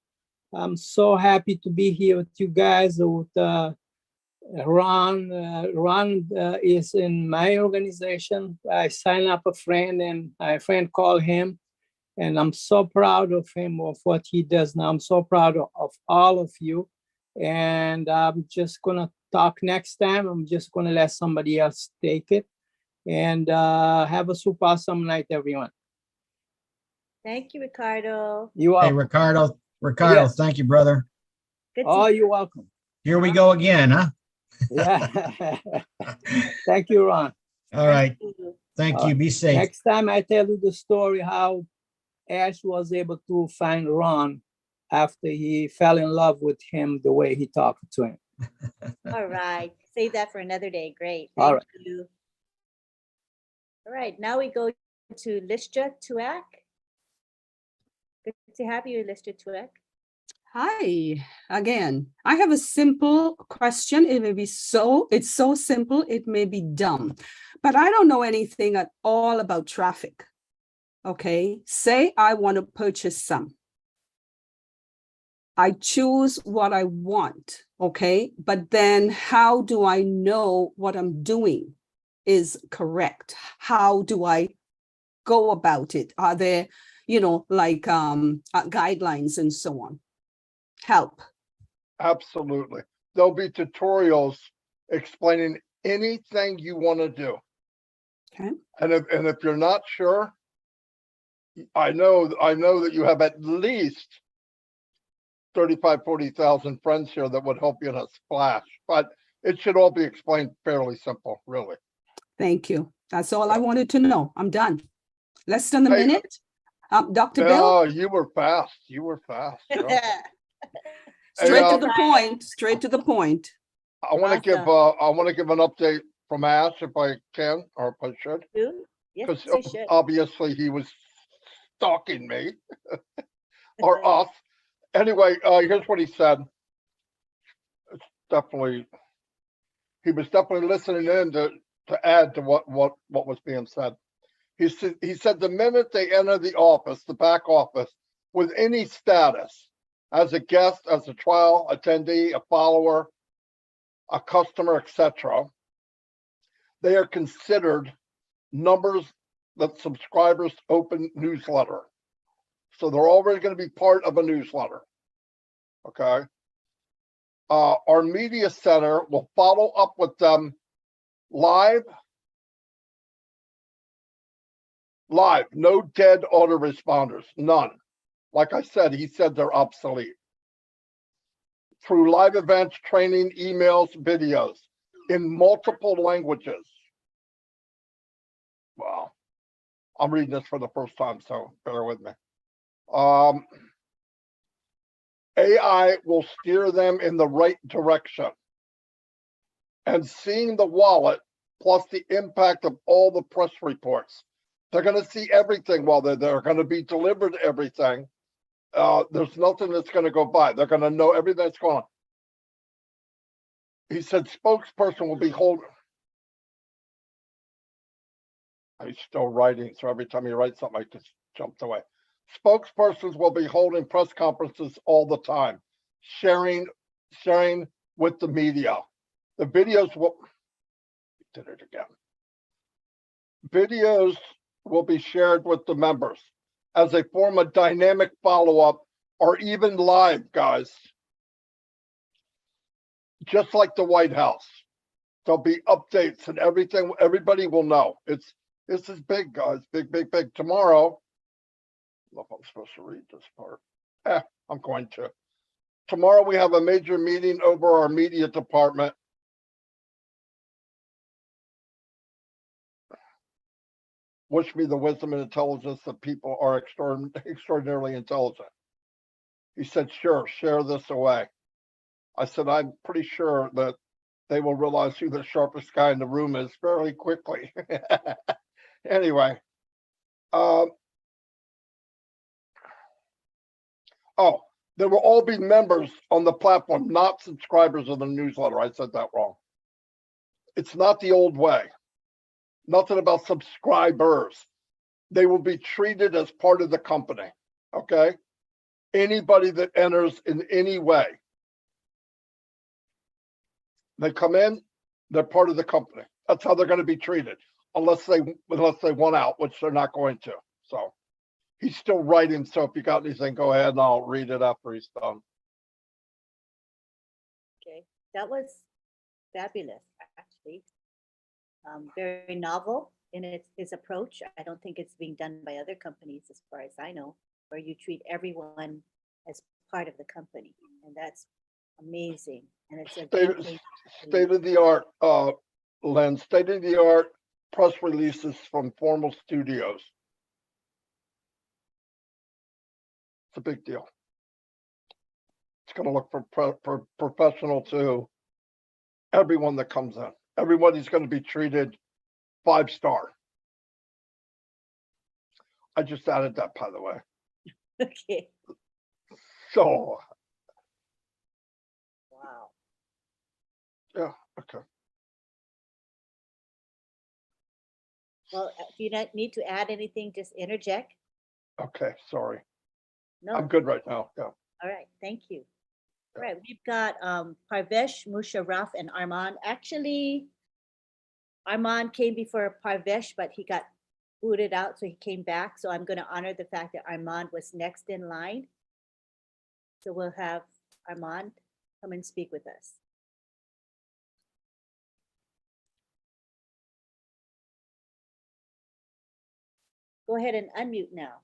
I'm so happy to be here with you guys with Ron, is in my organization. I sign up a friend and my friend called him, and I'm so proud of him, of what he does now. I'm so proud of all of you. And I'm just gonna talk next time. I'm just gonna let somebody else take it. And have a super awesome night, everyone. Thank you, Ricardo. You Hey, are. Ricardo, Yes. thank you, brother. Good to Oh, you're welcome. Here we go again, huh? Yeah. Thank you, Ron. All right. you. Thank you. Be safe. Next time I tell you the story how Ash was able to find Ron after he fell in love with him, the way he talked to him. All right. Save that for another day. Great. All Thank right. you. All right. Now we go to Listra Tuak. Good to have you, Listra Tuak. Hi again. I have a simple question. It may be it's so simple, it may be dumb, but I don't know anything at all about traffic. Okay, say I want to purchase some. I choose what I want, okay? But then how do I know what I'm doing is correct? How do I go about it? Are there, like guidelines and so on? Help. Absolutely. There'll be tutorials explaining anything you want to do. Okay. And if you're not sure, I know that you have at least 40,000 friends here that would help you in a splash, but it should all be explained fairly simple, really. Thank you. That's all I wanted to know. I'm done. Less than a Hey, minute. Dr. Bill, Oh, you were fast. You were fast. Yeah. straight Hey, to the point, straight to the point. I want to give an update from Ash if I can, or if I should. Yes, Because you should. obviously he was stalking me or us. Anyway, here's what he said. It's definitely, he was definitely listening in to add to what was being said. He said the minute they enter the office, the back office, with any status, as a guest, as a trial attendee, a follower, a customer, etc., they are considered numbers that subscribers open newsletter. So they're already going to be part of a newsletter. Okay. Our media center will follow up with them live, no dead autoresponders, none. Like I said, he said they're obsolete. Through live events, training, emails, videos in multiple languages. Wow. I'm reading this for the first time, so bear with me. AI will steer them in the right direction. And seeing the wallet plus the impact of all the press reports. They're going to see everything while they're there. They're going to be delivered everything. There's nothing that's going to go by. They're going to know everything that's going on. He said spokesperson will be holding. He's still writing, so every time he writes something, I just jumped away. Spokespersons will be holding press conferences all the time, sharing with the media. The videos will, did it again. Videos will be shared with the members as a form of dynamic follow-up or even live, guys. Just like the White House. There'll be updates and everything. Everybody will know. This is big, guys. Big, big, big. Tomorrow, I don't know if I'm supposed to read this part. I'm going to. Tomorrow we have a major meeting over our media department. Wish me the wisdom and intelligence that people are extraordinarily intelligent. He said, sure, share this away. I said, I'm pretty sure that they will realize who the sharpest guy in the room is fairly quickly. Anyway. There will all be members on the platform, not subscribers of the newsletter. I said that wrong. It's not the old way. Nothing about subscribers. They will be treated as part of the company. Okay. Anybody that enters in any way. They come in, they're part of the company. That's how they're going to be treated, unless they want out, which they're not going to. So he's still writing. So if you got anything, go ahead and I'll read it after he's done. Okay, that was fabulous, actually. Very novel in his approach. I don't think it's being done by other companies, as far as I know, where you treat everyone as part of the company, and that's amazing. And it's a great thing. State of the art, Len, state of the art press releases from formal studios. It's a big deal. It's going to look for professional to everyone that comes in. Everybody's going to be treated 5-star. I just added that, by the way. Okay. So, wow. Yeah, okay. Well, if you don't need to add anything, just interject. Okay, sorry. No. I'm good right now. Yeah. All right, thank you. All right, we've got Parvesh, Musharraf, and Armand. Actually, Armand came before Parvesh, but he got booted out, so he came back. So I'm going to honor the fact that Armand was next in line. So we'll have Armand come and speak with us. Go ahead and unmute now.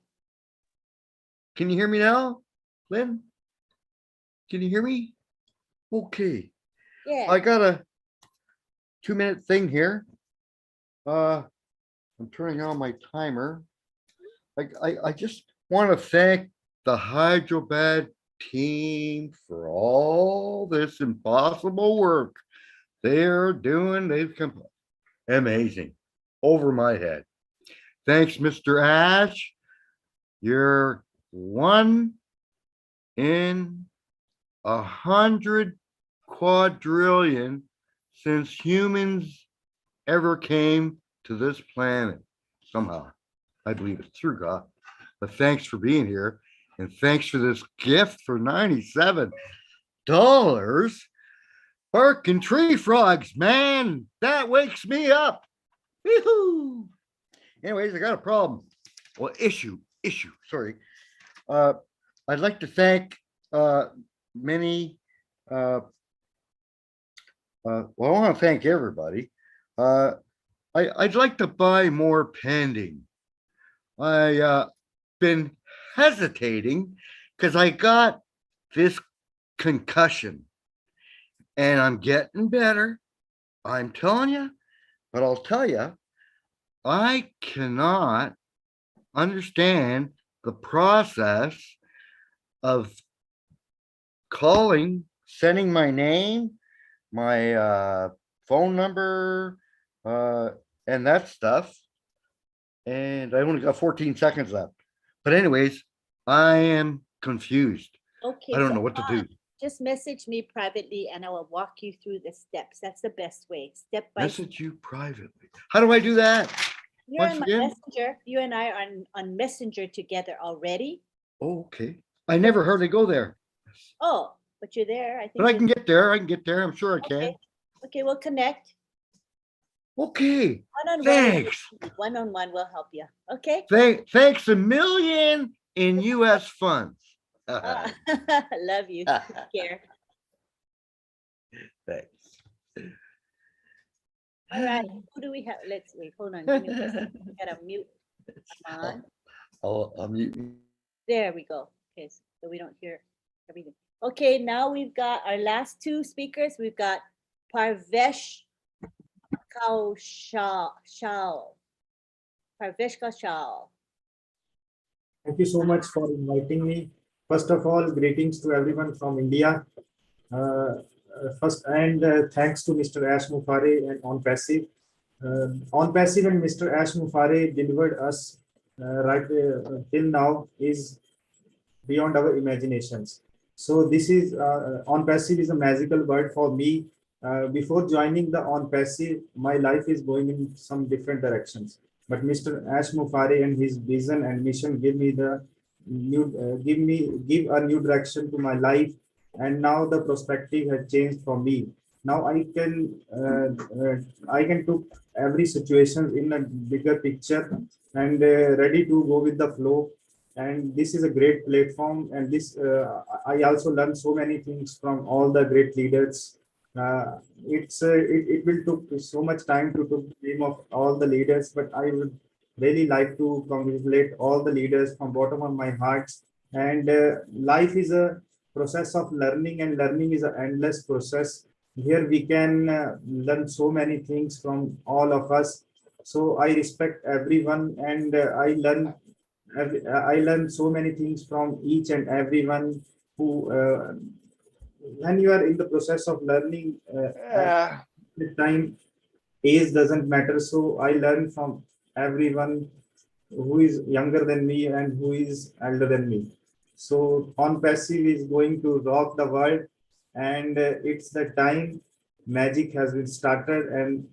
Can you hear me now, Lynn? Can you hear me? Okay. Yeah. I got a 2-minute thing here. I'm turning on my timer. I just want to thank the Hyderabad team for all this impossible work they're doing. They've come amazing, over my head. Thanks, Mr. Ash. You're 1 in 100 quadrillion since humans ever came to this planet. Somehow, I believe it's through God. But thanks for being here, and thanks for this gift for $97. Barking tree frogs, man, that wakes me up. Woo-hoo. Anyways, I got a problem. Well, issue, sorry. I'd like to thank many, well, I want to thank everybody. I'd like to buy more pending. I been hesitating because I got this concussion and I'm getting better. I'm telling you, but I'll tell you, I cannot understand the process of calling, sending my name, my phone number, and that stuff. And I only got 14 seconds left. But anyways, I am confused. Okay. I don't know what to do. Just message me privately and I will walk you through the steps. That's the best way. Step by step. Message you privately. How do I do that? You're Once on my again? messenger. You and I are on Messenger together already. Oh, okay. I never hardly go there. Oh, but you're there. I think. But I can get there. I can get there. I'm sure I can. Okay, we'll connect. Okay. One-on-one. Thanks. One-on-one will help you. Okay. Thanks a million in US funds. Love you. Take care. Thanks. All right. Who do we have? Let's wait. Hold on. Give me a second. I gotta mute. Come on. I'll mute. There we go. Okay, so we don't hear everything. Okay, now we've got our last two speakers. We've got Parvesh Kaushal. Parvesh Kaushal. Thank you so much for inviting me. First of all, greetings to everyone from India. Thanks to Mr. Ash Mufare and ONPASSIVE. ONPASSIVE and Mr. Ash Mufare delivered us till now is beyond our imaginations. So this is ONPASSIVE is a magical word for me. Before joining the ONPASSIVE, my life is going in some different directions. But Mr. Ash Mufare and his vision and mission give me the give a new direction to my life, and now the perspective has changed for me. Now I can took every situation in a bigger picture and ready to go with the flow. And this is a great platform. And this I also learned so many things from all the great leaders. It will took so much time to took the name of all the leaders, but I would really like to congratulate all the leaders from bottom of my heart. And life is a process of learning, and learning is an endless process. Here we can learn so many things from all of us. So I respect everyone, and I learn so many things from each and everyone who when you are in the process of learning at the time, age doesn't matter. So I learn from everyone who is younger than me and who is elder than me. So on passive is going to rock the world, and it's the time magic has been started, and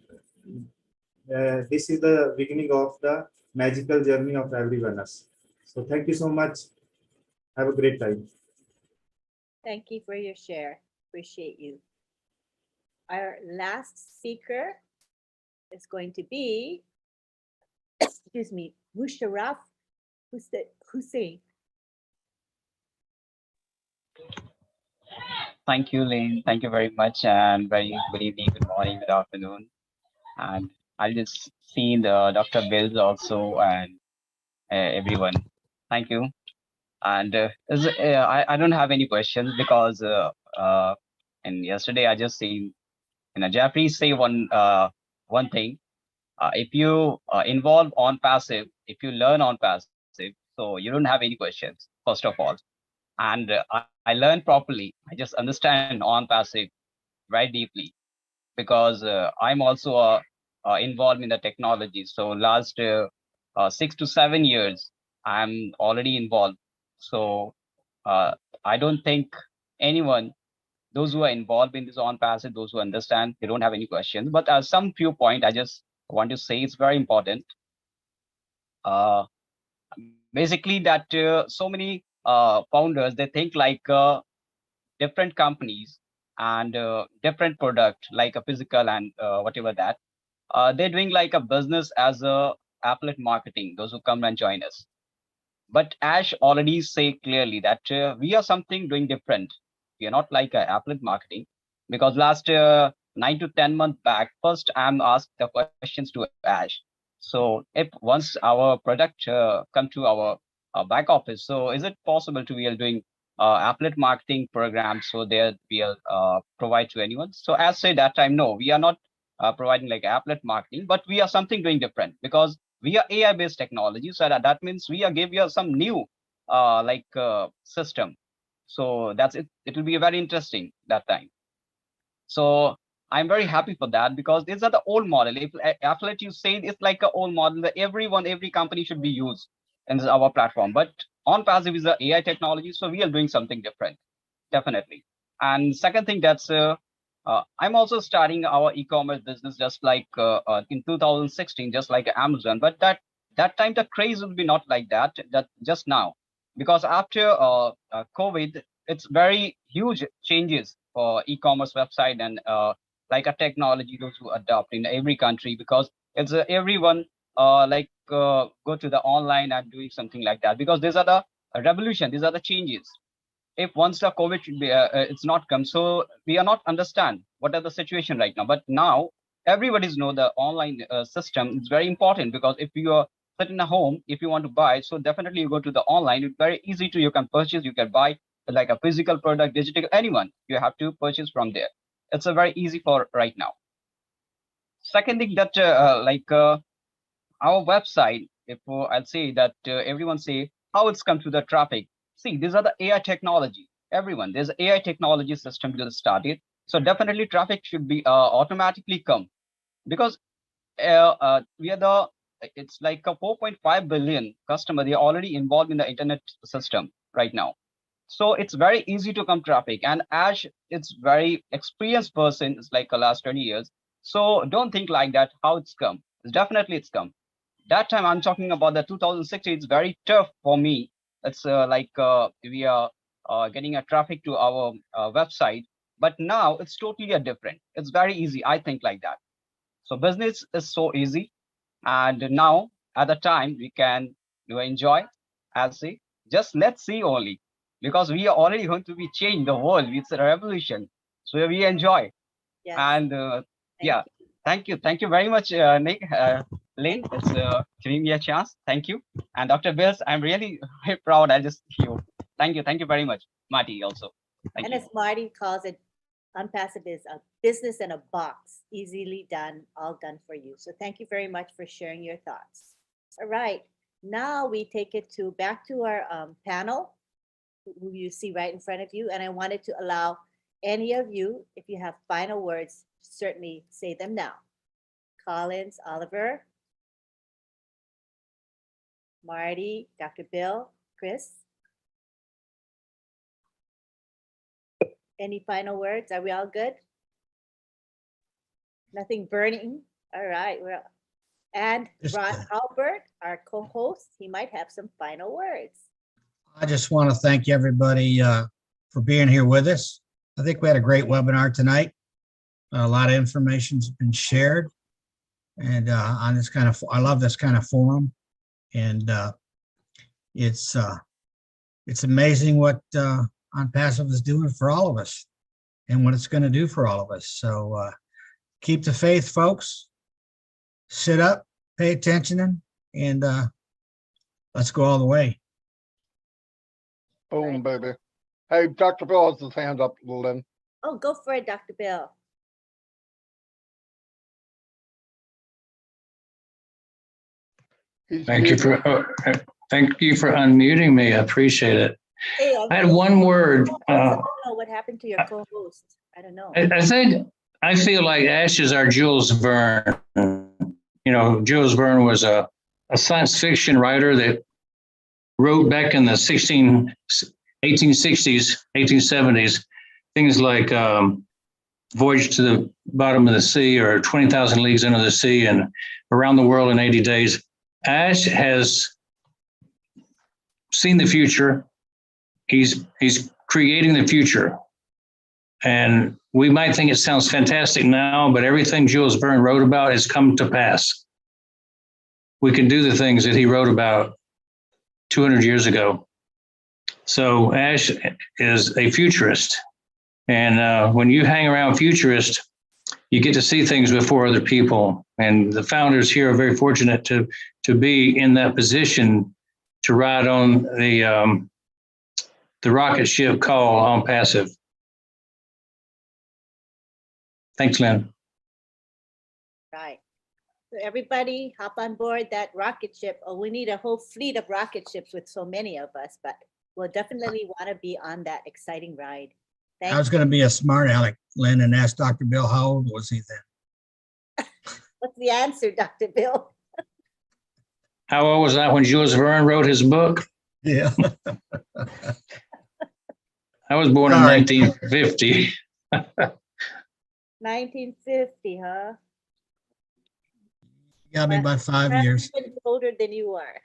this is the beginning of the magical journey of everyone else. So thank you so much. Have a great time. Thank you for your share. Appreciate you. Our last speaker is going to be, excuse me, Musharraf Hussain. Thank you, Lynn. Thank you very much, and very good evening, good morning, good afternoon. And I'll just see the Dr. Bills also and everyone. Thank you. And I don't have any questions because and yesterday I just seen Jeffrey say one thing. If you involve on passive, if you learn on passive, so you don't have any questions first of all. And I learned properly. I just understand on passive very deeply because I'm also involved in the technology. So last 6 to 7 years, I'm already involved. So I don't think anyone, those who are involved in this on passive, those who understand, they don't have any questions. But some few point I just want to say it's very important. Basically, that so many founders, they think like different companies and different product like a physical and whatever that they're doing like a business as a applet marketing, those who come and join us. But Ash already say clearly that we are something doing different. We are not like a applet marketing, because last 9 to 10 months back, first I'm asked the questions to Ash. So if once our product come to our back office, so is it possible to we are doing applet marketing programs so there we'll provide to anyone? So as say that time, no, we are not providing like applet marketing, but we are something doing different because we are AI based technology. So that means we are give you some new system. So that's it. It will be very interesting that time. So I'm very happy for that because these are the old model. If affiliate you say it's like an old model that every company should be used in our platform. But on passive is the AI technology, so we are doing something different, definitely. And second thing, that's I'm also starting our e-commerce business just like in 2016, just like Amazon. But that time the craze will be not like that just now, because after COVID, it's very huge changes for e-commerce website and like a technology those who adopt in every country, because it's everyone go to the online and doing something like that, because these are the revolution, these are the changes. If once the COVID should be it's not come, so we are not understand what are the situation right now. But now everybody's know the online system is very important, because if you are sitting at home, if you want to buy, so definitely you go to the online. It's very easy to, you can purchase, you can buy like a physical product, digital, anyone, you have to purchase from there. It's a very easy for right now. Second thing, that our website, if I'll say that everyone say how it's come to the traffic. See, these are the AI technology. Everyone, there's AI technology system will start it. So definitely traffic should be automatically come, because we are the, it's like a 4.5 billion customer. They are already involved in the internet system right now. So it's very easy to come traffic. And Ash, it's very experienced person. It's like the last 20 years. So don't think like that, how it's come. It's definitely it's come. That time I'm talking about the 2016, it's very tough for me. It's we are getting a traffic to our website. But now it's totally a different. It's very easy. I think like that. So business is so easy. And now at the time we can enjoy as see, just let's see only, because we are already going to be changing the world. It's a revolution. So we enjoy. Yes. And yeah, thank you very much, Nick, Lynn. It's giving me a chance. Thank you. And Dr. Bills, I'm really very proud. I just you. Thank you very much, Marty. Also, thank And you. as Marty calls it, ONPASSIVE is a business in a box, easily done, all done for you. So thank you very much for sharing your thoughts. All right, now we take it back to our panel, who you see right in front of you. And I wanted to allow any of you, if you have final words, certainly say them now. Collins, Oliver, Marty, Dr. Bill, Chris. Any final words? Are we all good? Nothing burning? All right. And Ron Albert, our co-host, he might have some final words. I just want to thank everybody for being here with us. I think we had a great webinar tonight. A lot of information's been shared, and on this kind of, I love this kind of forum, and it's amazing what ONPASSIVE is doing for all of us, and what it's going to do for all of us. So keep the faith, folks. Sit up, pay attention, and let's go all the way. Boom, baby. Hey, Dr. Bill has his hand up, Lynn. Oh, go for it, Dr. Bill. Thank you for unmuting me. I appreciate it. Hey, I had one word. I don't know what happened to your co-host. I don't know. I feel like Ash is our Jules Verne. You know, Jules Verne was a science fiction writer that wrote back in the 1860s, 1870s, things like Voyage to the Bottom of the Sea or 20,000 Leagues Under the Sea and Around the World in 80 Days. Ash has seen the future. He's creating the future. And we might think it sounds fantastic now, but everything Jules Verne wrote about has come to pass. We can do the things that he wrote about 200 years ago. So Ash is a futurist. And when you hang around futurists, you get to see things before other people. And the founders here are very fortunate to be in that position to ride on the rocket ship called ONPASSIVE. Thanks, Lynn. Right. So everybody hop on board that rocket ship. Oh, we need a whole fleet of rocket ships with so many of us, but we'll definitely want to be on that exciting ride. I was going to be a smart aleck, Lynn, and ask Dr. Bill how old was he then? What's the answer, Dr. Bill? How old was I when Jules Verne wrote his book? Yeah. I was born in 1950. 1950, huh? You got me by 5 years. I'm older than you are.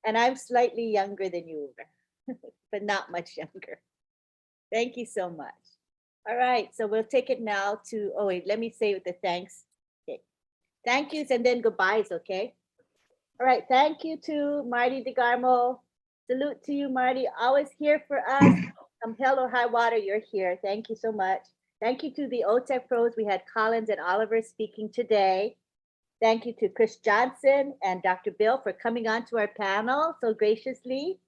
And I'm slightly younger than you are, but not much younger. Thank you so much. All right, so we'll take it now to, oh wait, let me say the thanks. Okay. Thank yous and then goodbyes, okay? All right, thank you to Marty DeGarmo. Salute to you, Marty, always here for us. Come hell or high water, you're here. Thank you so much. Thank you to the OTEC pros. We had Collins and Oliver speaking today. Thank you to Chris Johnson and Dr. Bill for coming on to our panel so graciously.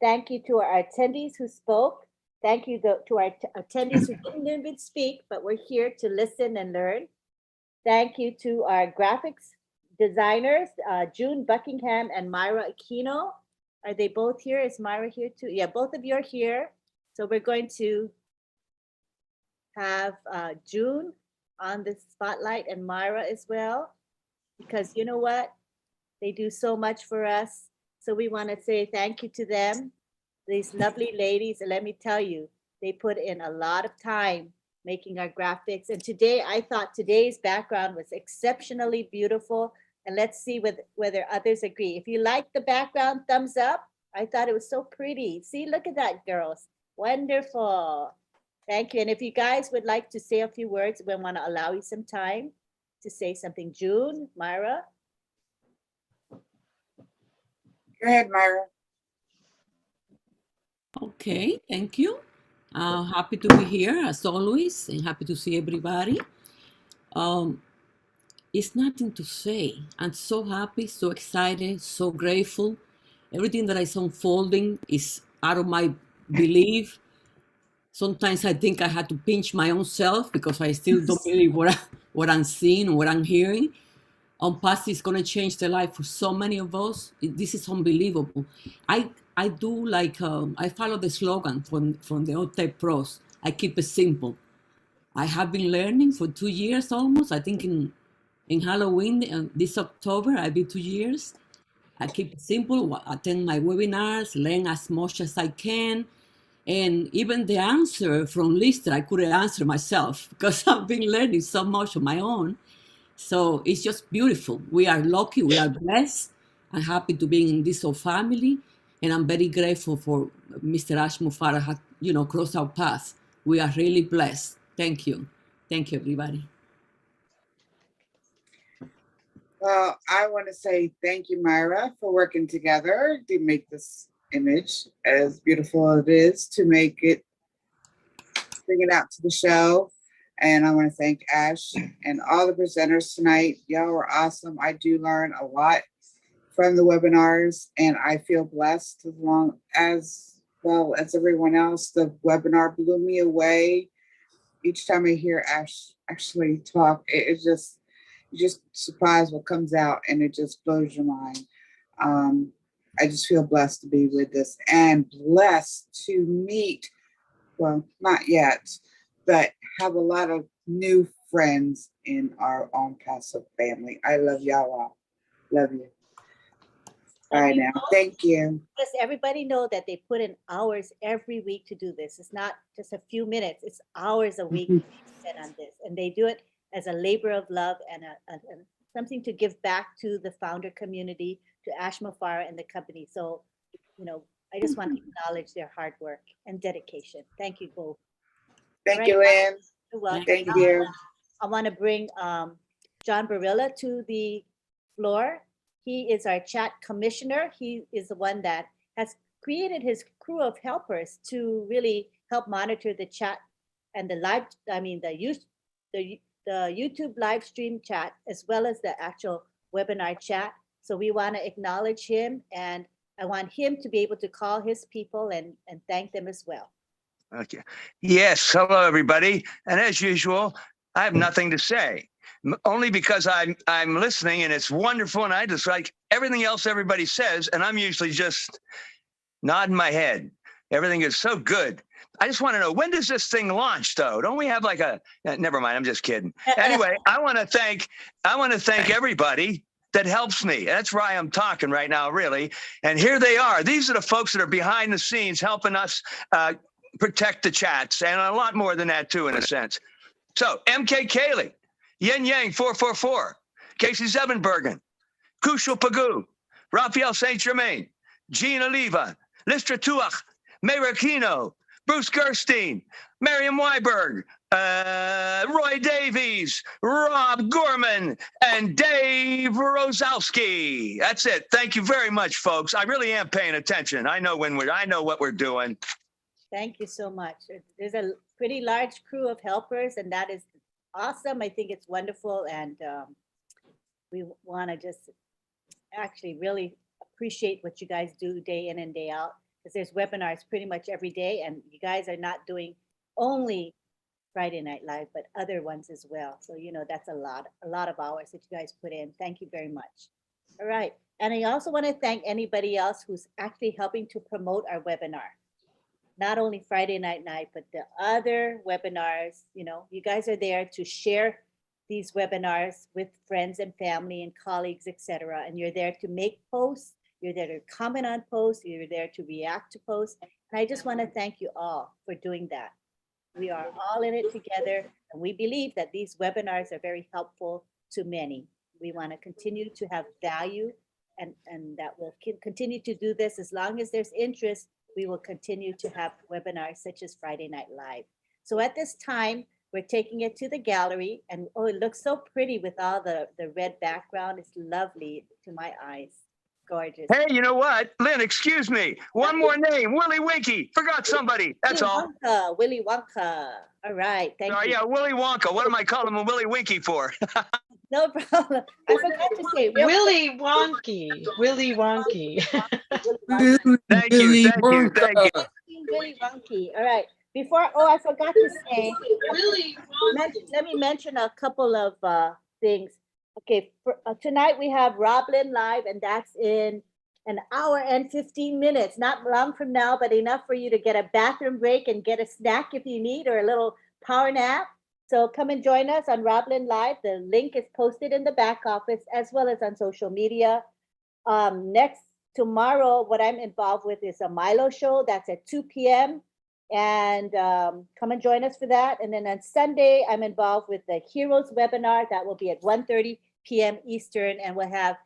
Thank you to our attendees who spoke. Thank you to our attendees who didn't even speak, but we're here to listen and learn. Thank you to our graphics designers, June Buckingham and Myra Aquino. Are they both here? Is Myra here too? Yeah, both of you are here. So we're going to have June on the spotlight and Myra as well, because you know what? They do so much for us. So we want to say thank you to them. These lovely ladies, and let me tell you, they put in a lot of time making our graphics. And today, I thought today's background was exceptionally beautiful. And let's see whether others agree. If you like the background, thumbs up. I thought it was so pretty. See, look at that, girls. Wonderful. Thank you. And if you guys would like to say a few words, we want to allow you some time to say something. June, Myra. Go ahead, Myra. Okay, thank you. Happy to be here as always, and happy to see everybody. It's nothing to say. I'm so happy, so excited, so grateful. Everything that is unfolding is out of my belief. Sometimes I think I had to pinch my own self because I still don't believe what I'm seeing, what I'm hearing. ONPASSIVE is going to change the life for so many of us. This is unbelievable. I do like, I follow the slogan from the old tech pros. I keep it simple. I have been learning for 2 years almost. I think in Halloween, this October, I'll be 2 years. I keep it simple, attend my webinars, learn as much as I can. And even the answer from Lister, I couldn't answer myself because I've been learning so much on my own. So it's just beautiful. We are lucky, we are blessed. I'm happy to be in this whole family. And I'm very grateful for Mr. Ash Mufarah, crossed our paths. We are really blessed. Thank you. Thank you, everybody. Well, I want to say thank you, Myra, for working together to make this image as beautiful as it is, to make it, bring it out to the show. And I want to thank Ash and all the presenters tonight. Y'all were awesome. I do learn a lot from the webinars, and I feel blessed as well as everyone else. The webinar blew me away. Each time I hear Ash actually talk, you just surprised what comes out, and it just blows your mind. I just feel blessed to be with this and blessed to meet, well, not yet, but have a lot of new friends in our ONPASSIVE family. I love y'all all. Love you. All right now. Thank you. Yes, everybody know that they put in hours every week to do this. It's not just a few minutes, it's hours a week spent on this. And they do it as a labor of love and something to give back to the founder community, to Ash Mufarah and the company. So, I just want to acknowledge their hard work and dedication. Thank you both. Thank you, Lynn. You're welcome. Thank you. I want to bring John Barilla to the floor. He is our chat commissioner. He is the one that has created his crew of helpers to really help monitor the chat and the YouTube live stream chat, as well as the actual webinar chat. So we want to acknowledge him, and I want him to be able to call his people and thank them as well. Okay. Yes. Hello, everybody. And as usual, I have nothing to say, only because I'm listening, and it's wonderful, and I just like everything else everybody says, and I'm usually just nodding my head. Everything is so good. I just want to know, when does this thing launch, though? Don't we have like never mind, I'm just kidding. Anyway, I want to thank everybody that helps me. That's why I'm talking right now, really. And here they are. These are the folks that are behind the scenes helping us protect the chats, and a lot more than that too, in a sense. So MK Kaylee, Yin Yang 444, Casey Zevenbergen, Kushal Pagoo, Raphael St. Germain, Jean Oliva, Listra Tuach, Mayra Kino, Bruce Gerstein, Miriam Weiberg, Roy Davies, Rob Gorman, and Dave Rosowski. That's it. Thank you very much, folks. I really am paying attention. I know what we're doing. Thank you so much. There's a pretty large crew of helpers, and that is awesome. I think it's wonderful, and we want to just actually really appreciate what you guys do day in and day out, because there's webinars pretty much every day, and you guys are not doing only Friday Night Live, but other ones as well. So, that's a lot of hours that you guys put in. Thank you very much. All right. And I also want to thank anybody else who's actually helping to promote our webinar. Not only Friday Night Live, but the other webinars. You guys are there to share these webinars with friends and family and colleagues, etc. And you're there to make posts. You're there to comment on posts. You're there to react to posts. And I just want to thank you all for doing that. We are all in it together, and we believe that these webinars are very helpful to many. We want to continue to have value, and that we'll continue to do this as long as there's interest. We will continue to have webinars such as Friday Night Live. So at this time, we're taking it to the gallery, and oh, it looks so pretty with all the red background. It's lovely to my eyes. Gorgeous. Hey, you know what? Lynn, excuse me. One more name, Willy Winky. Forgot somebody. That's Willy all. Wonka, Willy Wonka. All right, thank you. Yeah, Willy Wonka. What am I calling him Willy Winky for? No problem. I forgot to say. Willy Wonky. Willy Wonky. Thank you. Thank you. Thank you. Willy Wonky. All right. Before, oh, I forgot to say, let me mention a couple of things. Okay, tonight we have Roblin Live, and that's in an hour and 15 minutes. Not long from now, but enough for you to get a bathroom break and get a snack if you need, or a little power nap. So come and join us on Roblin Live. The link is posted in the back office as well as on social media. Tomorrow, what I'm involved with is a Milo show. That's at 2 p.m. And come and join us for that. And then on Sunday, I'm involved with the Heroes webinar. That will be at 1:30 p.m. Eastern. And we'll have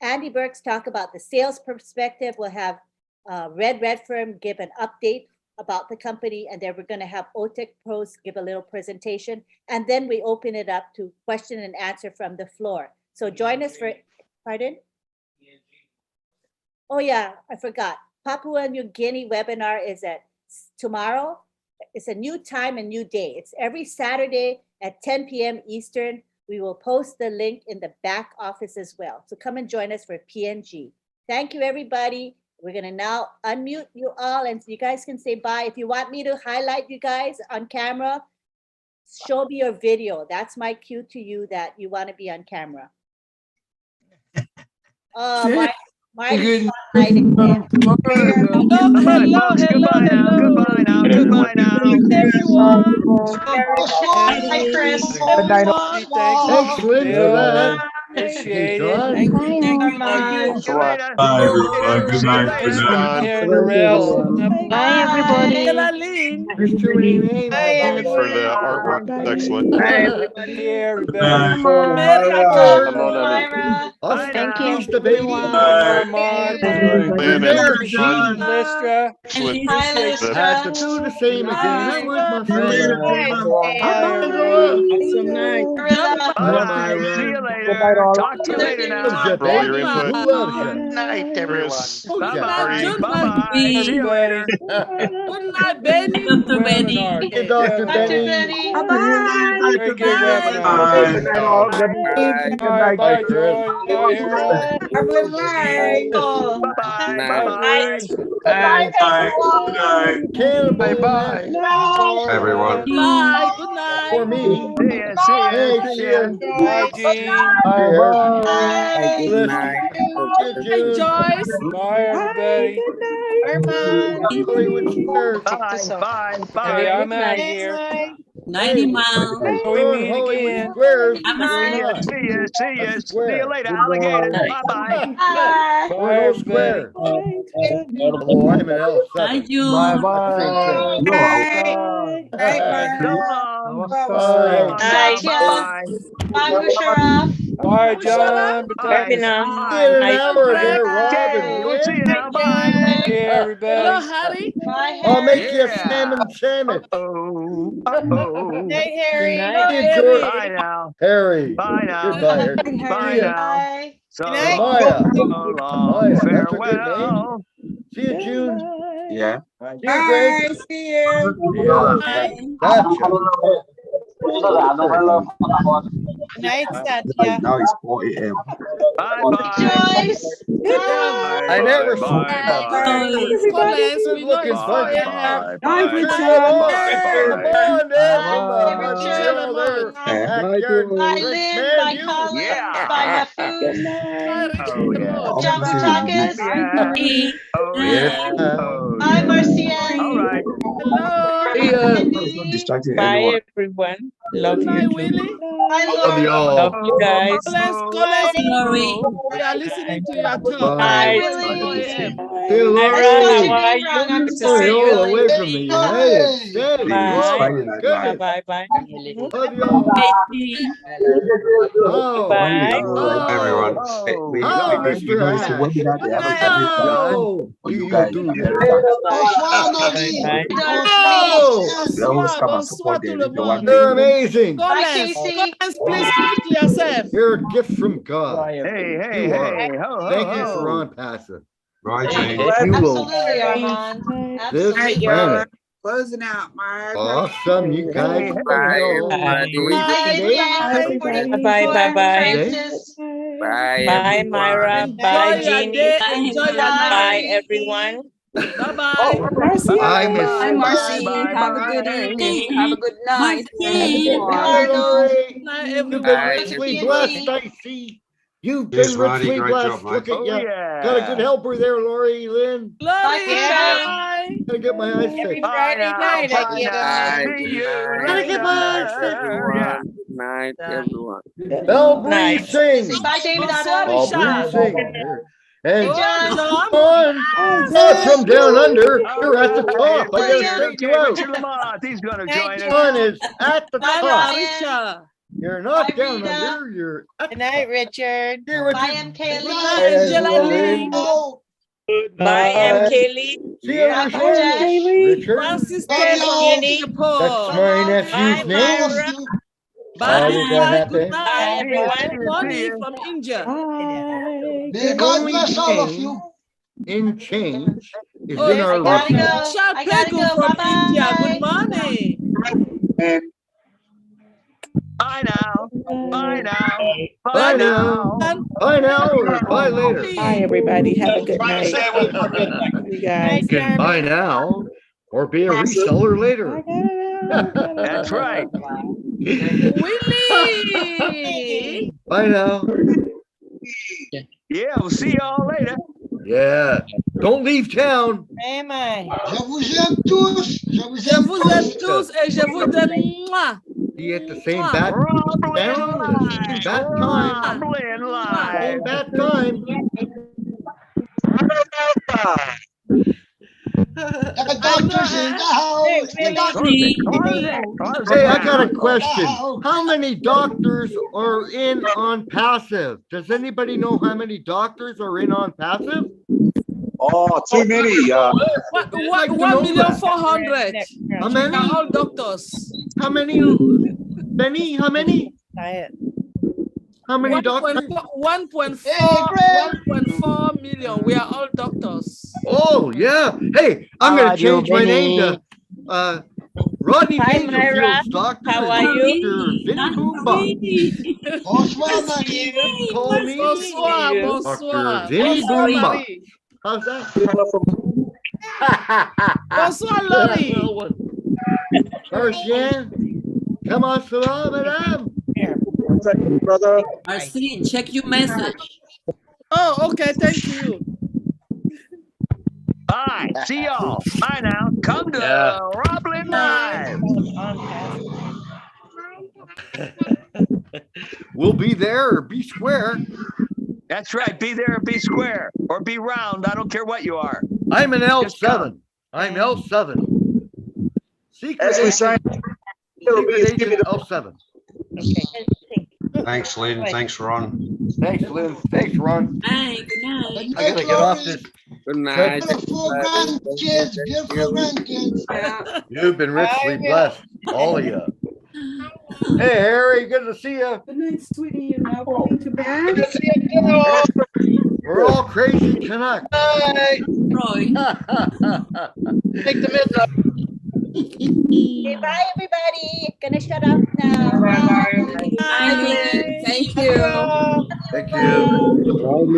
Andy Burks talk about the sales perspective. We'll have Red Redfern give an update about the company. And then we're going to have OTEC Pros give a little presentation. And then we open it up to question and answer from the floor. So join us for, pardon? Oh yeah, I forgot. Papua New Guinea webinar is at tomorrow. It's a new time and new day. It's every Saturday at 10 p.m. Eastern. We will post the link in the back office as well. So come and join us for PNG. Thank you, everybody. We're gonna now unmute you all and you guys can say bye. If you want me to highlight you guys on camera, show me your video. That's my cue to you that you want to be on camera. Goodbye now. Goodbye now. Goodbye now. Everyone. Hi, Chris. Thanks, Lynn, for that. Appreciate Hey, it. John. Thank you. See you later. Bye, everyone. Good night. Good night. Bye, everybody. There's too many names. For the artwork. Excellent. Bye. Myra. Thank you, baby. Bye. Lynn There, and Gene. Listra. excellent. Hi, The- Had to Listra. do the same again. I was my friend. Bye, Myra. Marilla. Bye, Bye. See you Myra. later. Talk to you later Loves now. you, For all your baby. input. Who loves you? Good night, everyone. Who's Bye ya? bye. Bye bye. See you later. Good night, Benny. Dr. Benny. Hey, Dr. Dr. Benny. Betty. Bye-bye. Very good webinar. Bye. Bye, Bye, bye, Chris. Joy. Bye, Harold. Oh. Bye bye. Bye Bye, bye. Bruce. Bye. Good night. Cannibal Bye. Bye, Everyone. Bye. Good night. for me. See ya. See ya. Hey, See see ya. ya. Bye, Gene. Cheers. Bye. Bliss. See ya, Hi, June. Joyce. Bye, everybody. Hollywood Church. Bye. Bye. Hey, Bye. I'm out of here. Nighty Hey, Mal. Till we we're in meet Hollywood again. Squares. I'm See We're ya. not. See ya. See A ya. See you square. later, alligators. Bye bye. Bye. We're Bye, no everybody. square. Although I'm an Hi, L7. June. Same thing. Namaskar. So long. So Bye. long Bye, now. Bye Tia. bye. Bye, Musharraf. Bye, John. Bye. See Bye. you in an hour there, Rob and Okay, we'll see you Lynn. now. Bye. See you, everybody. Bye, I'll Harry. make you a Yeah. salmon sandwich. Oh. Oh. Good night. See you, George. Bye now. Harry. Bye now. Goodbye, Harry. Bye See ya. now. Bye. So Maya. long. So long. Maya, that's a good name. Farewell. See you, June. Yeah. See you, Greg. See you. Yeah. Gotcha. Night, Now it's 40 AM. Bye bye. Joyce. Bye. I never Bye. saw Bye. good looking bunch. Bye. Bye, Bye. Come on, Bye. come on, there from Bye, Montreal there. Richard. Backyard Bye, drinks, Lynn. man, Bye, you. Collins. Yeah. Bye, Mahfouz. Oh yeah. John Butakas. Yeah. Oh yeah. Oh Bye, yeah. Marcia. All right. See ya. Andy. Distracting Bye, anyone. everyone. Love Good you night, too. Willie. Love y'all. Love you guys. Let's Sorry. we are listening to your talk. Bye. Bye. At 4 a.m. See you, Myra, Lori. how are you? Happy to Oh, see you're you. all away from the United States. Bye. Oh, my Bye goodness. bye bye. Love y'all. Betty. Oh, Bye. oh, oh, Mr. Ash. How do you do there? Bye. Oh, Bonsoir tout le monde. you're amazing. Collins, Collins, please mute yourself. You're a gift from God. Hey, hey, You are. hey, ho, ho, Thank you for ho. ONPASSIVE. Right, You will Absolutely. this planet. Closing out, Mark. Awesome. You guys Hey, know. Bye. Today. Bye bye bye. Today. Bye Myra. Bye Enjoy your Jeannie. day. Enjoy your Bye night. everyone. Bye-bye. Marcy. I miss Bye, you. Marcy. Bye, Have a bye, good bye. evening. Have a good night. Wherever Marcy. you are. Hi, Lori. Good night, You've been everyone. richly blessed, I see. You've Yes, been Ronnie, richly great blessed. job, mate. Look at Oh, you. yeah. Got a good helper there, Lori Lynn. Glory. Yeah. Bye. Gotta get my eyes fixed. Bye now. night, Bye I get now. on. See you Gotta get my eyes fixed. later. Yeah. Bell Night. Breeze sing. Bonsoir, Bell Breeze Richard. sing. And Oh, John. on from down under, you're at the top. I gotta straighten you out. Richard Lamont, he's going to join us. John is at the Bye, top. Richard. You're not down under, you're at Good the night, top. Richard. Here, Richard. Good night, Angela Ling. Bye, M. Kelly. See you, Richard. Francis Richard. Taylor. That's Singapore. my nephew's Bye, name. Myra. How did that Bye. happen? Good Bye, night. everyone. Connie from India. The only change in change is Oh, in our love. Shall Pegu from India. Good morning. Bye now. Bye now. Bye Bye now. now. Bye now or bye later. Bye, everybody. Have a good night. You guys. You can buy now or be a reseller later. That's right. Willie. Bye now. Yeah, we'll see y'all later. Yeah. Don't leave town. Am I? Je vous aime tous et je vous aime. Mwah. Be at the same bat down, the same bat time. Rumbling live. Same bat time. Hey, I got a question. How many doctors are in ONPASSIVE? Does anybody know how many doctors are in ONPASSIve? Oh, too many. 1,400,000. How many? All doctors. How many? Benny, how many? How many doctors? 1.4 million. We are all doctors. Oh, yeah. Hey, I'm going to change my name to Rodney Hi, Dangerfield's Myra. doctor. How are you? Dr. Vinny Boombox. Call me Bonsoir, Dr. bonsoir. Vinny Bonsoir, Boombox. Marie. How's that? Bonsoir, Laurie. Martian, come on, salam, madame. Brother. Marcy, check your message. Oh, okay. Thank you. Bye. See y'all. Bye now. Come to Roblin Live. We'll be there or be square. That's right. Be there or be square or be round. I don't care what you are. I'm an Just L7. come. I'm L7. Secret As we agent, say, secret agent L7. thanks, Lynn. Thanks, Ron. Thanks, Liz. Thanks, Ron. Bye, good night. I gotta get off this. Good night. You've been richly blessed, all of you. Hey, Harry, good to see you. Good night, sweetie. You're now going to bed. We're all crazy Canucks. Roy. Take the mids up. Okay, bye, everybody. Gonna shut up now. Bye, Willie. Thank you. Thank you.